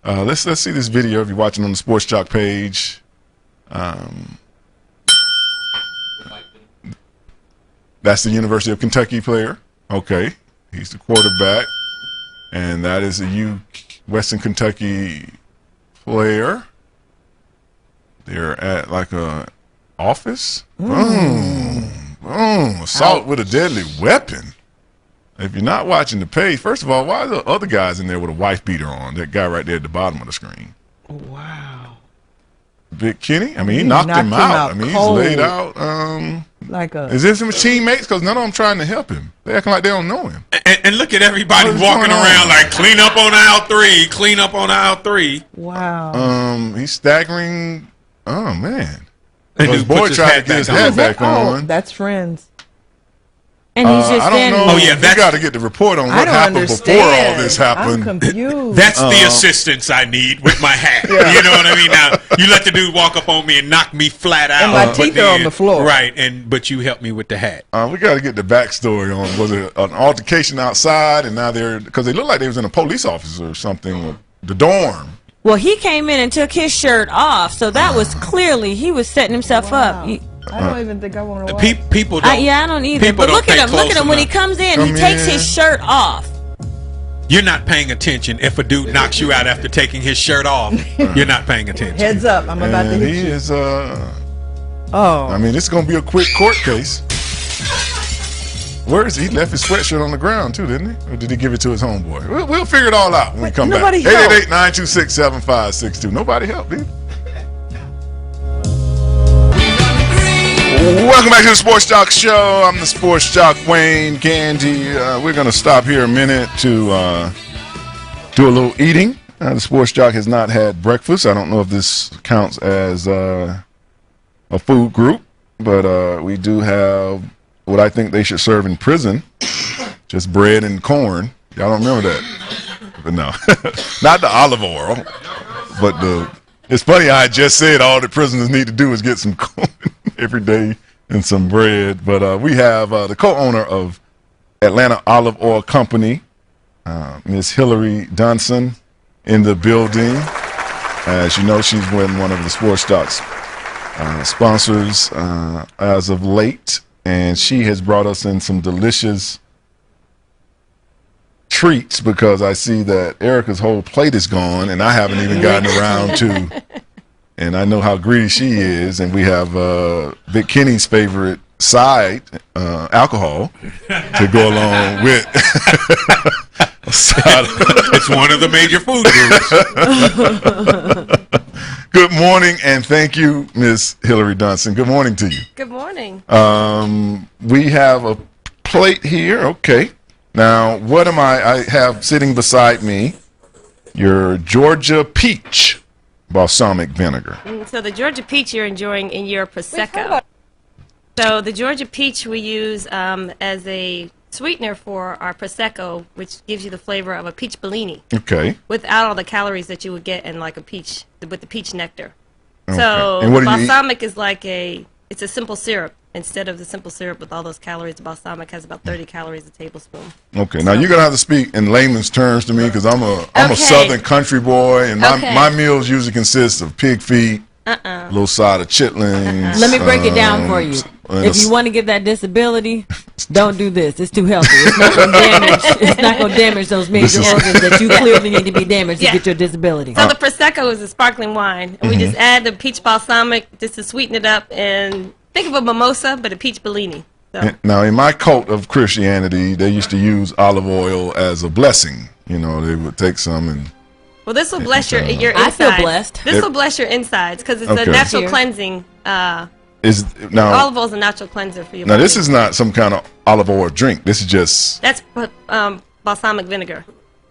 Let's see this video if you're watching on the Sports Joc page. That's the University of Kentucky player. Okay. He's the quarterback, and that is a Western Kentucky player. They're at like a office. Assault with a deadly weapon. If you're not watching the page, first of all, why are the other guys in there with a wife beater on? That guy right there at the bottom of the screen. Wow. Big Kenny? I mean, he knocked him out. I mean, cold. He's laid out. Is this some teammates? Because none of them trying to help him. They acting like they don't know him. And look at everybody walking around like, clean up on aisle 3, clean up on aisle 3. Wow. He's staggering. Oh, man. And His boy tried to get his hat back on. That's friends. And he's just I don't know. Oh, yeah, you got to get the report on what happened before all this happened. I'm confused. That's the assistance I need with my hat. Yeah. You know what I mean? Now, you let the dude walk up on me and knock me flat out. And my teeth are on the floor. Right, but you help me with the hat. We got to get the backstory on, was it an altercation outside, and now because they look like they was in a police office or something, with the dorm. Well, he came in and took his shirt off, so that was clearly he was setting himself up. I don't even think I want to watch. People don't. I don't either. But look at him. Look at him when he comes in. He takes his shirt off. You're not paying attention if a dude knocks you out after taking his shirt off. You're not paying attention. Heads up. I'm about to hit he you. is, Oh. I mean, it's going to be a quick court case. Where is he? He left his sweatshirt on the ground, too, didn't he? Or did he give it to his homeboy? We'll figure it all out when we come back. 888-926-7562. Nobody helped, dude. Welcome back to the Sports Joc Show. I'm the Sports Joc Wayne Gandy. We're going to stop here a minute to do a little eating. The Sports Joc has not had breakfast. I don't know if this counts as a food group, but we do have what I think they should serve in prison, just bread and corn. Y'all don't remember that? But no, not the olive oil, but it's funny I just said all the prisoners need to do is get some corn every day and some bread. But we have the co-owner of Atlanta Olive Oil Company, Miss Hillary Dunson, in the building. As you know, she's been one of the Sports Joc's sponsors as of late, and she has brought us in some delicious treats because I see that Erica's whole plate is gone, and I haven't even gotten around to. And I know how greedy she is, and we have Big Kenny's favorite side, alcohol, to go along with. It's one of the major food groups. Good morning, and thank you, Miss Hillary Dunson. Good morning to you. Good morning. We have a plate here. Okay. Now, what am I have sitting beside me? Your Georgia peach balsamic vinegar. So the Georgia peach you're enjoying in your Prosecco. So the Georgia peach we use as a sweetener for our Prosecco, which gives you the flavor of a peach Bellini. Okay. Without all the calories that you would get in like a peach, with the peach nectar. Okay. So And what do you balsamic is like it's a simple syrup. Instead of the simple syrup with all those calories, the balsamic has about 30 calories a tablespoon. Okay, now you're gonna have to speak in layman's terms to me because I'm a Southern country boy, and my meals usually consist of pig feet, a little side of chitlins. Let me break it down for you. If you want to get that disability, don't do this. It's too healthy. It's not going to damage. It's not going to damage those major organs that you clearly need to be damaged to get your disability. So the Prosecco is a sparkling wine, and we just add the peach balsamic just to sweeten it up, and think of a mimosa, but a peach Bellini. So. Now, in my cult of Christianity, they used to use olive oil as a blessing. You know, they would take some and. Well, this will bless your insides. I feel blessed. This will bless your insides because it's a natural cleansing. Olive oil is a natural cleanser for your body. Now, this is not some kind of olive oil drink. This is just. That's balsamic vinegar.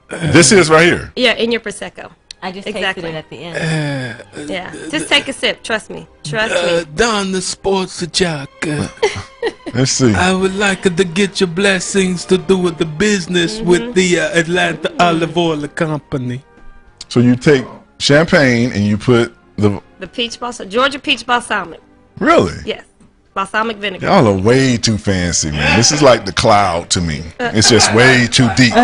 This is right here. Yeah, in your Prosecco. I just tasted it at the end. Yeah, just take a sip. Trust me. Trust me. Don the Sports Joc. Let's see. I would like to get your blessings to do with the business with the Atlanta Olive Oil Company. So you take champagne and you put the peach balsamic, Georgia peach balsamic. Really? Yes, balsamic vinegar. Y'all are way too fancy, man. This is like the cloud to me. It's just way too deep.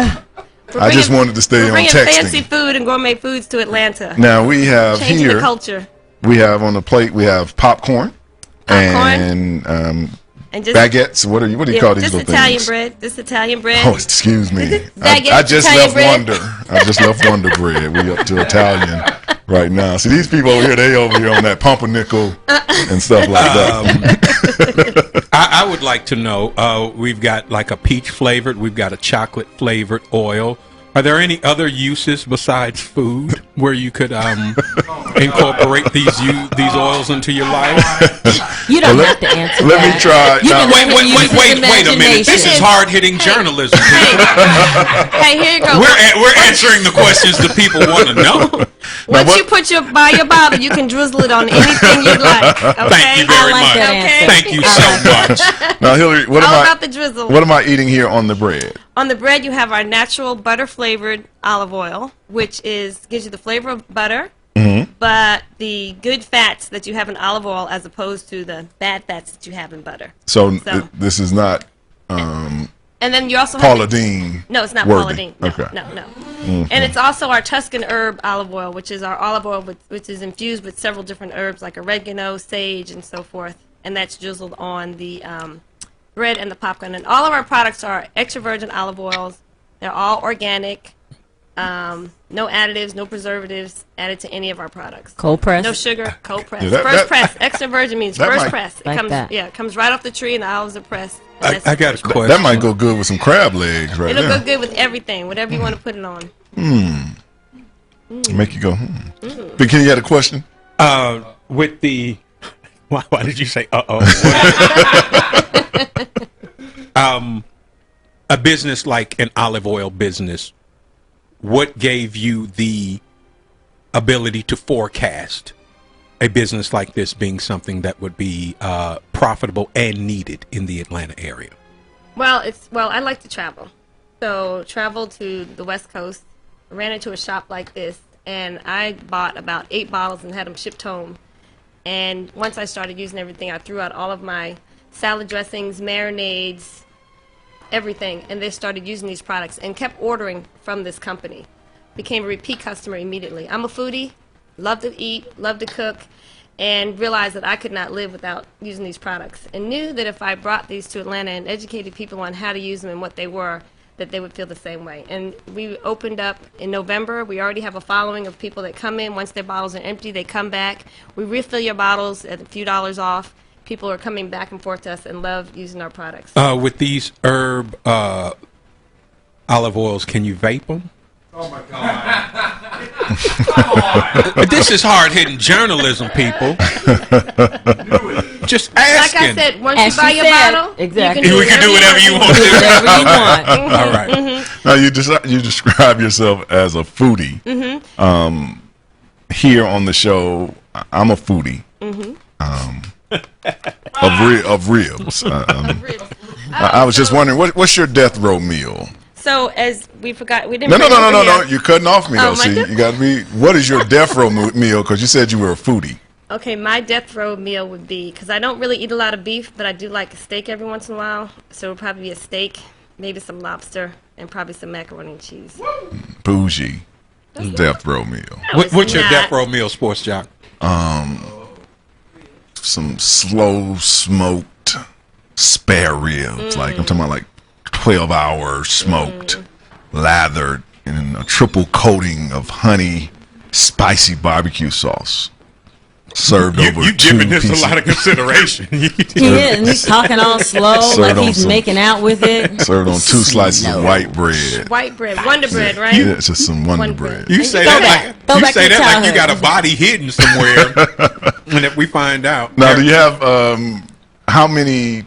I just wanted to stay on texting. Bringing fancy food and gourmet foods to Atlanta. Now we have Changing here. The culture. We have on the plate. We have popcorn. And And just baguettes. What do you call these just little Italian things? bread. Just Italian bread. Oh, excuse me. Baguette, I just Italian left bread. Wonder. I just left Wonder Bread. We up to Italian right now. See, these people over here, they over here on that pumpernickel and stuff like that. I would like to know, we've got like a peach flavored, we've got a chocolate flavored oil. Are there any other uses besides food where you could incorporate these oils into your life? You don't have to answer Let that. me try. You Now, can Wait a minute. This is hard-hitting journalism. Hey, here you go. We're answering the questions that people want to know. Once you put by your bottle, you can drizzle it on anything you'd like. Okay? Thank you very like much. that answer. Thank you so much. Now, Hillary, what All am about the drizzle. What am I eating here on the bread? On the bread, you have our natural butter-flavored olive oil, which gives you the flavor of butter, but the good fats that you have in olive oil as opposed to the bad fats that you have in butter. So this is not And then you also Paula have Deen. No, it's not worthy. Paula Deen. No, Okay. no. And it's also our Tuscan herb olive oil, which is our olive oil which is infused with several different herbs like oregano, sage, and so forth. And that's drizzled on the bread and the popcorn. And all of our products are extra virgin olive oils. They're all organic. No additives, no preservatives added to any of our products. Cold press? No sugar, cold press. Yeah, First press. Extra virgin means that first might- press. It Like comes that. it comes right off the tree and the olives are pressed. I got a question. That might go good with some crab legs right It'll there. go good with everything, whatever you want to put it on. Make you go, But can you had a question? With the... Why did you say, uh-oh? A business like an olive oil business, what gave you the ability to forecast a business like this being something that would be profitable and needed in the Atlanta area? Well, I like to travel. So travel to the West Coast, ran into a shop like this, and I bought about 8 bottles and had them shipped home. And once I started using everything, I threw out all of my salad dressings, marinades, everything, and they started using these products and kept ordering from this company. Became a repeat customer immediately. I'm a foodie, love to eat, love to cook, and realized that I could not live without using these products, and knew that if I brought these to Atlanta and educated people on how to use them and what they were, that they would feel the same way. And we opened up in November. We already have a following of people that come in. Once their bottles are empty, they come back. We refill your bottles at a few dollars off. People are coming back and forth to us and love using our products. With these herb olive oils, can you vape them? Oh my God. This is hard-hitting journalism, people. Just asking. Like I said, once As you buy she your said, bottle, exactly. you can do whatever you want. Do whatever you want. All right. Now you describe yourself as a foodie. Here on the show, I'm a foodie. Of ribs. I was just wondering, what's your death row meal? So as we forgot, we didn't. No, bring it over here. you're cutting off me though. Oh, my See, death- you got to be. What is your death row meal? Because you said you were a foodie. Okay, my death row meal would be, because I don't really eat a lot of beef, but I do like a steak every once in a while. So it would probably be a steak, maybe some lobster, and probably some macaroni and cheese. Bougie death row meal. What's your not. death row meal, Sports Joc? Some slow smoked spare ribs. Like I'm talking about, like 12 hours smoked, lathered in a triple coating of honey, spicy barbecue sauce. Served over You two giving this pieces. a lot of consideration. He is, and he's talking all slow, Served like on he's some- making out with it. Served on 2 slices of white bread. White bread, Wonder Bread, right? Yeah, it's just some Wonder Bread. You say Go that back. like Go you back say to that like you childhood. got a body hidden somewhere, and if we find out. Now, do you have how many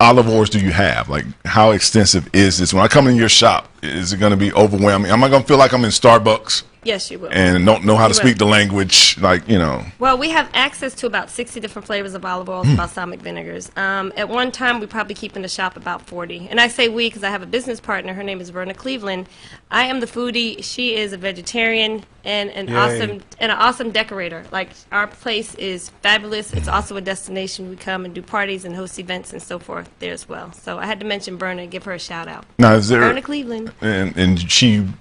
olive oils do you have? Like, how extensive is this? When I come in your shop, is it going to be overwhelming? Am I going to feel like I'm in Starbucks Yes, you will. and don't know how to You speak will. the language? Like, you know. Well, we have access to about 60 different flavors of olive oils, balsamic vinegars. At one time, we probably keep in the shop about 40. And I say we because I have a business partner. Her name is Verna Cleveland. I am the foodie. She is a vegetarian and an awesome decorator. Like, our place is fabulous. It's also a destination. We come and do parties and host events and so forth there as well. So I had to mention Verna and give her a shout out. Now, is there Verna Cleveland. and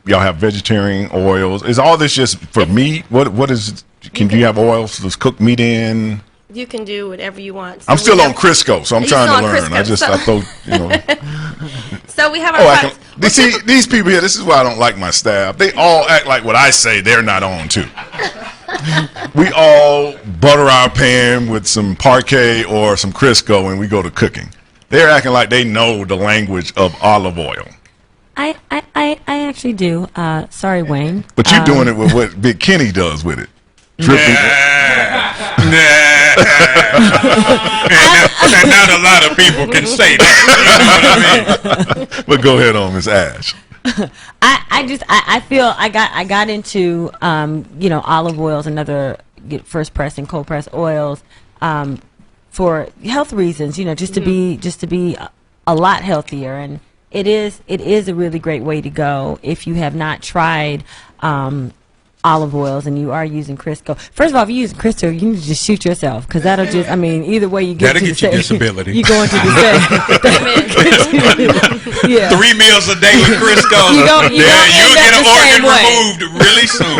y'all have vegetarian oils? Is all this just for meat? What is? Can you have oils to cook meat in? You can do whatever you want. I'm still on Crisco, so I'm trying to learn. I thought, So we have our products. These people here, this is why I don't like my staff. They all act like what I say they're not on, too. We all butter our pan with some Parquet or some Crisco and we go to cooking. They're acting like they know the language of olive oil. I actually do. Sorry, Wayne. But you're doing it with what Big Kenny does with it. Dripping. And not a lot of people can say that. You know what I mean? But go ahead on, Miss Ash. I feel I got into olive oils and other first press and cold press oils for health reasons, just to be a lot healthier, and it is a really great way to go if you have not tried olive oils and you are using Crisco. First of all, if you're using Crisco, you need to just shoot yourself, because that'll just, either way you get that'll get you disability. You go into the yeah. 3 meals a day with Crisco. You'll get an organ removed really soon.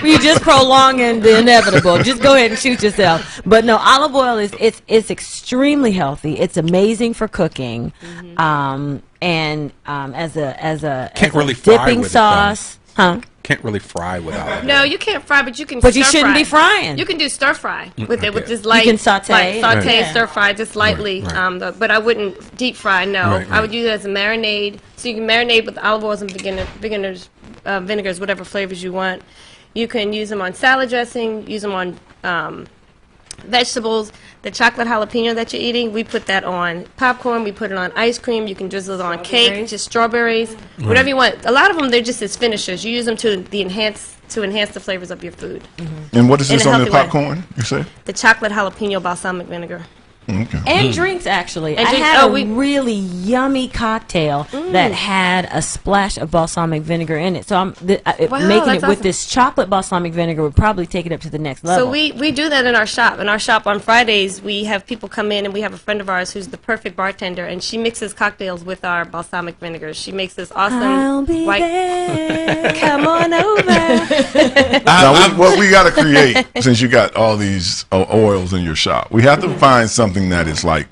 You just prolonging the inevitable. Just go ahead and shoot yourself. But no, olive oil it's extremely healthy. It's amazing for cooking, and as a really fry dipping with sauce, Can't really fry without it. No, you can't fry, but you can. But you shouldn't be frying. You can do stir fry with it, with just light. You can saute, stir fry just lightly. Right. But I wouldn't deep fry. No, Right. I would use it as a marinade. So you can marinate with olive oils and beginners vinegars, whatever flavors you want. You can use them on salad dressing. Use them on vegetables. The chocolate jalapeno that you're eating, we put that on popcorn. We put it on ice cream. You can drizzle it on cake, just strawberries, whatever you want. A lot of them, they're just as finishers. You use them to enhance the flavors of your food. And what is this on the popcorn? You say the chocolate jalapeno balsamic vinegar. Okay. And drinks, actually. And I drinks, had a really yummy cocktail that had a splash of balsamic vinegar in it. So I'm making it with this chocolate balsamic vinegar would probably take it up to the next level. So we do that in our shop. In our shop on Fridays, we have people come in, and we have a friend of ours who's the perfect bartender, and she mixes cocktails with our balsamic vinegars. She makes this awesome I'll be white. there. Come on over. Now, what we got to create, since you got all these oils in your shop, we have to find something that is like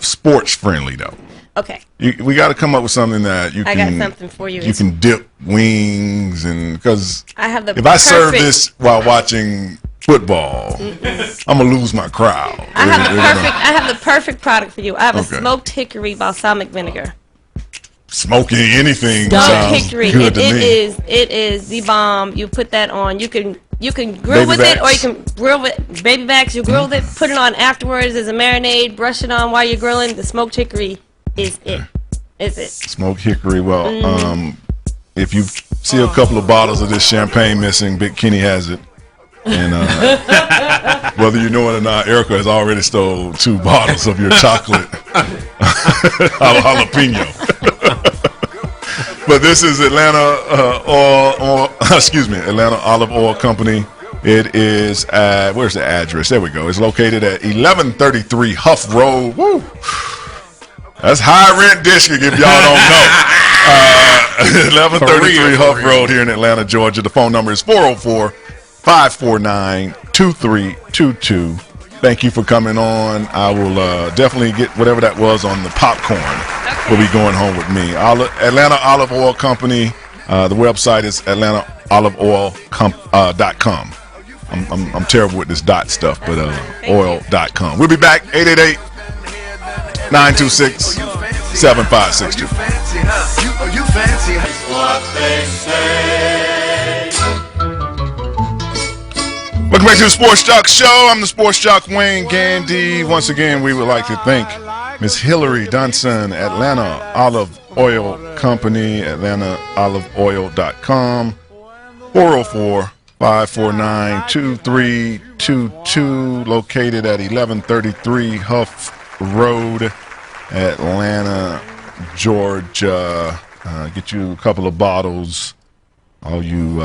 sports friendly, though. Okay. We got to come up with something that you can. I got something for you. You can dip wings, and because I have the if I serve this while watching football, I'm gonna lose my crowd. I have the perfect product for you. I have a smoked hickory balsamic vinegar. Smoking anything Smoked sounds hickory. good to me. It is the bomb. You put that on. You can grill with it, or you can grill with baby backs. You grill it, put it on afterwards as a marinade. Brush it on while you're grilling. The smoked hickory is it. Is it? Smoked hickory. Well, if you see a couple of bottles of this champagne missing, Big Kenny has it. And whether you know it or not, Erica has already stole 2 bottles of your chocolate jalapeno. But this is Atlanta Atlanta Olive Oil Company. It is at, where's the address? There we go. It's located at 1133 Huff Road. Woo! That's high rent district if y'all don't know. 1133 Huff Road here in Atlanta, Georgia. The phone number is 404-549-2322. Thank you for coming on. I will definitely get whatever that was on the popcorn. Will be going home with me. Atlanta Olive Oil Company. The website is AtlantaOilCom.com. I'm terrible with this dot stuff, but oil.com. We'll be back 888-926-7562. You fancy what they say. Welcome back to the Sports Joc Show. I'm the Sports Joc Wayne Gandy. Once again, we would like to thank Miss Hillary Dunson, Atlanta Olive Oil Company, AtlantaOliveOil.com, 404-549-2322, located at 1133 Huff Road, Atlanta, Georgia. Get you a couple of bottles, all you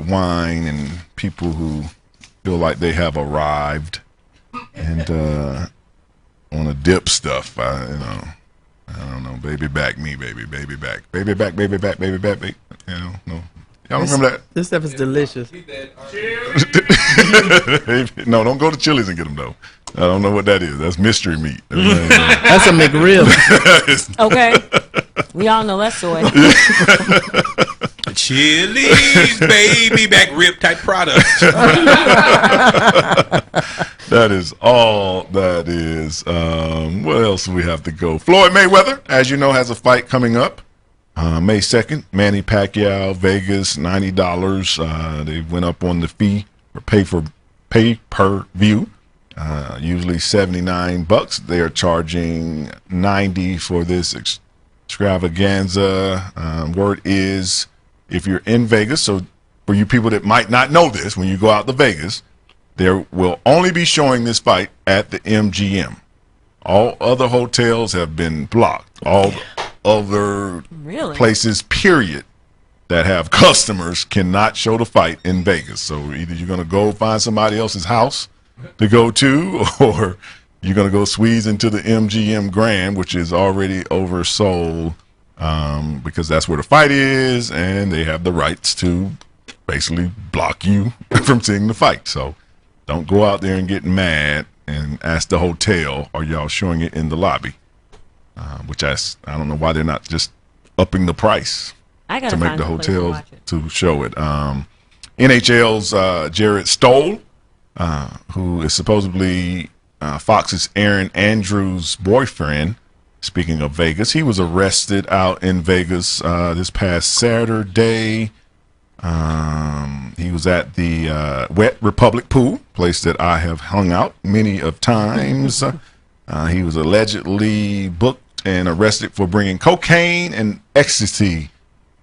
wine and people who feel like they have arrived and want to dip stuff. I don't know. Baby back me, baby back. Baby back, baby back, baby back. No. Y'all remember that? This stuff is delicious. No, don't go to Chili's and get them though. I don't know what that is. That's mystery meat. That's a McRib. Okay. We all know that's soy. Chili's, baby, back rib type product. That is all that is. What else do we have to go? Floyd Mayweather, as you know, has a fight coming up. May 2nd, Manny Pacquiao, Vegas, $90. They went up on the fee or pay-per-view. Usually $79. They are charging $90 for this extravaganza. Word is, if you're in Vegas, so for you people that might not know this, when you go out to Vegas, there will only be showing this fight at the MGM. All other hotels have been blocked. All other places, period, that have customers cannot show the fight in Vegas. So either you're going to go find somebody else's house to go to, or you're going to go squeeze into the MGM Grand, which is already oversold, because that's where the fight is, and they have the rights to basically block you from seeing the fight. So don't go out there and get mad and ask the hotel, are y'all showing it in the lobby? Which I don't know why they're not just upping the price to make the hotels to show it. NHL's Jared Stoll, who is supposedly Fox's Aaron Andrews' boyfriend. Speaking of Vegas, he was arrested out in Vegas this past Saturday. He was at the Wet Republic pool, place that I have hung out many of times. He was allegedly booked and arrested for bringing cocaine and ecstasy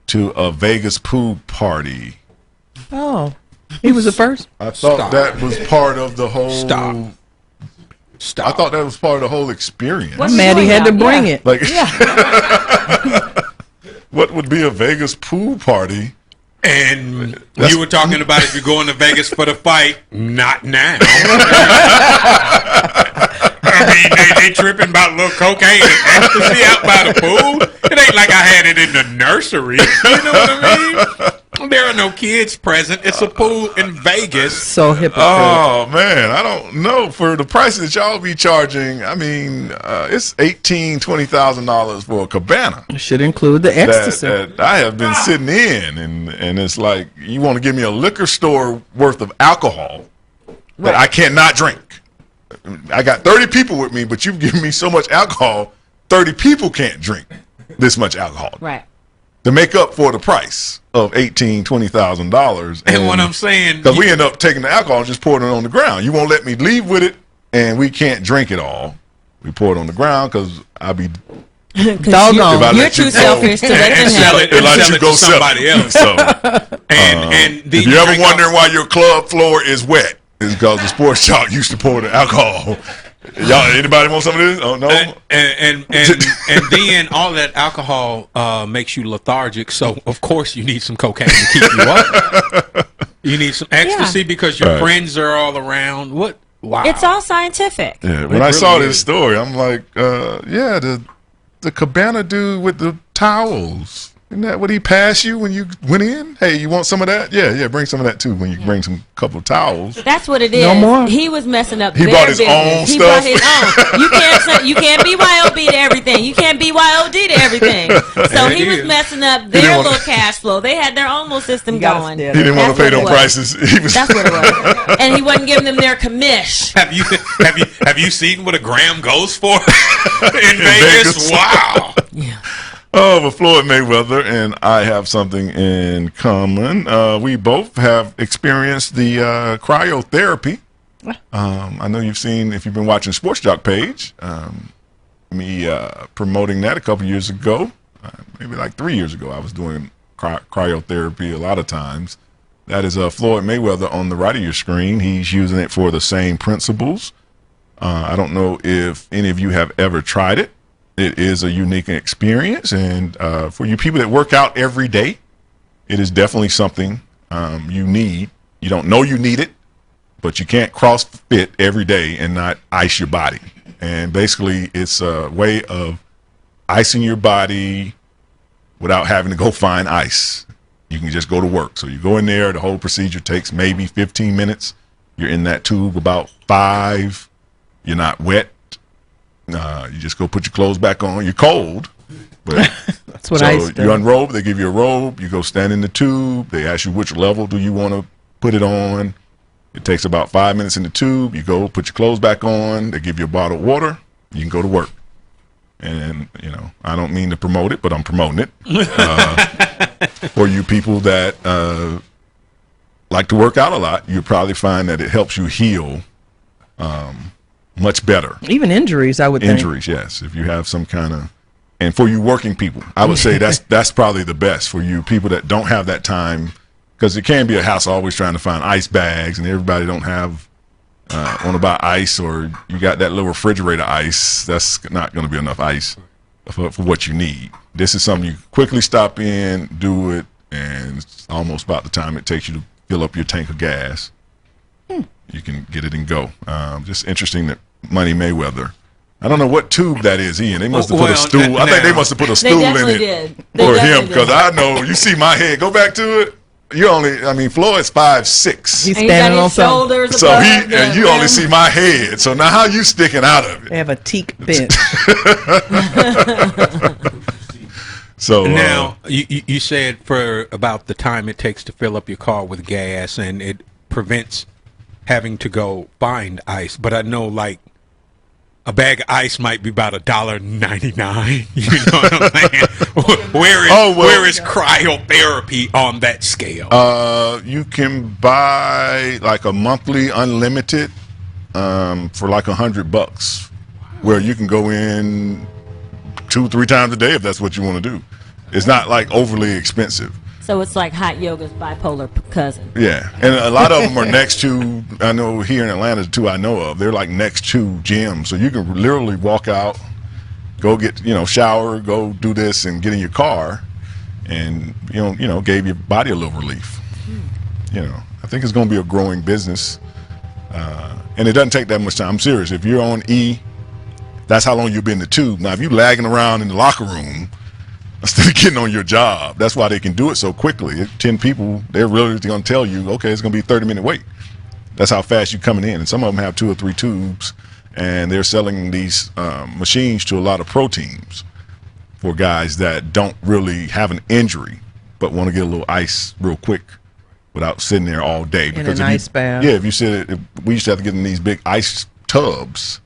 to a Vegas pool party. Oh, he was the first? I thought that was part of the whole... Stop. I thought that was part of the whole experience. I'm mad he had to bring it. Like, what would be a Vegas pool party? And you were talking about if you're going to Vegas for the fight, not now. I mean, they tripping about a little cocaine and ecstasy out by the pool. It ain't like I had it in the nursery. You know what I mean? There are no kids present. It's a pool in Vegas. So hypocritical. Oh, man. I don't know. For the price that y'all be charging, I mean, it's $18,000, $20,000 for a cabana. It should include the ecstasy. That I have been sitting in, and it's like, you want to give me a liquor store worth of alcohol that I cannot drink. I got 30 people with me, but you've given me so much alcohol, 30 people can't drink this much alcohol. Right. To make up for the price of $18,000, $20,000. And what I'm saying, because we end up taking the alcohol and just pouring it on the ground. You won't let me leave with it, and we can't drink it all. We pour it on the ground because I'll be doggone. You're too selfish to let them sell have it and sell it to somebody else. So, and if you're ever wondering why your club floor is wet, it's because the Sports Joc used to pour the alcohol. Y'all, anybody want some of this? Oh no. And then all that alcohol makes you lethargic. So of course you need some cocaine to keep you up. You need some ecstasy because your friends are all around. What? Wow. It's all scientific. Yeah. When I saw this story, I'm like, the cabana dude with the towels. Isn't that what he passed you when you went in? Hey, you want some of that? Yeah, bring some of that too when you bring some couple of towels. That's what it is. No more? He was messing up He their brought his business. own He stuff. brought his own. You can't BYOB to everything. You can't BYOD to everything. So he was messing up their little cash flow. They had their own little system going. He didn't want to pay no prices. That's what it was. And he wasn't giving them their commish. Have you seen what a gram goes for in Vegas? Wow. Yeah. Oh, but Floyd Mayweather and I have something in common. We both have experienced the cryotherapy. I know you've seen, if you've been watching Sports Joc page, me promoting that a couple years ago. Maybe like 3 years ago, I was doing cryotherapy a lot of times. That is Floyd Mayweather on the right of your screen. He's using it for the same principles. I don't know if any of you have ever tried it. It is a unique experience, and for you people that work out every day, it is definitely something you need. You don't know you need it, but you can't CrossFit every day and not ice your body. And basically, it's a way of icing your body without having to go find ice. you can just go to work. So you go in there. The whole procedure takes maybe 15 minutes. You're in that tube about 5. You're not wet. You just go put your clothes back on. You're cold. But That's what I used to you do. unrobe. They give you a robe. You go stand in the tube. They ask you which level do you want to put it on. It takes about 5 minutes in the tube. You go put your clothes back on. They give you a bottle of water. You can go to work. And, I don't mean to promote it, but I'm promoting it. For you people that like to work out a lot, you probably find that it helps you heal much better. Even injuries, I would think. Injuries, yes. If you have some kind of, and for you working people, I would say that's probably the best for you people that don't have that time, because it can be a hassle always trying to find ice bags, and everybody don't have want to buy ice, or you got that little refrigerator ice. That's not going to be enough ice for what you need. This is something you quickly stop in, do it, and it's almost about the time it takes you to fill up your tank of gas. You can get it and go. Just interesting that Money Mayweather. I don't know what tube that is, Ian. They must have put a stool. I think they must have put a stool in it for him, because I know, you see my head. Go back to it. Floyd's 5'6". He's standing on something. So and you only see my head. So now how you sticking out of it? They have a teak bench. So now you said for about the time it takes to fill up your car with gas, and it prevents having to go find ice. But I know, like, a bag of ice might be about $1.99. You know what I'm saying? Where is cryotherapy on that scale? You can buy like a monthly unlimited for like $100, where you can go in 2-3 times a day if that's what you want to do. It's not like overly expensive. So it's like hot yoga's bipolar cousin. Yeah, and a lot of them are next to, I know here in Atlanta, two I know of, they're like next to gyms. So you can literally walk out, go get, shower, go do this, and get in your car, and, gave your body a little relief. I think it's going to be a growing business, and it doesn't take that much time. I'm serious. If you're on E, that's how long you've been in the tube. Now, if you're lagging around in the locker room, instead of getting on your job, that's why they can do it so quickly. 10 people, they're really going to tell you, okay, it's going to be a 30-minute wait. That's how fast you're coming in. And some of them have 2 or 3 tubes, and they're selling these machines to a lot of pro teams for guys that don't really have an injury but want to get a little ice real quick without sitting there all day. Because an ice bath. Yeah, if you sit, we used to have to get in these big ice tubs,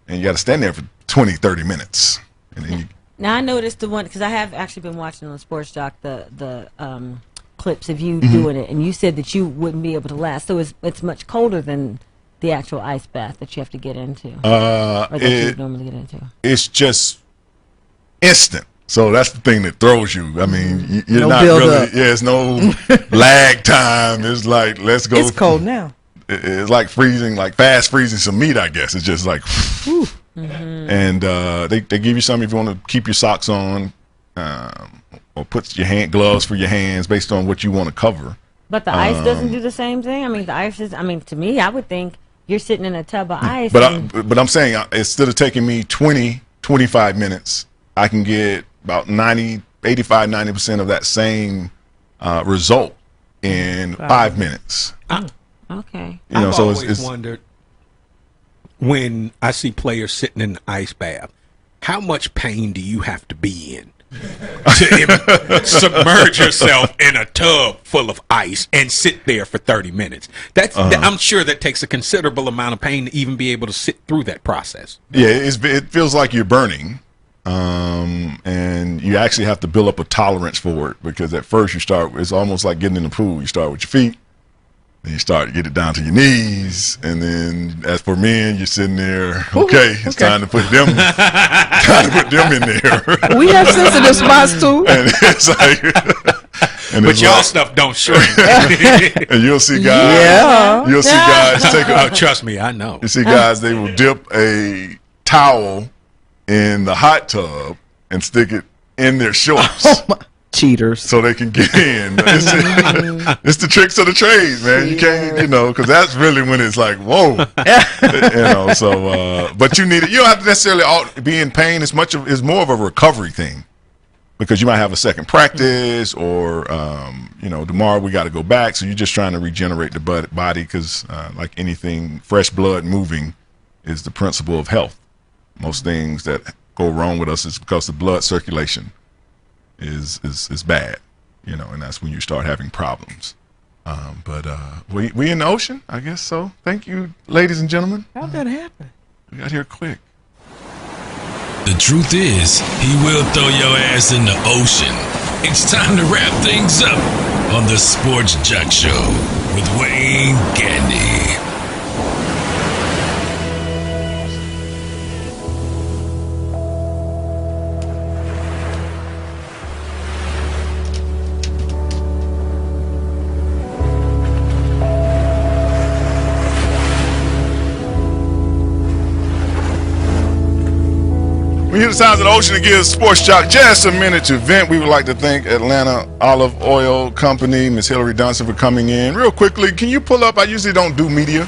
and you got to stand there for 20, 30 minutes. And then you Now I noticed the one, because I have actually been watching on Sports Joc the clips of you doing it, and you said that you wouldn't be able to last. So it's much colder than the actual ice bath that you have to get into, or that you normally get into. It's just instant. So that's the thing that throws you. I mean, you're No not build really. up. Yeah, it's no lag time. It's like, let's go. It's cold now. It's like freezing, like fast freezing some meat, I guess. It's just like. And they give you something if you want to keep your socks on, or put your gloves for your hands based on what you want to cover. But the ice doesn't do the same thing. I mean, the ice is. I mean, to me, I would think you're sitting in a tub of ice. But I'm saying, instead of taking me 25 minutes, I can get about 90% of that same result in 5 minutes. Okay. I've always wondered, when I see players sitting in the ice bath, how much pain do you have to be in to submerge yourself in a tub full of ice and sit there for 30 minutes? I'm sure that takes a considerable amount of pain to even be able to sit through that process. Yeah, it feels like you're burning, and you actually have to build up a tolerance for it, because at first it's almost like getting in the pool. You start with your feet. Then you start to get it down to your knees, and then as for men, you're sitting there. Okay, it's time to put them, in there. We have sensitive spots too. And it's like, but y'all stuff don't shrink. And you'll see guys. Yeah. You'll see guys take. Trust me, I know. You see guys, they will dip a towel in the hot tub and stick it in their shorts. Cheaters. So they can get in. It's the tricks of the trade, man. You can't, because that's really when it's like, whoa. So, but you need it. You don't have to necessarily be in pain. It's more of a recovery thing. because you might have a second practice, or tomorrow we got to go back. So you're just trying to regenerate the body, because like anything, fresh blood moving is the principle of health. Most things that go wrong with us is because the blood circulation is bad, and that's when you start having problems. But we in the ocean, I guess so. Thank you, ladies and gentlemen. How'd that happen? We got here quick. The truth is, he will throw your ass in the ocean. It's time to wrap things up on the Sports Joc Show with Wayne Gandy. We hit the sides of the ocean to give Sports Joc just a minute to vent. We would like to thank Atlanta Olive Oil Company, Miss Hillary Dunson, for coming in. Real quickly, can you pull up, I usually don't do media,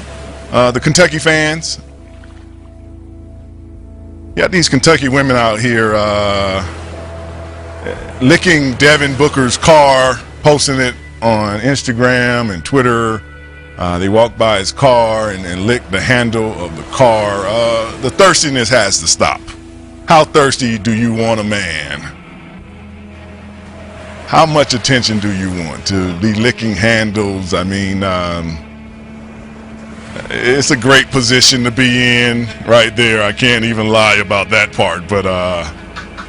the Kentucky fans. You got these Kentucky women out here licking Devin Booker's car, posting it on Instagram and Twitter. They walk by his car and lick the handle of the car. The thirstiness has to stop. How thirsty do you want a man? How much attention do you want to be licking handles? I mean, it's a great position to be in right there. I can't even lie about that part. But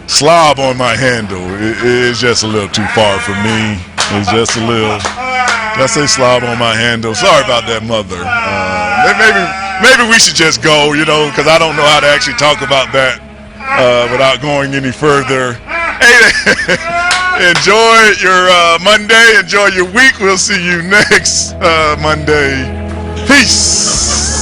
slob on my handle is just a little too far for me. It's just a little. Did I say slob on my handle? Sorry about that, mother. Maybe we should just go, because I don't know how to actually talk about that. Without going any further. Hey, enjoy your Monday. Enjoy your week. We'll see you next Monday. Peace.